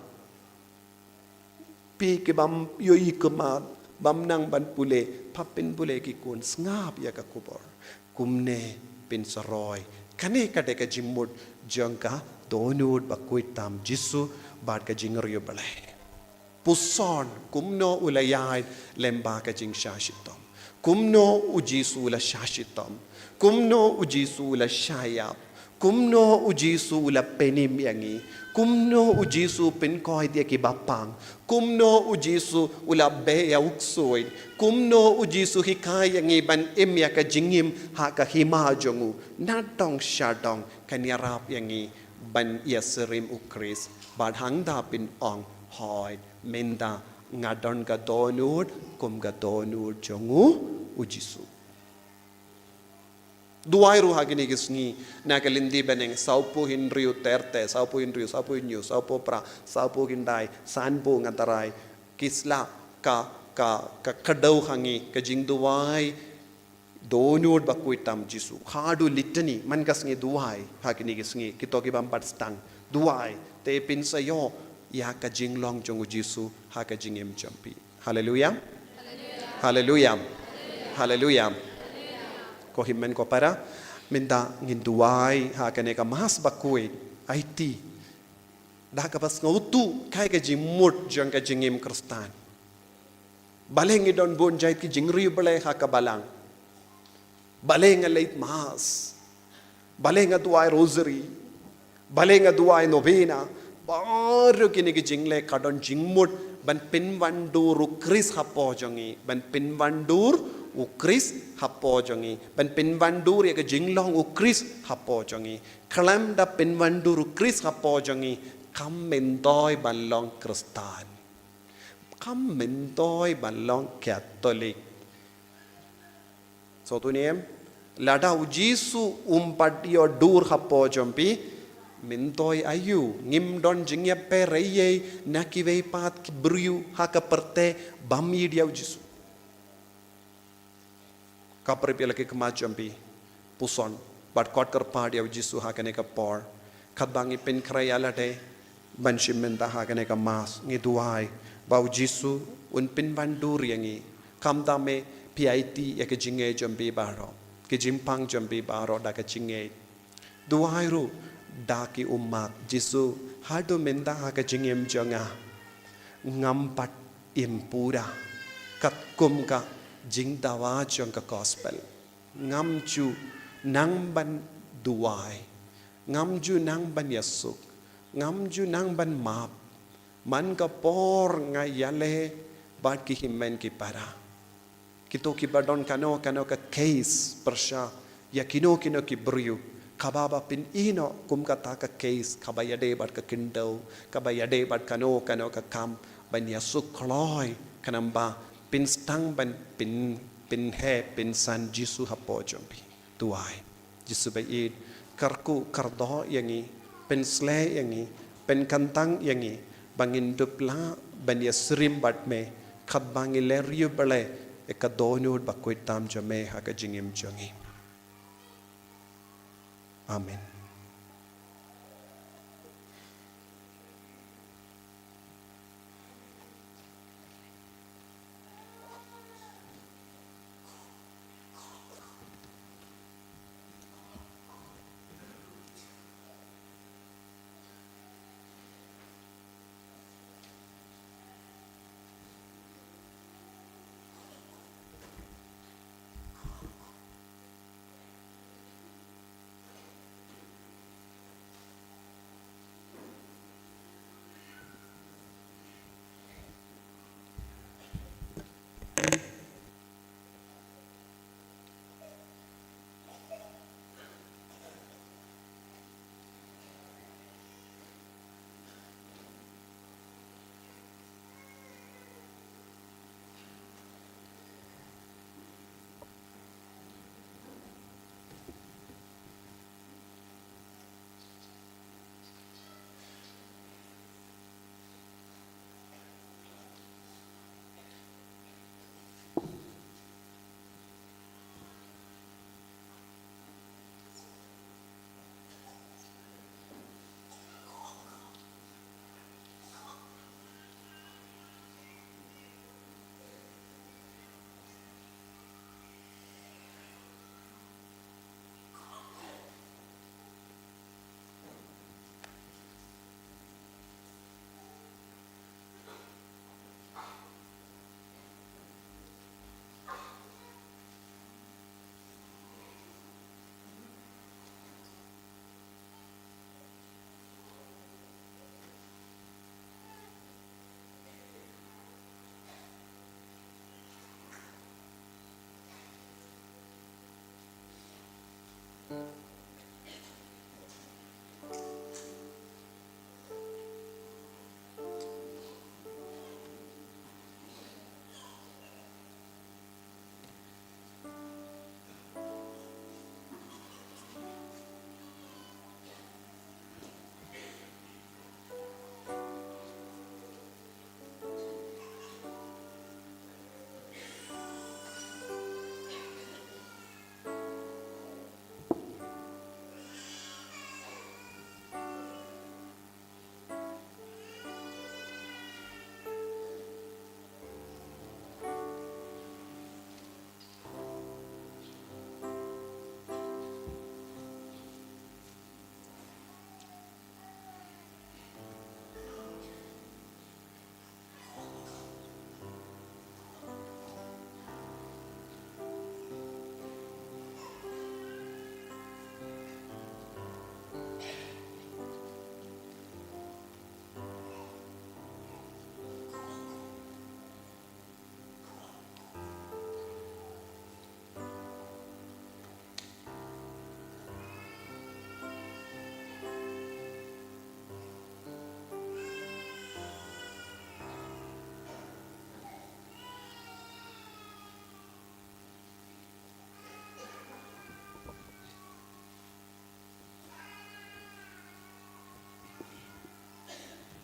pi ki bam yoi kemat bam nang ban pule papin pule ki kun snap ya ka kubor kumne pin saroy kane ka de ka jimmud jangka donud bakuit tam jisu bad ka jingriyo balai puson kumno ulayay lemba ka jing shashitam kumno ujisu la shashitam kumno ujisu la shayap kumno ujisu la penim yangi kumno ujisu penkoy dia ki bapang kumno ujisu ula be ya uksoy kumno ujisu hikay yangi ban imya ka jingim ha ka hima jongu natong shadong kanyarap yangi ban yasrim ukris bad hangda pin ong hoy menda ngadon ka donut kum ka donut jongu ujisu duai ru hagini gisni nakalindi beneng saupo hinriu terte saupo hinriu saupo hinyu saupo pra saupo hindai sanpo ngatarai kisla ka kadau hangi ka jing duai donut bakuitam jisu hadu litani man kasngi duai hagini gisni kitoki bampat stang duai te pin sayo ya ka jinglong jongu jisu ha ka jingem jampi hallelujah hallelujah hallelujah ko himmen ko para minda nginduai ha ka ne ka mas bakui IT da ka pas ngautu kai ka jimut jang ka jingem kristan baleng idon bon jait ki jingri bale ha ka balang baleng leit mas baleng duai rosary baleng duai novena baru kini ki jingle kadon jingmut ban pinwandur ukris hapo jongi ban pinwandur ukris hapo jongi ban pinwandur ya ke jinglong ukris hapo jongi kalam da pinwandur ukris hapo jongi kam mendoy balong kristan kam mendoy balong katolik so tu niem lada ujisu umpadio dur hapo jompi mintoy ayu ngim don jingya pe reye nakivei pat kibriu haka perte bami dia jisu kapre pela ke kemajampi puson bat kot kerpa dia jisu haka ne kapor khabangi pen khrayala de ban shimmen ta ha kane ka mas ngi duai bau jisu un pin ban du riangi kam da me pit ya ke jinge jambi baro ke jimpang jambi baro da ka jinge duai ru da ki ummat jisu hadu menda ha ka jingem janga ngam pat impura kat kum ka jing dawa jong ka gospel ngam chu nang ban duai ngam ju nang ban yasuk ngam ju nang ban map man ka por nga yale bat ki himmen ki para kito ki badon kano ka case persha ya kino ki brio kababa pin ino kum ka ta ka case kabayade bat ka kindo kabayade bat kano ka kam ban yasuk kloi kanamba pin stang ban pin he pin san jisu hapo jombi tuai jisu bai id karku kardo yangi pen sle yangi pen kantang yangi bangin dupla ban yasrim bat me khat bangi leriu bale ekadonud bakoy tam jame haka jingim jongi amen.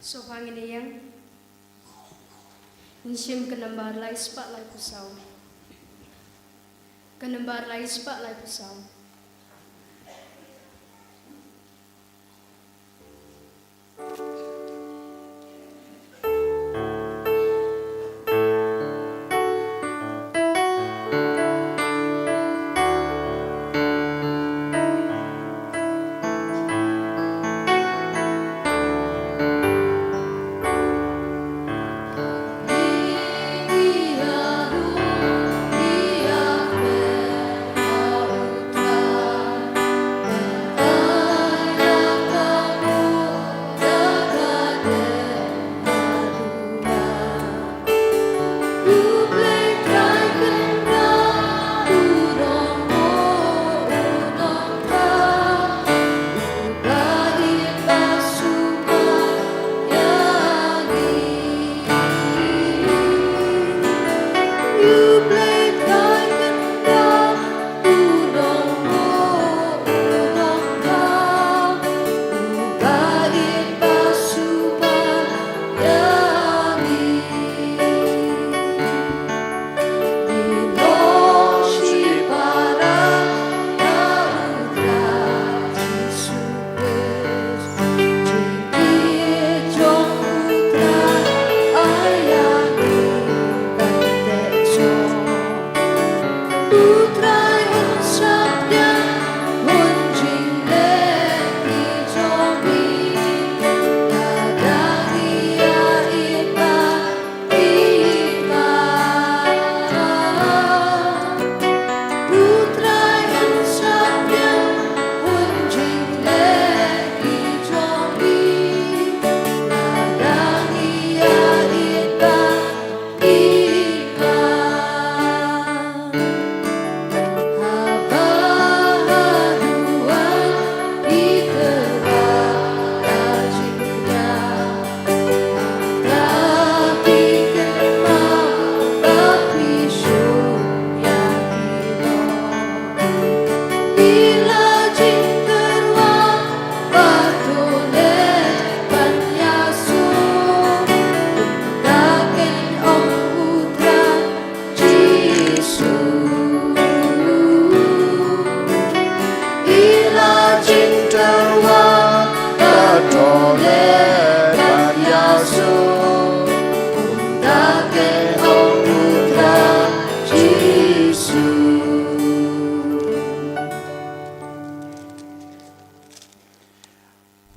So Panginoon, Nishim kanambar lai spa lai pusau. Kanambar lai spa lai pusau.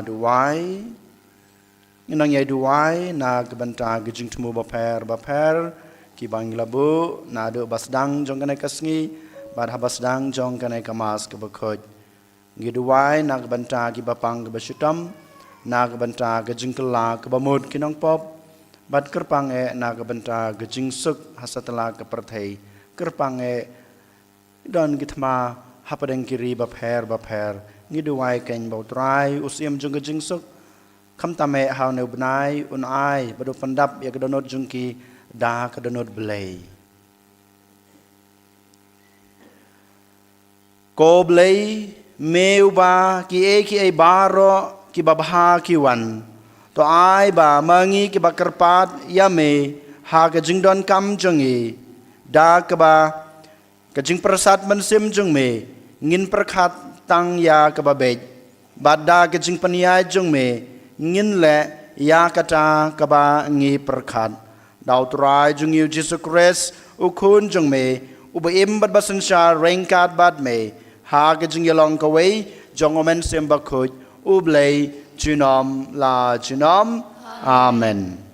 duai nang yai duai na kebanta gejing temu baper ki bang labu na do basdang jong kanai kasngi bad habasdang jong kanai kamas ke bekhoj gi duai na kebanta ki bapang ke besutam na kebanta gejing kela ke bamud kinong pop bad kerpang na kebanta gejing suk hasatala ke perthei kerpang don gitma hapadeng kiri baper ngi duai ken bautrai usiam jong gejing suk kham tame hau ne ubnai unai badu pandap ya kedonot jungki da kedonot belai ko belai meuba ki e baro ki babha ki wan to ai ba mangi ki bakerpat ya me ha ke jingdon kam jongi da ke ba ke jing persat mensim jung me ngin perkhat tang ya ke babej bada ke jing paniai jung me ngin le ya kata kaba ngi perkhat dau trai jung yu Jesus Christ ukun jung me ubaim bad basan sha rengkat bad me ha ke jing yalong ka wei jong omen sem ba khoj ublei chinom la chinom amen.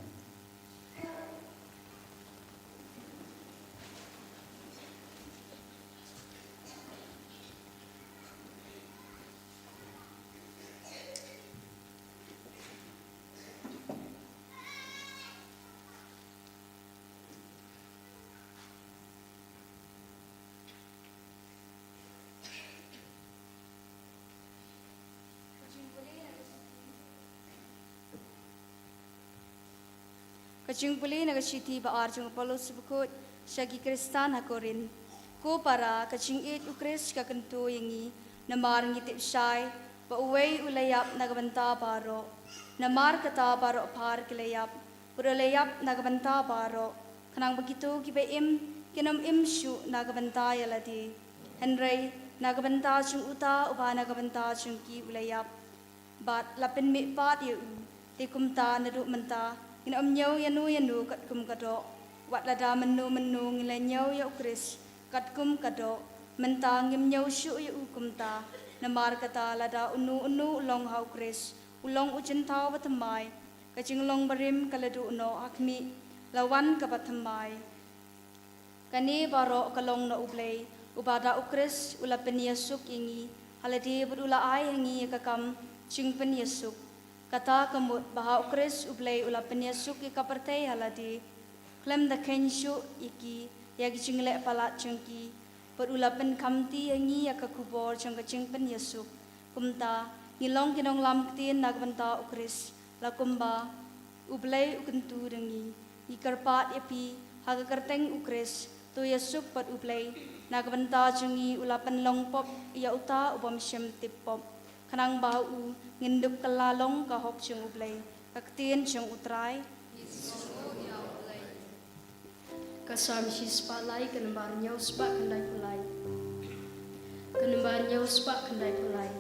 Kajung puli nagasiti ba arjung palos bukut syagi Kristan hakorin ko para kajing it ukris kakentu yangi namar ngitip syai ba uway ulayap nagabanta baro namar kata baro par kilayap ulayap nagabanta baro kanang begitu kibaim kinam imsyu nagabanta yaladi henry nagabanta chung uta uba nagabanta chung ki ulayap bat lapin mi pat yu tikumta nadu menta inam nyau yanu kat kum kado wat lada menu ngilai nyau ya ukris kat kum kado mentang ngim nyau syu ya ukum ta namar kata lada unu ulong ha ukris ulong ujen tau batamai kajing long barim kaladu uno akmi lawan kabatamai kani baro kalong na ublay ubada ukris ulapen yasuk ingi haladi budula ay hangi kakam chingpen yasuk kata kamut baha ukris ublay ulapen yasuk ikapartay haladi klem da kensyu iki yagi chingle palat chungki per ulapen kamti yangi yakakubor chungka chingpen yasuk kumta ngilong kinong lamktin nagbanta ukris lakumba ublay ukentu dengi ikarpat yapi hagakarteng ukris to yasuk pat ublay nagbanta chungi ulapen longpop ya uta ubam syem tippop kanang bau nginduk kelalong kahok chung ublay kaktin chung utray kasam si spalai kenembar nyau spa kendai pulai kenembar nyau spa kendai pulai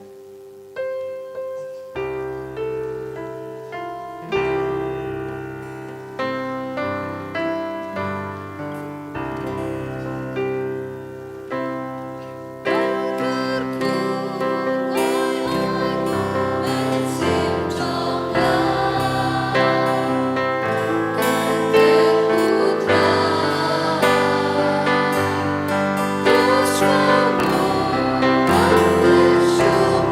Show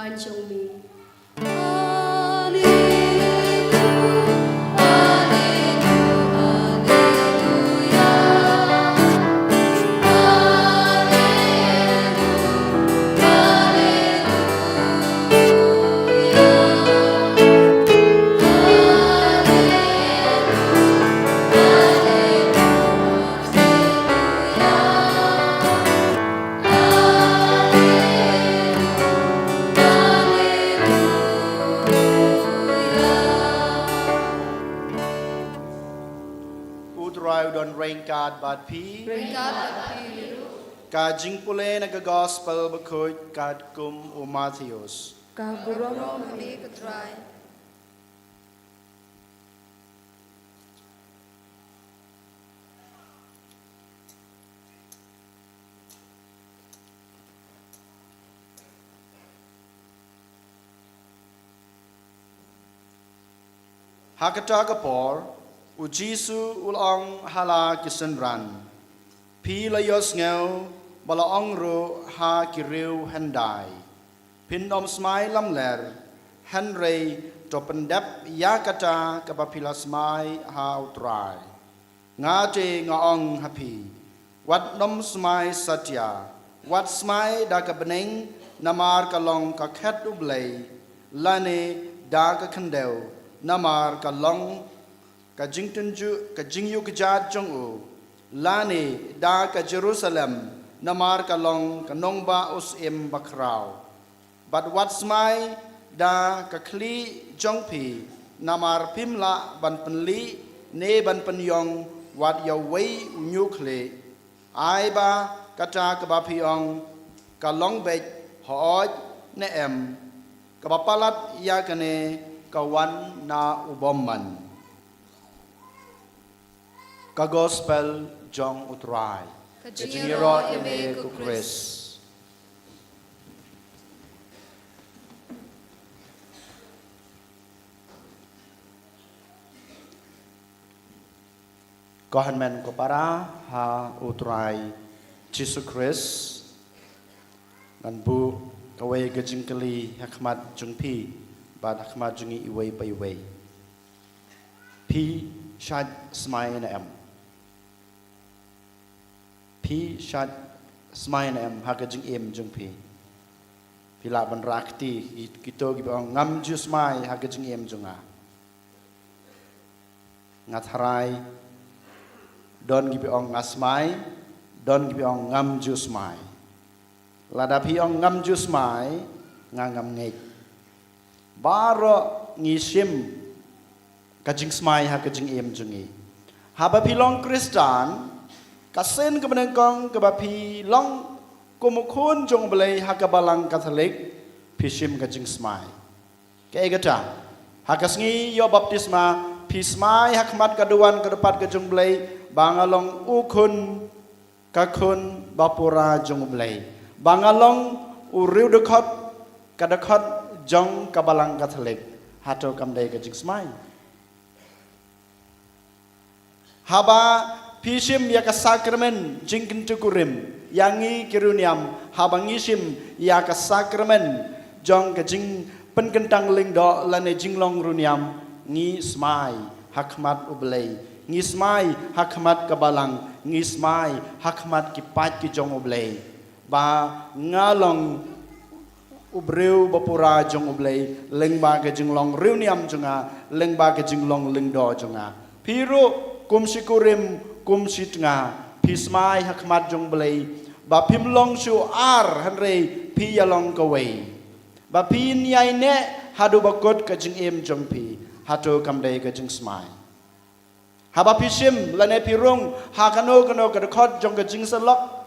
วันชงมี อุตรายอุดรเรงการบาดพีการจิงปุเลนกกอสเปลบคุยการกุมอุมาธิอุส Ka burong Rome kami katray. Hakata kapor u Jisu ulong hala kisenran pi layos ngeu bala ong ro ha kiriu handai pin om smai lam ler Henry to pendep yakata kapapila smai ha utrai nga je nga ong happy wat nom smai satya wat smai da ka beneng namar kalong ka khet ublei lane da ka khandeu namar kalong ka jingtunju ka jingyu ka jat jong u lane da ka Jerusalem namar kalong ka nongba us im bakrao but what smai da ka kli jong pi namar pimla ban penli ne ban penyong wat ya wei unyu kle ai ba kata ka ba piong ka long be hoj ne em ka ba palat ya kane ka wan na ubomman ka gospel jong utrai ka jingiro ime ku Chris Kohanmen ko para ha utrai Jesus Christ ngan bu kawai gajingkali hakmat jungpi bad hakmat jungi iway pa iway pi shad smai na em pi shad smai na em hagajing em jungpi pila ban rakti kito gibang ngam ju smai hagajing em junga ngatharai Don gibi ong ngasmai, don gibi ong ngam jusmai. Ladapi ong ngam jusmai, ngam ngek. Baro ngisim kajing smai ha kajing em jungi. Habapi long Kristan, kasen kebenengkong kebapi long kumukun jong belai ha kabalang Katolik, pisim kajing smai. Kaegata, hakasngi yo baptisma, pismai hakmat kaduan kedepat kajong belai. Bangalong ukun kakun bapura jong blai bangalong uriu dekot kadekot jong kabalang Katolik hato kamdai kajing smai haba pisim ya ka sakramen jingkin tukurim yangi kiruniam haba ngisim ya ka sakramen jong kajing penkentang lingdo lane jinglong runiam ngi smai hakmat ublai ngismai hakmat kabalang ngismai hakmat kipat ki jong oblei ba ngalong ubreu bapura jong oblei lengba ke jinglong reuniam jonga lengba ke jinglong lengdo jonga piru kumsikurim kumsitnga pismai hakmat jong oblei ba pimlong su ar hanrei piyalong kawei ba pin yai ne hadu bakot ke jing em jong pi hatu kamdai ke jing smai Haba pisim lane pirung hakano kano kadakot jong kajing salok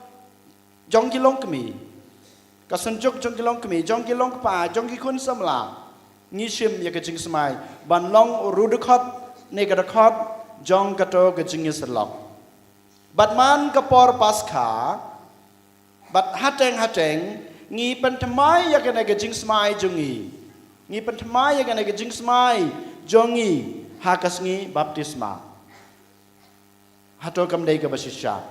jong kilong kami kasenjuk jong kilong kami jong kilong pa jong kikun samla ngisim ya kajing semai banlong urudakot ne kadakot jong kato kajing salok batman kapor paskha bat hateng ngi pentemai ya kana kajing semai jongi ngi pentemai ya kana kajing semai jongi hakasngi baptisma hato kamdai ka basisya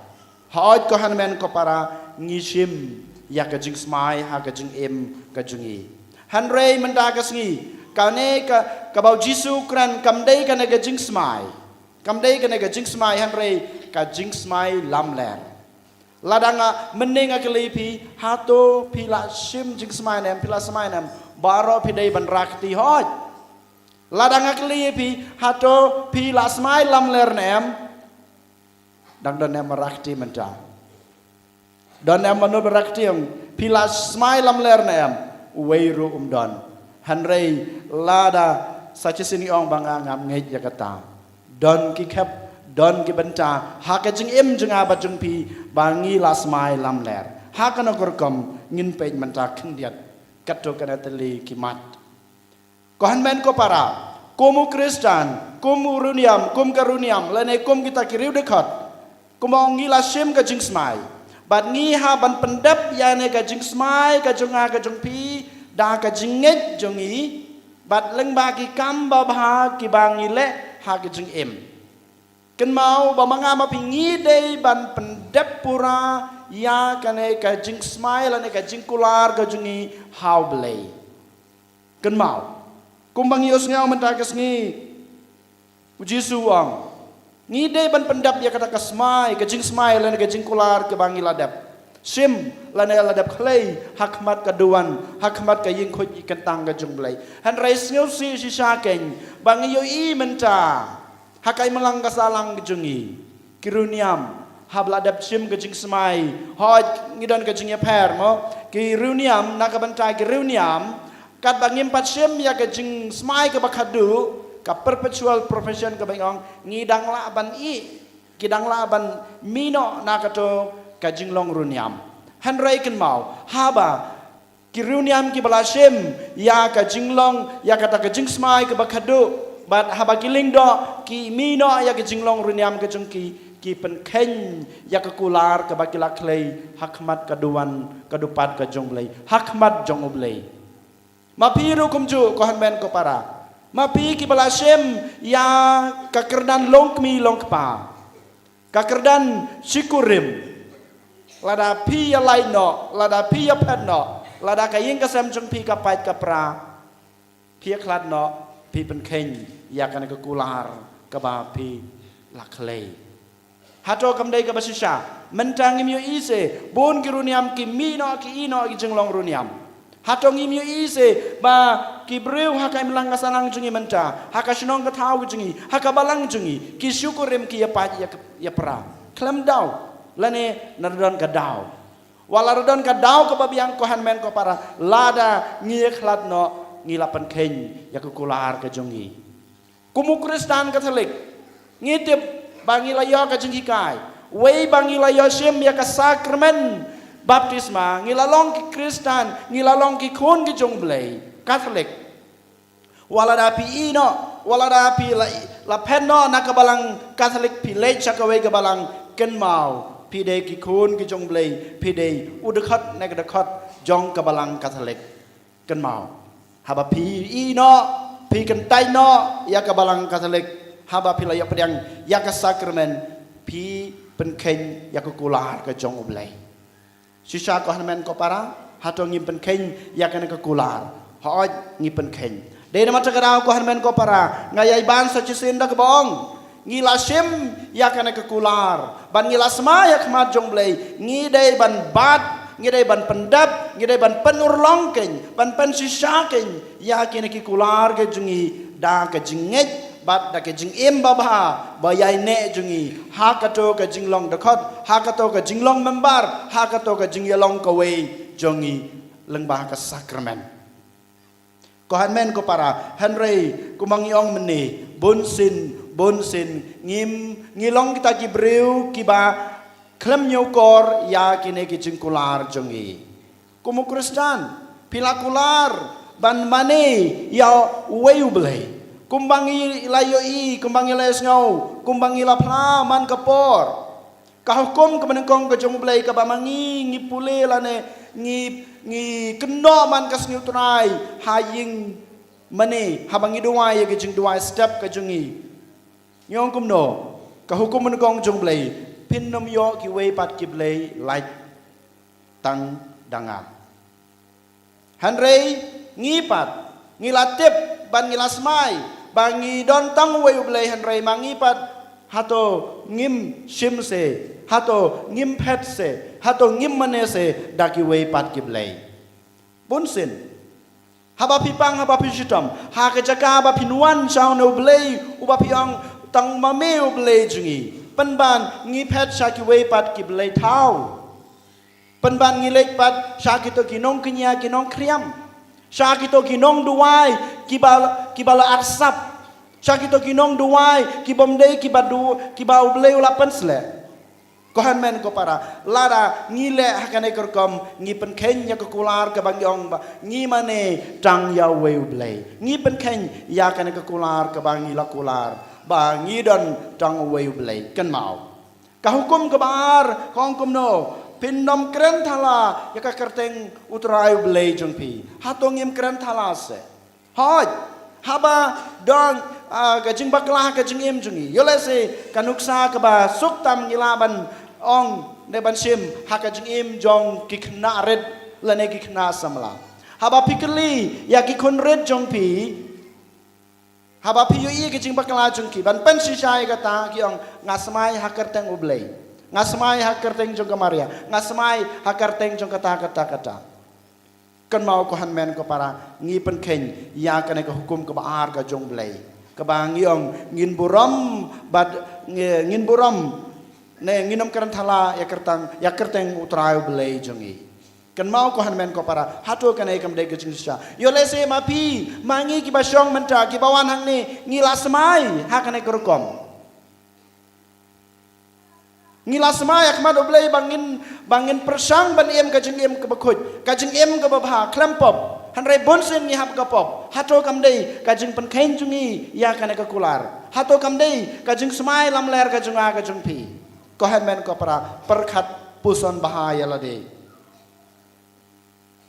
haot ko hanmen ko para ngisim ya ka jing smai ha ka jing em ka jungi Henry menta kasngi kane ka bau Jisu kran kamdei kana ga jing smai kamdei kana ga jing smai Henry ka jing smai lam ler ladanga meninga kelipi hato pila sim jing smai nem pila smai nem baro pidei ban rakti hoj ladanga kelipi hato pila smai lam ler nem dang don nem rakti menta don nem manu rakti pila smai lam ler nem weiru don Henry lada sacha sini ong banga ngam ngej yakata don ki khap don ki banta ha ka jing im jinga ba jing pi bangi lasmai lam ler ha kana gorkom ngin pe manta khindiat katto kana tali ki mat ko hanmen ko para komu kristan komu runiam kum karuniam lane kum kita ki riu dekat kumong ngi la sim ka jing smai bat ngi ha ban pendap ya ne ka jing smai ka junga ka jung pi da ka jinget jongi bat leng ba ki kam ba bha ki bangi le ha ki jing em ken mau ba manga ma pingi dei ban pendep pura ya kane ka jing smile ane ka jing kular ka jungi how blay ken mau kumbang yos ngau menta ka sngi Jisu ang ngi dei ban pendep ya kata ka smile ka jing smile ane ka jing kular ka bangi ladap sim lane ladap clay hakmat kaduan hakmat kaying khoj ikan tang ka jumblay han rais ngeu si shaken bang yo I menta hakai melang kasalang jungi kiruniam habladap sim ka jing smai hoj ngidon ka jing ya per mo kiruniam nakabantai kiruniam kat bangim pat sim ya ka jing smai ka bakadu ka perpetual profession ka bangong ngidang la ban I kidang la ban mino nakato kajing long runiam Henry ken mau haba ki runiam ki balasem ya kajing long ya kata kajing smai ke bakadu bat haba kiling do ki mino ya kajing long runiam ke jengki ki pen ken ya ke kular ke bakila klei hakmat kaduan kadupat ka jonglei hakmat jong oblei mapiru kumju ko hanmen ko para mapi ki balasem ya kakerdan long kmi long pa kakerdan sikurim lada pi ya lai no lada pi ya pet no lada kaying kasem jeng pi ka pait ka pra pi klat no pi pen ken ya kana ka kular ka ba pi laklei hato kam dei ka basisha mentang im yo ise bon ki runiam ki mi no ki ino ki jeng long runiam hato ngim yo ise ba ki breu ha kai melang kasanang jengi menta ha ka shnong ka thau jengi ha ka balang jengi ki syukurim ki ya pait ya pra klem dau lane nardon ka daw wala nardon ka daw ka babiang ko hanmen ko para lada ngie khlat no ngilapan ken ya ko kular ka jongi kumu kristan katolik ngitip bangilayo ka jongi kai wei bangilayo sim ya ka sakramen baptisma ngilalong ki kristan ngilalong ki khon ki jongblei katolik wala da pi ino wala da pi la penno nakabalang katolik pi le chakawe ka balang ken mau pidei ki khun ki jong blei pidei udakhat nekadakhat jong kabalang katolik kan mau haba pi I no pi kan tai no ya kabalang katolik haba pi la ya pedang ya ka sakramen pi pen ken ya ka kular ka jong blei sisa ko hanmen ko para hato ngim pen ken ya ka kular hoj ngim pen ken de na mata ka ko hanmen ko para ngayai ban sa chisin da ka bong ngila sim ya kana ke kular ban ngila sma ya khmat jongblei ngidei ban bat ngidei ban pendap ngidei ban penur longkeng ban pen sisa keng ya kene ki kular ke jungi da ke jinget bat da ke jing im baba bayai ne jungi ha ka to ke jinglong dakot ha ka to ke jinglong membar ha ka to ke jingyalong kawe jongi lengba ka sakramen ko hanmen ko para Henry kumangiong meni bonsin ngilong kita ki breu ki ba klem nyokor ya kine ki jingkular jongi kumu kristan pilakular ban mane ya weu blei kumbangi layo I kumbangi les ngau kumbangi la pla man kapor ka hukum ke menengkong ke jong blei ka ba mangi ngipule lane ngi keno man kas ngiu tunai haying mane habangi duai ke jing duai step ke jongi nyong kumno ka hukum menengkong jong blei pin nom yo ki wei pat ki blei like tang danga Henry ngipat ngilatip ban ngilasmai bangi don tang wei ublei hanrei mangipat hato ngim shimse hato ngim phetse hato ngim manese daki wei pat kiblei bunsin haba pipang haba pishitam ha ke jaka ba pinuan chau no ublei uba piang tang mame ublei jungi penban ngi phet shaki wei pat kiblei thau penban ngi lek pat shaki to kinong kinya kinong kriam shaki to kinong duai kibala arsap shaki to kinong duai kibomdei kibau ublei ulapan sle kohan men ko para lara ngile hakane korkom ngi pen ken ya ko kular ke bang yong ba ngi mane tang ya we ublei ngi pen ken ya kane ko kular ke bang ngi la kular ba ngi don tang we ublei kan mau ka hukum ke bar kong kum no pindom kren thala ya ka kerteng utrai ublei jong pi hatong ngim kren thala se hoj haba don ka jing baklah ka jing im jungi yole se kanuksa ke ba suk tam ngilaban ong ne ban sim haka jing im jong kikna red lane kikna samla haba pikli ya ki kon red jong pi haba pi yui ki jing bakla jong ki ban pen si sai ka ta ki ong ngasmai hakar teng ublei ngasmai hakar teng jong kamaria ngasmai hakar teng jong kata kan mau ko han men ko para ngi pen ken ya ka ne ko hukum ko baar ka jong blei ka bang yong ngin buram bad ngin buram ne nginom karan thala ya kerteng utrai belai jongi kan mau ko han men ko para hatu kan ai kam de gajing sha yo le se ma pi mangi ki basyong menta ki bawan hang ni ngila semai ha kan ai korkom ngila semai akmad belai bangin persang ban em gajing em ke bakhut gajing em ke babha klempop han rei bonsen ni hab kapop hatu kam de gajing pen khain jungi ya kan ai ka kular hatu kam de gajing semai lam ler gajing a gajing pi kohen men ko para perkhat puson bahaya lade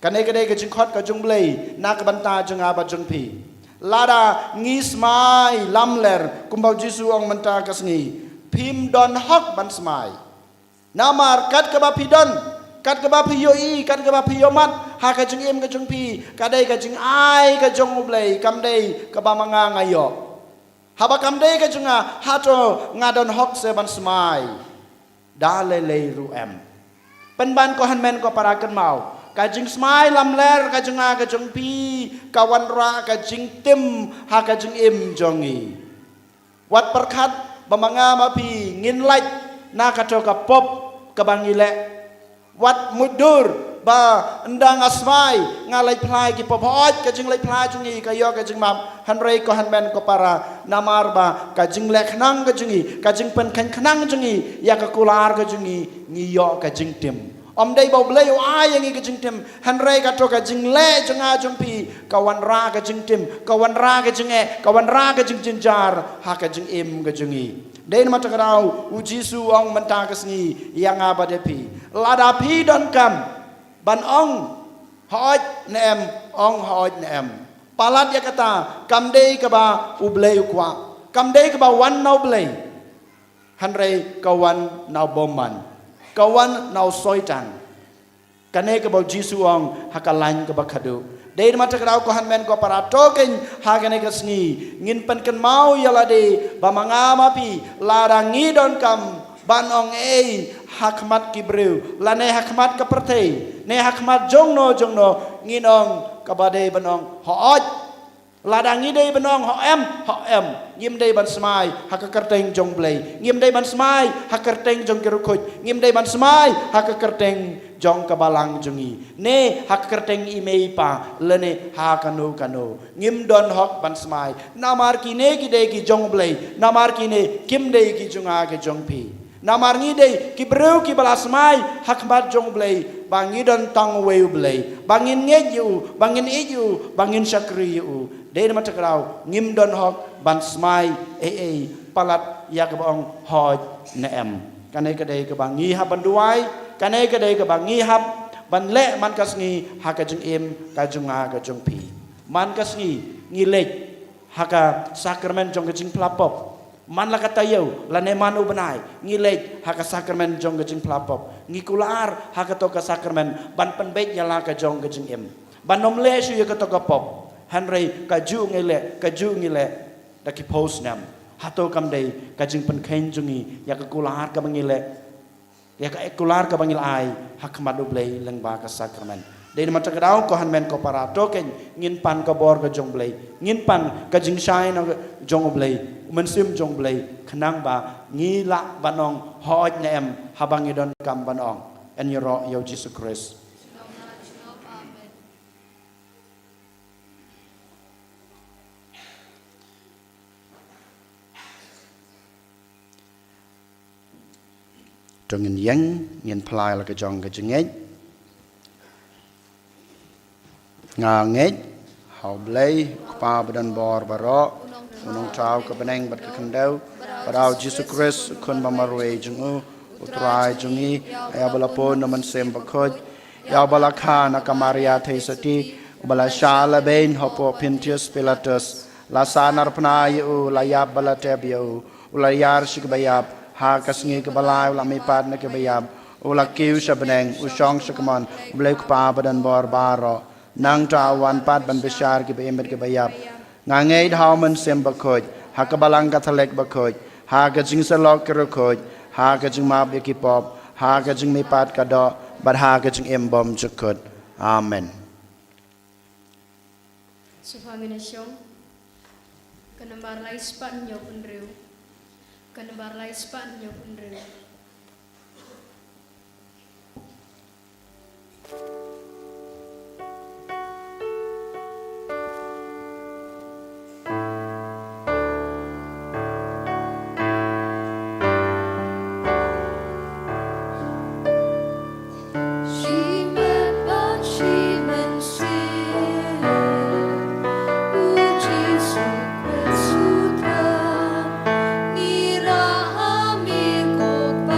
kane kade ke jingkhot ka jungblei nak banta junga ba jungpi lada ngismai lamler kumbau jisu ong menta kasngi phim don hok ban smai namar kat ka ba pidon kat ka ba piyoi kat ka ba piyomat ha ka jingim ka jungpi kade ka jing ai ka jungblei kamdei ka ba manga ngayo haba kamdei ka junga hato ngadon hok se ban smai dale le ruem penban ko han men ko para kan mau ka jing smai lam ler ka junga ka jung pi kawan ra ka jing tim ha ka jing im jongi wat perkhat bamanga ma pi ngin lait na ka to ka pop ka bangile wat mudur ba ndang asmai ngalai plai ki pop hoj ka jing lai plai jungi ka yo ka jing map han rei ko han men ko para namar ba ka jing lek nang ka jungi ka jing pen khan khnang jungi ya ka kular ka jungi ngi yo ka jing tim om dei bau blei ai ngi ka jing tim han rei ka to ka jing le junga jumpi ka wan ra ka jing tim ka wan ra ka jing e ka wan ra ka jing jinjar ha ka jing im ka jungi den mata karau uji su ong menta kasni yang abadepi lada pi don kam ban ong hoj nem ong hoj nem palat ya kata kamdei ka ba ublei kwa kamdei ka ba wan nau blei hanrei kawan nau bomman kawan nau soitan kane ka ba jisu ong hakalan ka ba khadu dei mata krau ko han men ko para token ha kane ka sngi ngin pen kan mau yala de ba manga mapi larangi don kam ban ong hakmat kibreu lane hakmat ka pertei ne hakmat jongno nginong kabade banong hooj ladangi dei banong ho em ngim dei ban smai hakakerteng jong blei ngim dei ban smai hakakerteng jong kirukut ngim dei ban smai hakakerteng jong kabalang jongi ne hakakerteng imei pa lene hakanu ngim don hok ban smai namar kine ki dei ki jong blei namar kine kim dei ki jonga ke jong pi namar ngi dei ki breu ki balasmai hakmat jong blei bangi don tang weu blei bangin ngeju bangin iju bangin sakri u dei mata krau ngim don hok ban smai palat ya ka bong hoj neem kane ka dei ka bangi ha ban duai kane ka dei ka bangi hab ban le man kasngi ha ka jung im ka junga ka jung pi man kasngi ngi lek ha ka sakramen jong ka jing plapop man la kata yo la ne man u benai ngilej ha ka sakramen jong ka jing plapop ngi kular ha ka to ka sakramen ban pen bet ya la ka jong ka jing em banom le shu ya ka pop Henry ka ju ngile da ki post nam hato kam dei ka jing pen khen jungi ya ka kular ka bangile ya ka ekular ka bangil ai hakmat do blei leng ba ka sakramen dei ma tak dau ko han men ko para to ken ngin pan ka bor ka jong blei ngin pan ka jing shai na jong blei men sim jong blei khnang ba ngi la banong hoj nem habangi don kam banong en yoro yo Jesus Christ trong ngin yang ngin plai la ka jong ka jingej nga ngej hau blei pa badan bor baro unong tau ka beneng bat ka kandau barau Jesus Christ kun mamarwe jungu utrai jungi ya balapon naman sem bakoj ya balakha na kamaria theisati bala shala bein hopo Pintius Pilatus la sanar pna yu la yab bala tebiu ula yar shikbayab ha kasngi ke balai ula mi pad na ke bayab ula kiu shabeneng usong shakman blek pa badan bor baro nang tawan pad ban bishar ke bemet ke bayab ngangei dhau man sem bakoj ha ka balang ka thalek bakoj ha ka jing salok ke rokoj ha ka jing ma be ki pop ha ka jing mi pad ka do bad ha ka jing embom chukot amen Supanginasyong kanambar laispan nyo punreu kanambar laispan nyo punreu Puji Tuhan, Nira Amir Kok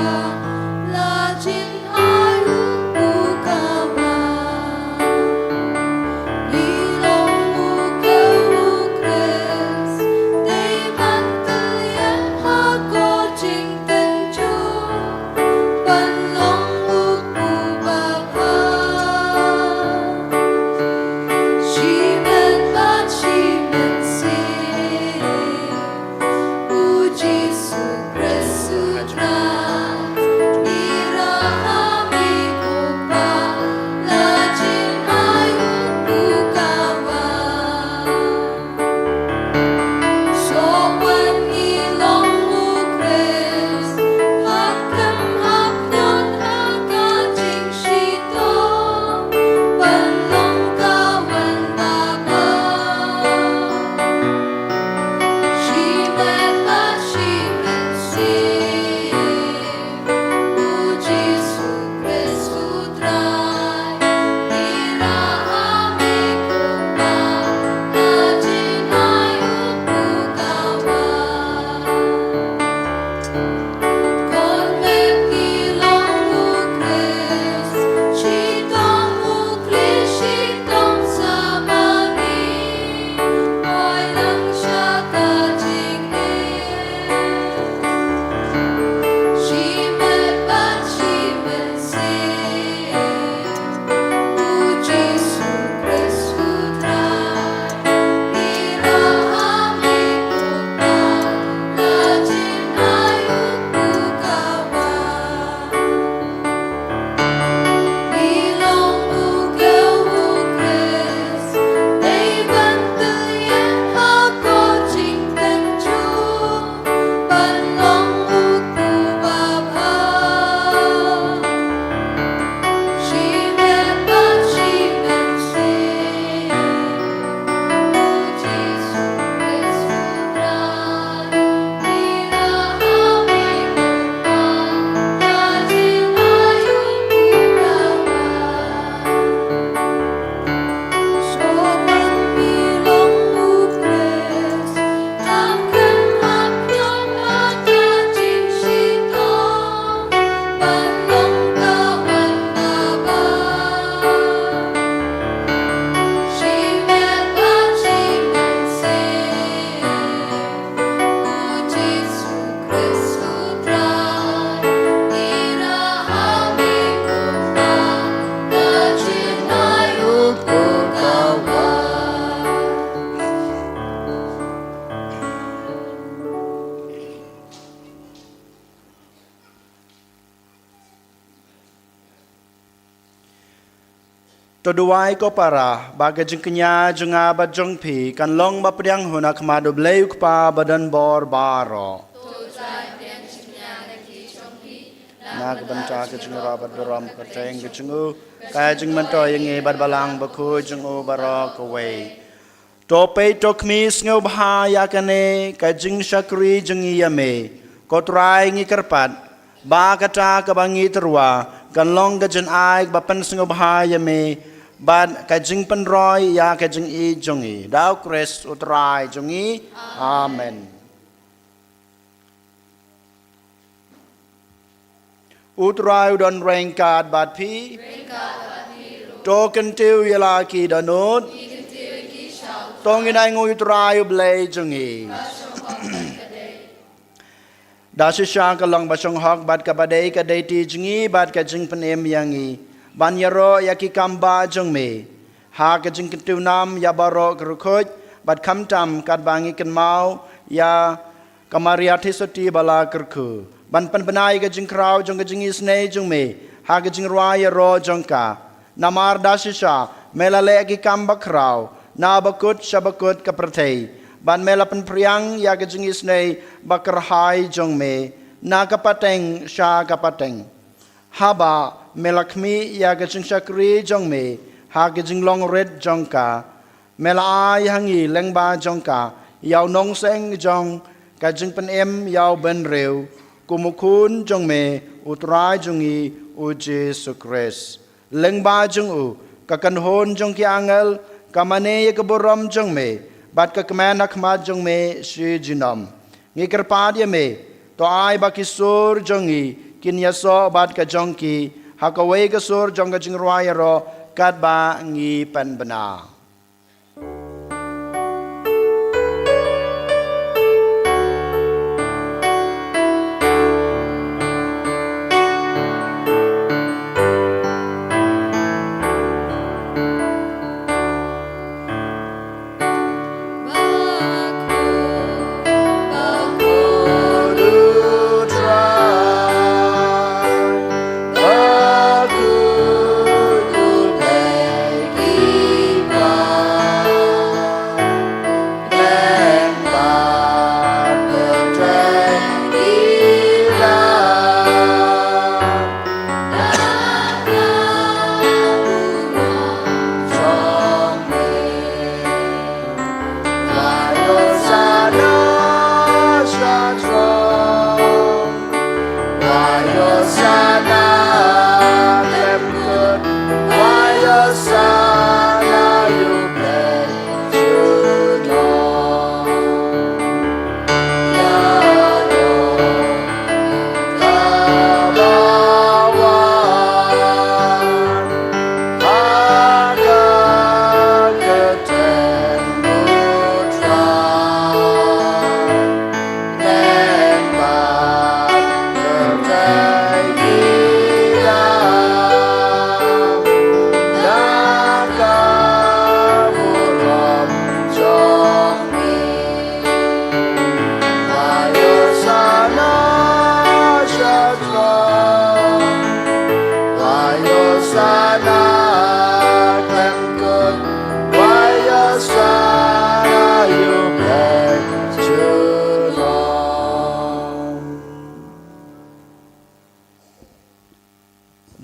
Toduai ko para baga jing kenya junga ba jong pi kan long ba priang huna kma do bleu pa badan bor baro na ka banta ka jing ra ba ram ka teng ka jingu ka jing man to yang e bad balang ba khu jing o baro ko we to pe to kmi sngo bha ya kane ka jing shakri jing yame ko trai ngi karpat ba ka ta ka bangi terwa kan long ka jen ai ba pan sngo bha yame ban ka jing pan roi ya ka jing I jongi dau kres utrai jongi amen utrai udon rain kad bat pi to kan tiu yala ki danot tong inai ngui utrai ublei jongi da shisha ka long ba shong hok bat ka badei ka dei ti jongi bat ka jing pan em yangi ban yaro yaki kamba jong me ha ka jing tu nam ya baro krukoj bat kham tam kat bangi kan mau ya kamaria thisoti bala krku ban pan banai ka jing krau jong ka jing isne jong me ha ka jing rwa yaro jong ka namar dasisha melale ki kamba krau na bakut shabakut ka prathei ban mela pan priang ya ka jing isne bakar hai jong me na ka pateng sha ka pateng haba melakmi ya ka jing shakri jong me ha ka jing long red jong ka mela ai hangi lengba jong ka yaw nong seng jong ka jing pan em yaw ben reu kumukun jong me utrai jong I u Jesu Christ lengba jong u ka kan hon jong ki angel ka mane ka borom jong me bat ka kman akhmat jong me shi jinom ngi kerpad ya me to ai ba kisur jong I kin yaso bat ka jong ki hakaway ka sur jong ka jing rwaya ro kat ba ngi pan bana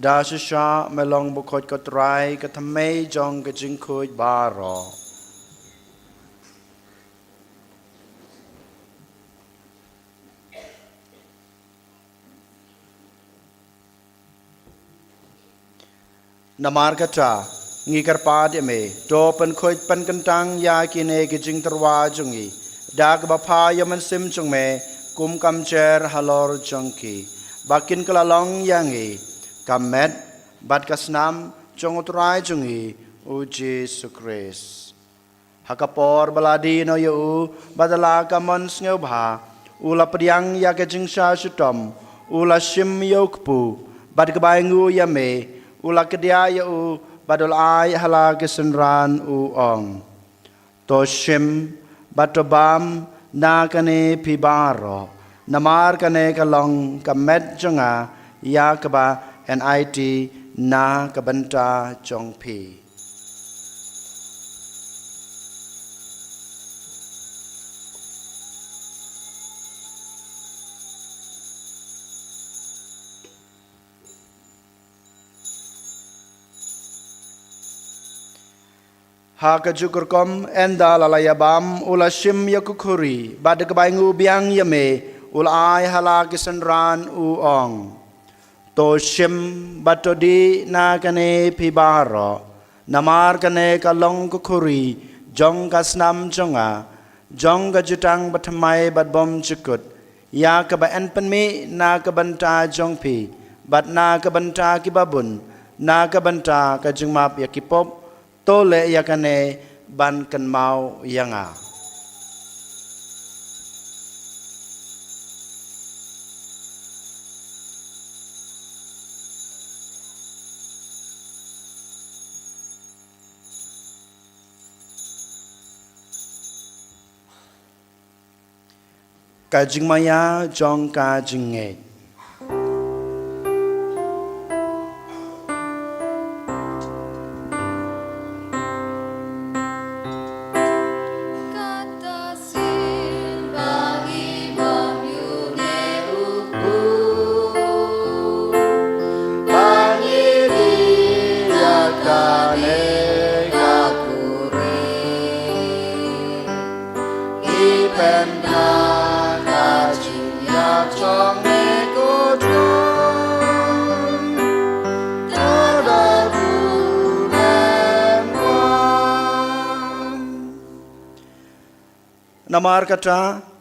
da shisha melong bukot ko trai ka thamei jong ka jing khoj baro namar kata ngi karpad me to pen khoj pen kantang ya kine ka jing terwa jongi dag ba pha yaman sim jong me kum kam cher halor jongki bakin kalalong yangi kamet bat kasnam jong utrai jongi u Jesu Christ hakapor baladi no yu badala kamon sngo bha ula priang ya ke jing sha shutom ula shim yokpu bat kabaingu ya me ula kedia yu badol ai hala kesenran u ong to shim batobam na kane pibaro namar kane kalong kamet jonga ya kaba NIT na kabanta jong pi ha ka jukur kom enda lalaya bam ula shim yakukuri bad ka baingu biang yame ula ai hala kisanran u ong to shim batodi na kane pibaro namar kane kalong kukuri jong kasnam jonga jong ka jutang batmai bad bom chukut ya ka ba en penmi na ka banta jong pi bad na ka banta kibabun na ka banta ka jingmap yakipop to le yakane ban kan mau yanga ka jingmaya jong ka jinge Kata sin bagi bom yuge uku pangiri yakane kakuri ipenda ya chong me ko chong tada bulan namar kata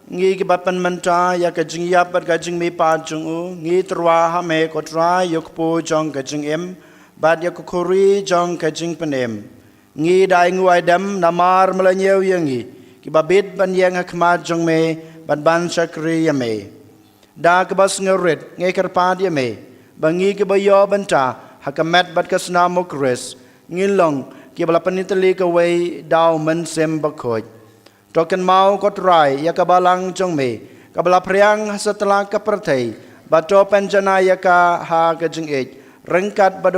ngi ki bapan manta ya ka jing ya pat ka jing mi pa jung u ngi trwa ha me ko tra yok po jong ka jing em bad ya ko khori jong ka jing panem ngi dai nguai dam namar mlanyew yangi ki babit ban yang ha khma jong me ban ban chakri ya me da ka bas ngaret ngai kar pa dia me bangi ke bayo banta hakamet bat ka sna mokres ngilong ki bala panitali ka wei daw man sem bakhoj token mau ko trai ya ka balang jong me ka bala priang setelah ka perthai bato penjana ya ka ha ka jing ej rengkat bad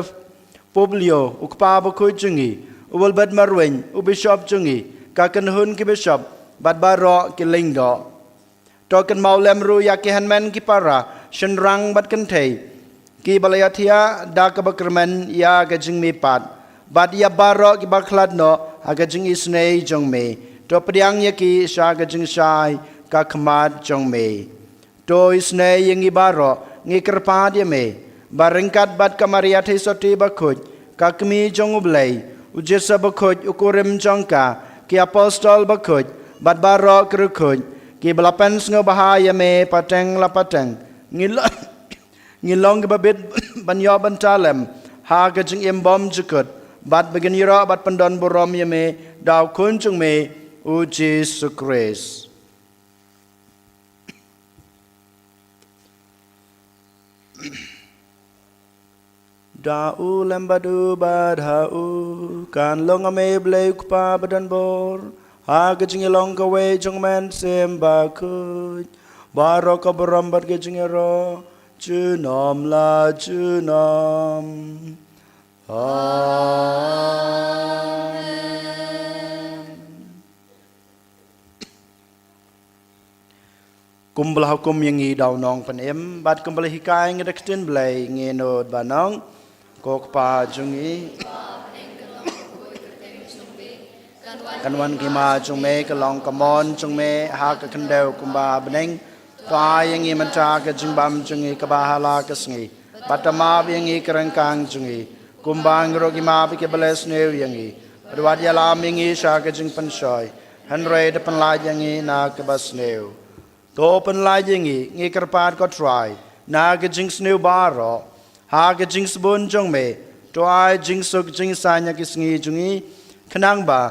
publio ukpa bakhoj jungi ubal bad marwen u bishop jungi ka kan hun ki bishop bad baro ki lingdo token mau lemru ya ki hanmen ki para shenrang bat kan thei ki balayathia da ka bakrman ya ga jing mi pat bat ya baro ki bakhlat no aga jing isnei jong me to pdiang ya ki sha ga jing shai ka khmat jong me to isnei yangi baro ngi kerpa dia me barengkat bat ka maria thei soti bakhoj ka kmi jong ublei ujesa bakhoj ukurem jong ka ki apostol bakhoj bat baro krukhoj ki belapan sengo bahaya me pateng la pateng ngilong ke babit banyo bantalem ha ke jing em bom jukut bat begin yira bat pendon borom ye me daw kunjung me u Jesus Christ da u lembadu badha u kan long ame blei kupa badan bor ha ke jing long ka we jong man sem ba kuj baro ka borom bat ke jing ro chu nom la chu nom kumbal hukum yang ngi daw nong pan em bat kumbal hikai ngi dektin blai ngi no ba nong kok pa jungi kan wan ki ma chung me ka long ka mon chung me ha ka kan deu kumba beneng pa yang ngi man cha ka jing bam jungi ka ba hala ka sngi batama yang ngi kerang kang jungi kumbang ro ki ma bi ke bless new yang ngi ruat ya lam yang ngi sha ka jing pan shoy hanre de pan la yang ngi na ka bas new to pan la yang ngi kerpat ko try na ka jing snew baro ha ka jing sbun jong me to ai jing suk jing sa nya ki sngi jungi khnang ba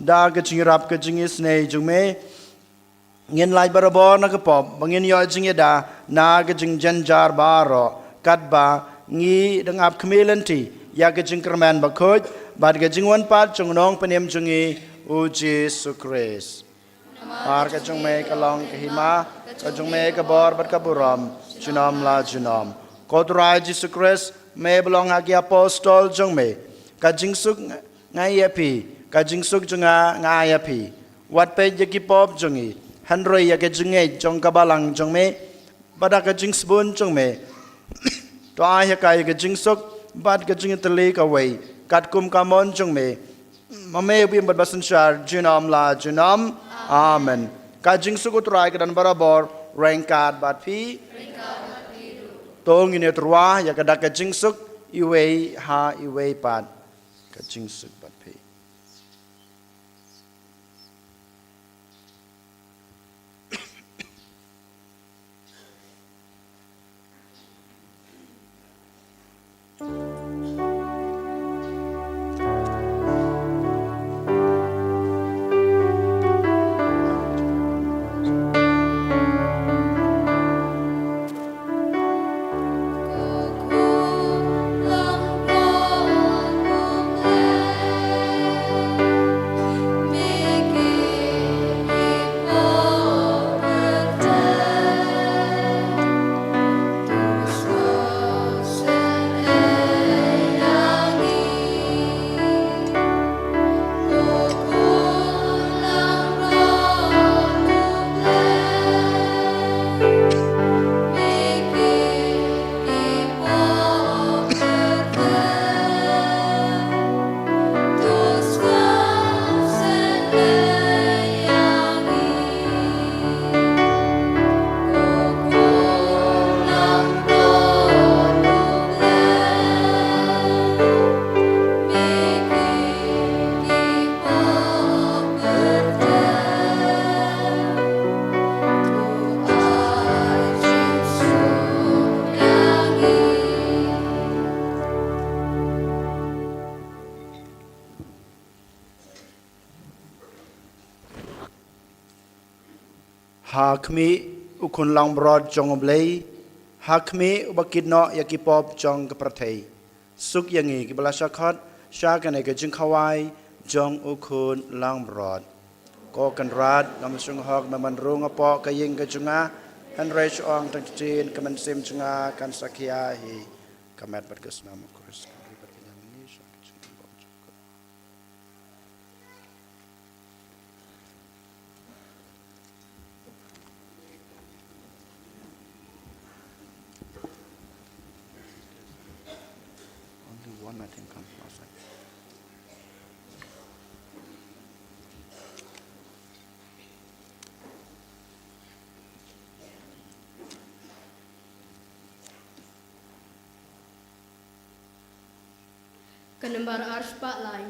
da ka jing rap ka jing snei jung me ngin lai barabor na ka pop bangin yo jing da na ka jing jan jar baro kat ba ngi dang ap khmelenti ya ka jing kerman ba khoj ba ka jing wan pat chung nong panem jungi u Jesus Christ ar ka chung me ka long ka hima ka chung me ka bor bat ka buram chunom la chunom kodrai Jesus Christ me belong agi apostol jong me ka jing suk ngai yapi ka jing suk junga ngai yapi wat pe yaki pop jungi hanroi ya ka junge jong ka balang jong me bada ka jing sbun jong me to ai ka ka jing suk bad ka jing tele ka wei kat kum ka mon jong me Mame bim basan syar junam la junam. Amen. Kajing suku turai kedan barabor rengkat bat pi. Tong ini terwah ya kada kajing suk iwei ha iwei pat. Kajing suk bat pi. Hakmi ukun lang brod jong oblei. Hakmi ubakid no yakipop jong kepertei. Suk yangi kibala syakot syakane ke jing kawai jong ukun lang brod. Ko kan rad nam sung hok naman rung apo kaying ke junga han reach ong tang chin kaman sim junga kan sakya hi kamat berkes nama Kristus. One I think comes last night. Kanembar ars pak lai.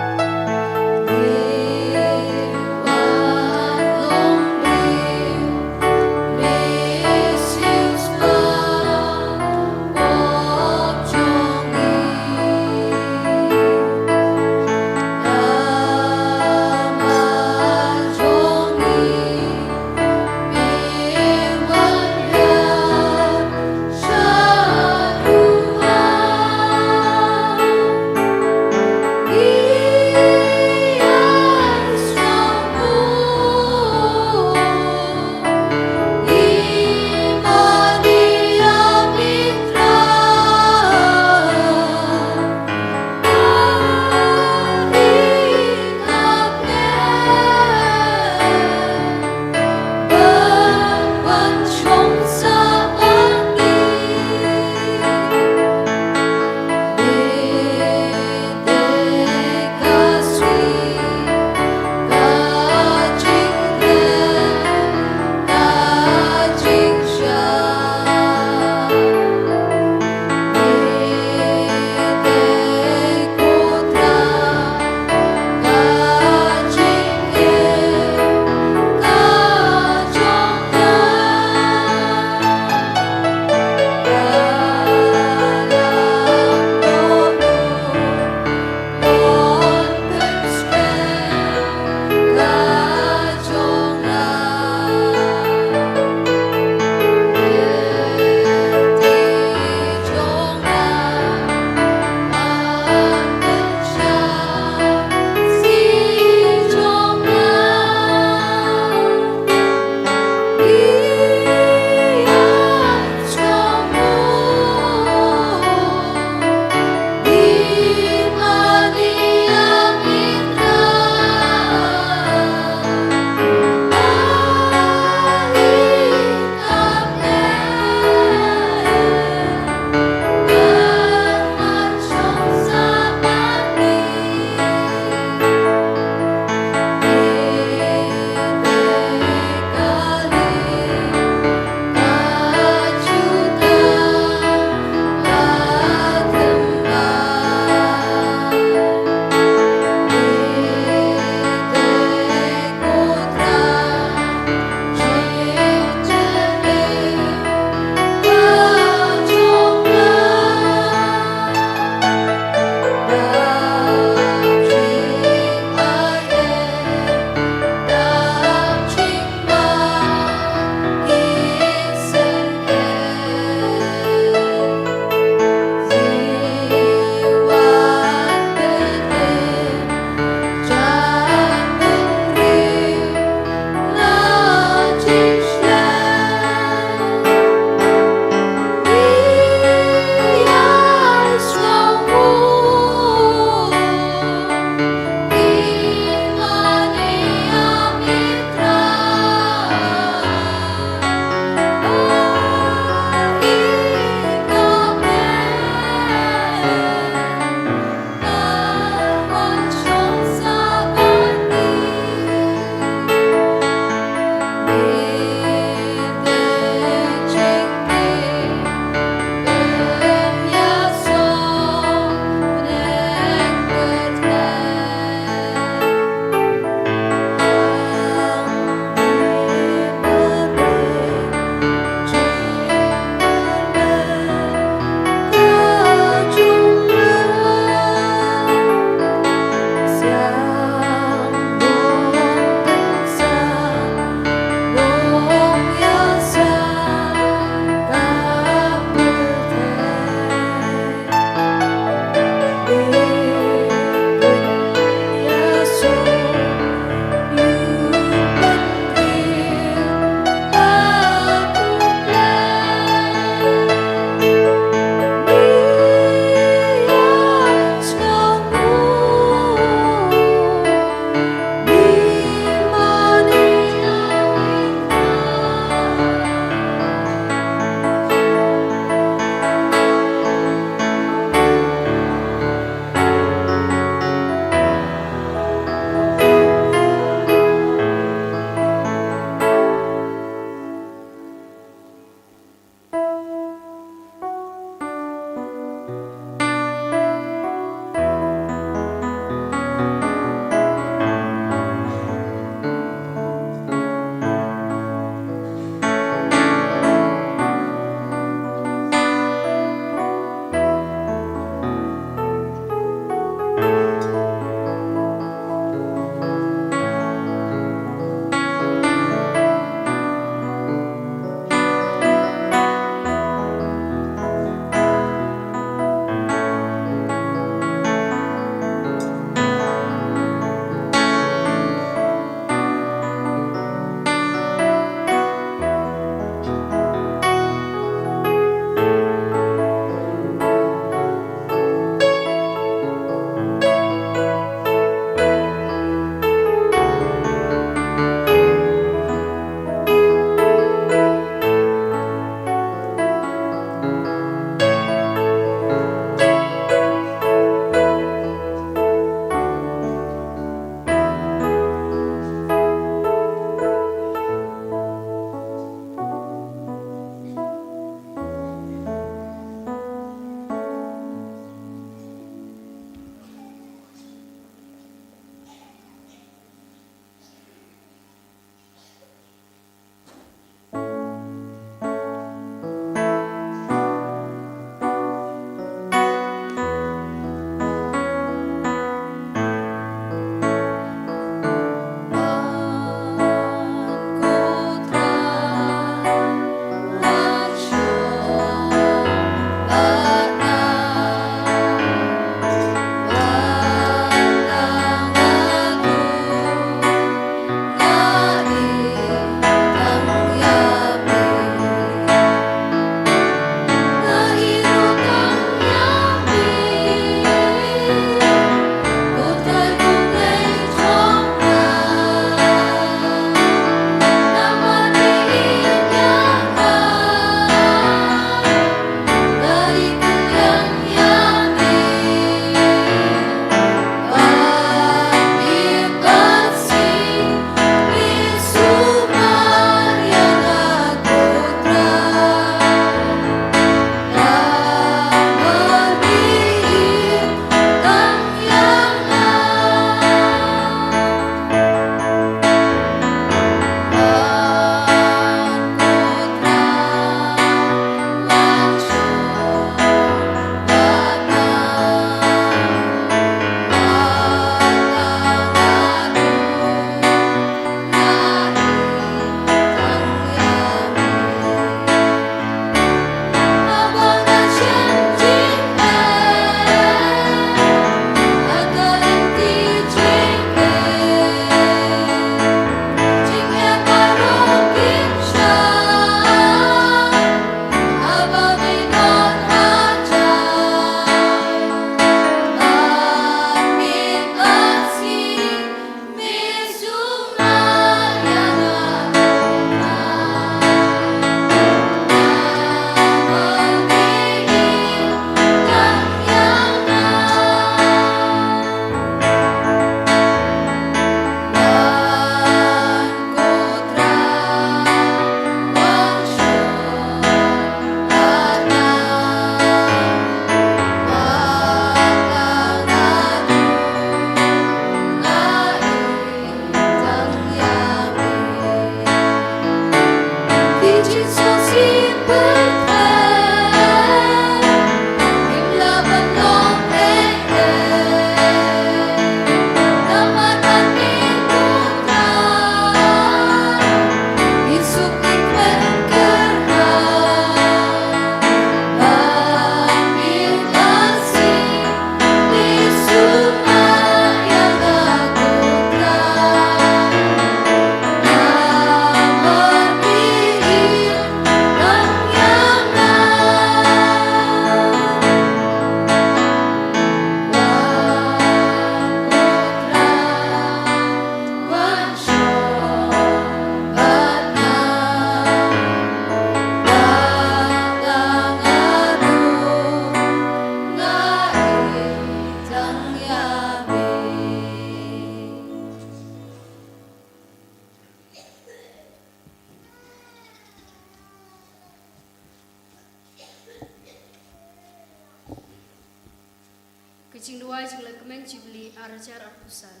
kecing dua jeng le kemeng cibli arajar arpusan.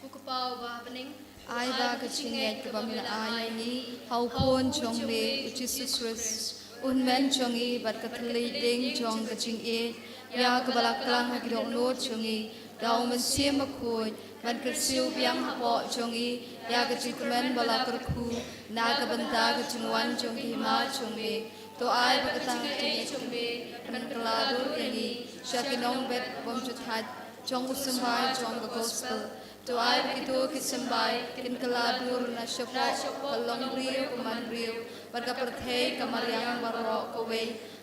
Ku kepau bah pening. ai ba ka chinget ka bamina ai ni hau pon chong le Jesus Christ un men chong i bat ka thlei ding chong ka ching e ya ka balak lang ha kidong no chong i dau man sim ma khoi man ka siu biang ha po chong i ya ka ching men balak ka khu na ka banta ka ching wan chong i ma chong e to ai ba ka tang chong e kan kala dur ni shakinong bet bom chu that chong usum bai chong ka gospel to ai begitu kisambai kin kaladur na syopo kalong riu kuman riu pada perthei kamariang baro kowe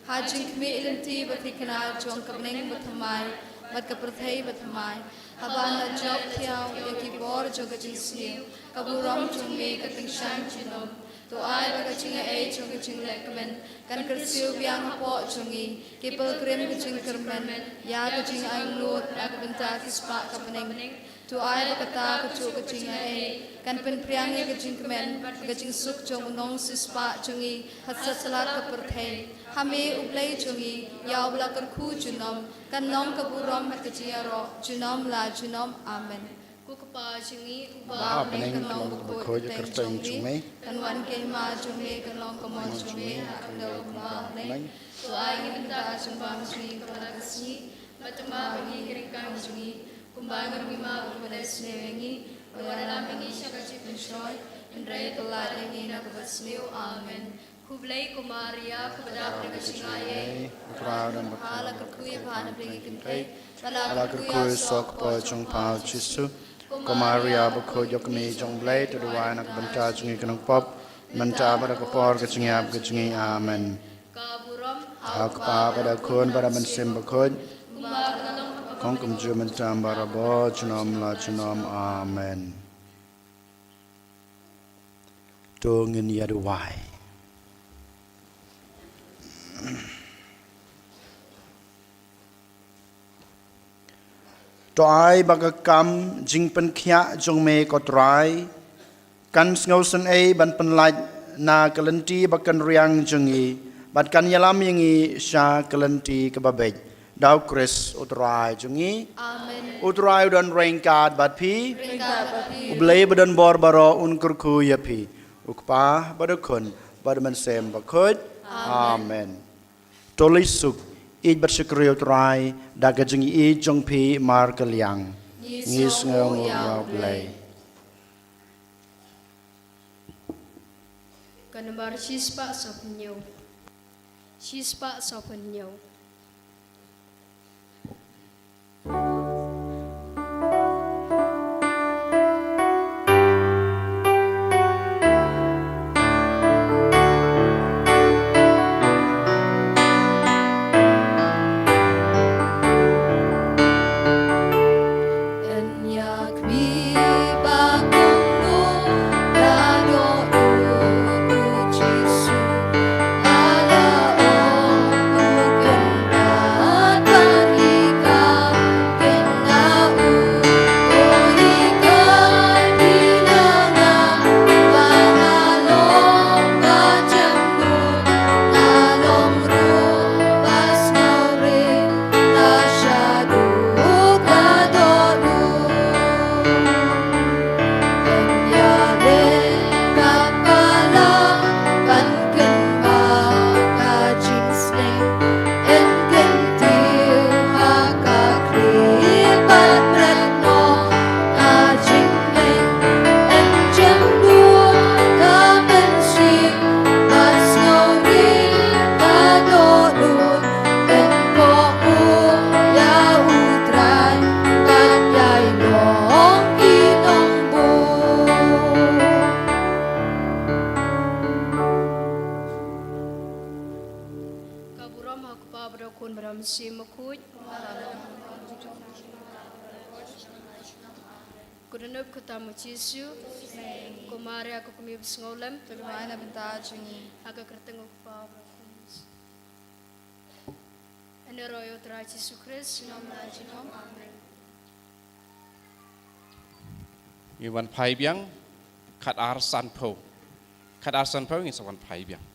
hajing kmi ilenti bathikna jong kabneng bathamai mat ka perthei bathamai habana job thiau yaki bor joga jinsi kaburam chungme kating shang chinom to ai baga chinga e chunga ching lekmen kan kersiu biang po chungi kipel krim kaching kermen ya kaching ang lut ak benta kispa kapneng to ai kata kacu kacing ai kan pen priang ye kacing kemen kacing suk jong nong sispa chungi hatsat salat ka perthei hame ublai chungi ya ubla kar khu junom kan nong kaburam hat kacing ro junom la junom amen Ku kepa chingi ba pening kan nong ba khoi je kerteng chungme kan wan ke ma chungi kan nong ka mo chungi kan do ma ne to ai ni ta chumbang chungi ka kasi matama ni kirikang chungi kumbangan bima berbenasnewengi wala mengi syakacip mensoy indrai telah ini nak bersniu amen Kublai kumaria kepada pengasingai. Krau dan hala kerkuya bhana bringi kentai ala kerkui sok po chung pao chisu Komaria bako yokmi jong blay to duwa nak benta chungi kanong pop menta pada kapor kecingap kecingi amen Kaburam hak pa pada kun pada mensim bakun kong kum ju mentam barabo chunom la chunom amen to ngin yaduwai to ai bagakam jing pen khia jong me ko trai kan sngosen ai ban pen laj na kalenti bakan riang jengi bat kan yalam yangi sha kalenti kababej dau kris utrai jengi amen utrai don rengkat bat phi ringkat bapi ublei badan bor baro un kurku yapi ukpa badakun badaman sem bakut amen tolisuk ij bersyukur utrai daga jengi ij jong phi mar kalyang ngis ngong yaw blai Kanembar sispa sopenyo. Sispa sopenyo. enyak mi bakulu dado ujisu ala o kendat Kudanop kutamu Yesu. Kumari aku kami besngolem. Bagaimana bentar jungi Aga kertengok pa brakumus. Ene royo tra Yesu Kristus. Nom la jinom amen Iwan pai biang kat arsan po. Kat arsan po ngi sawan pai biang.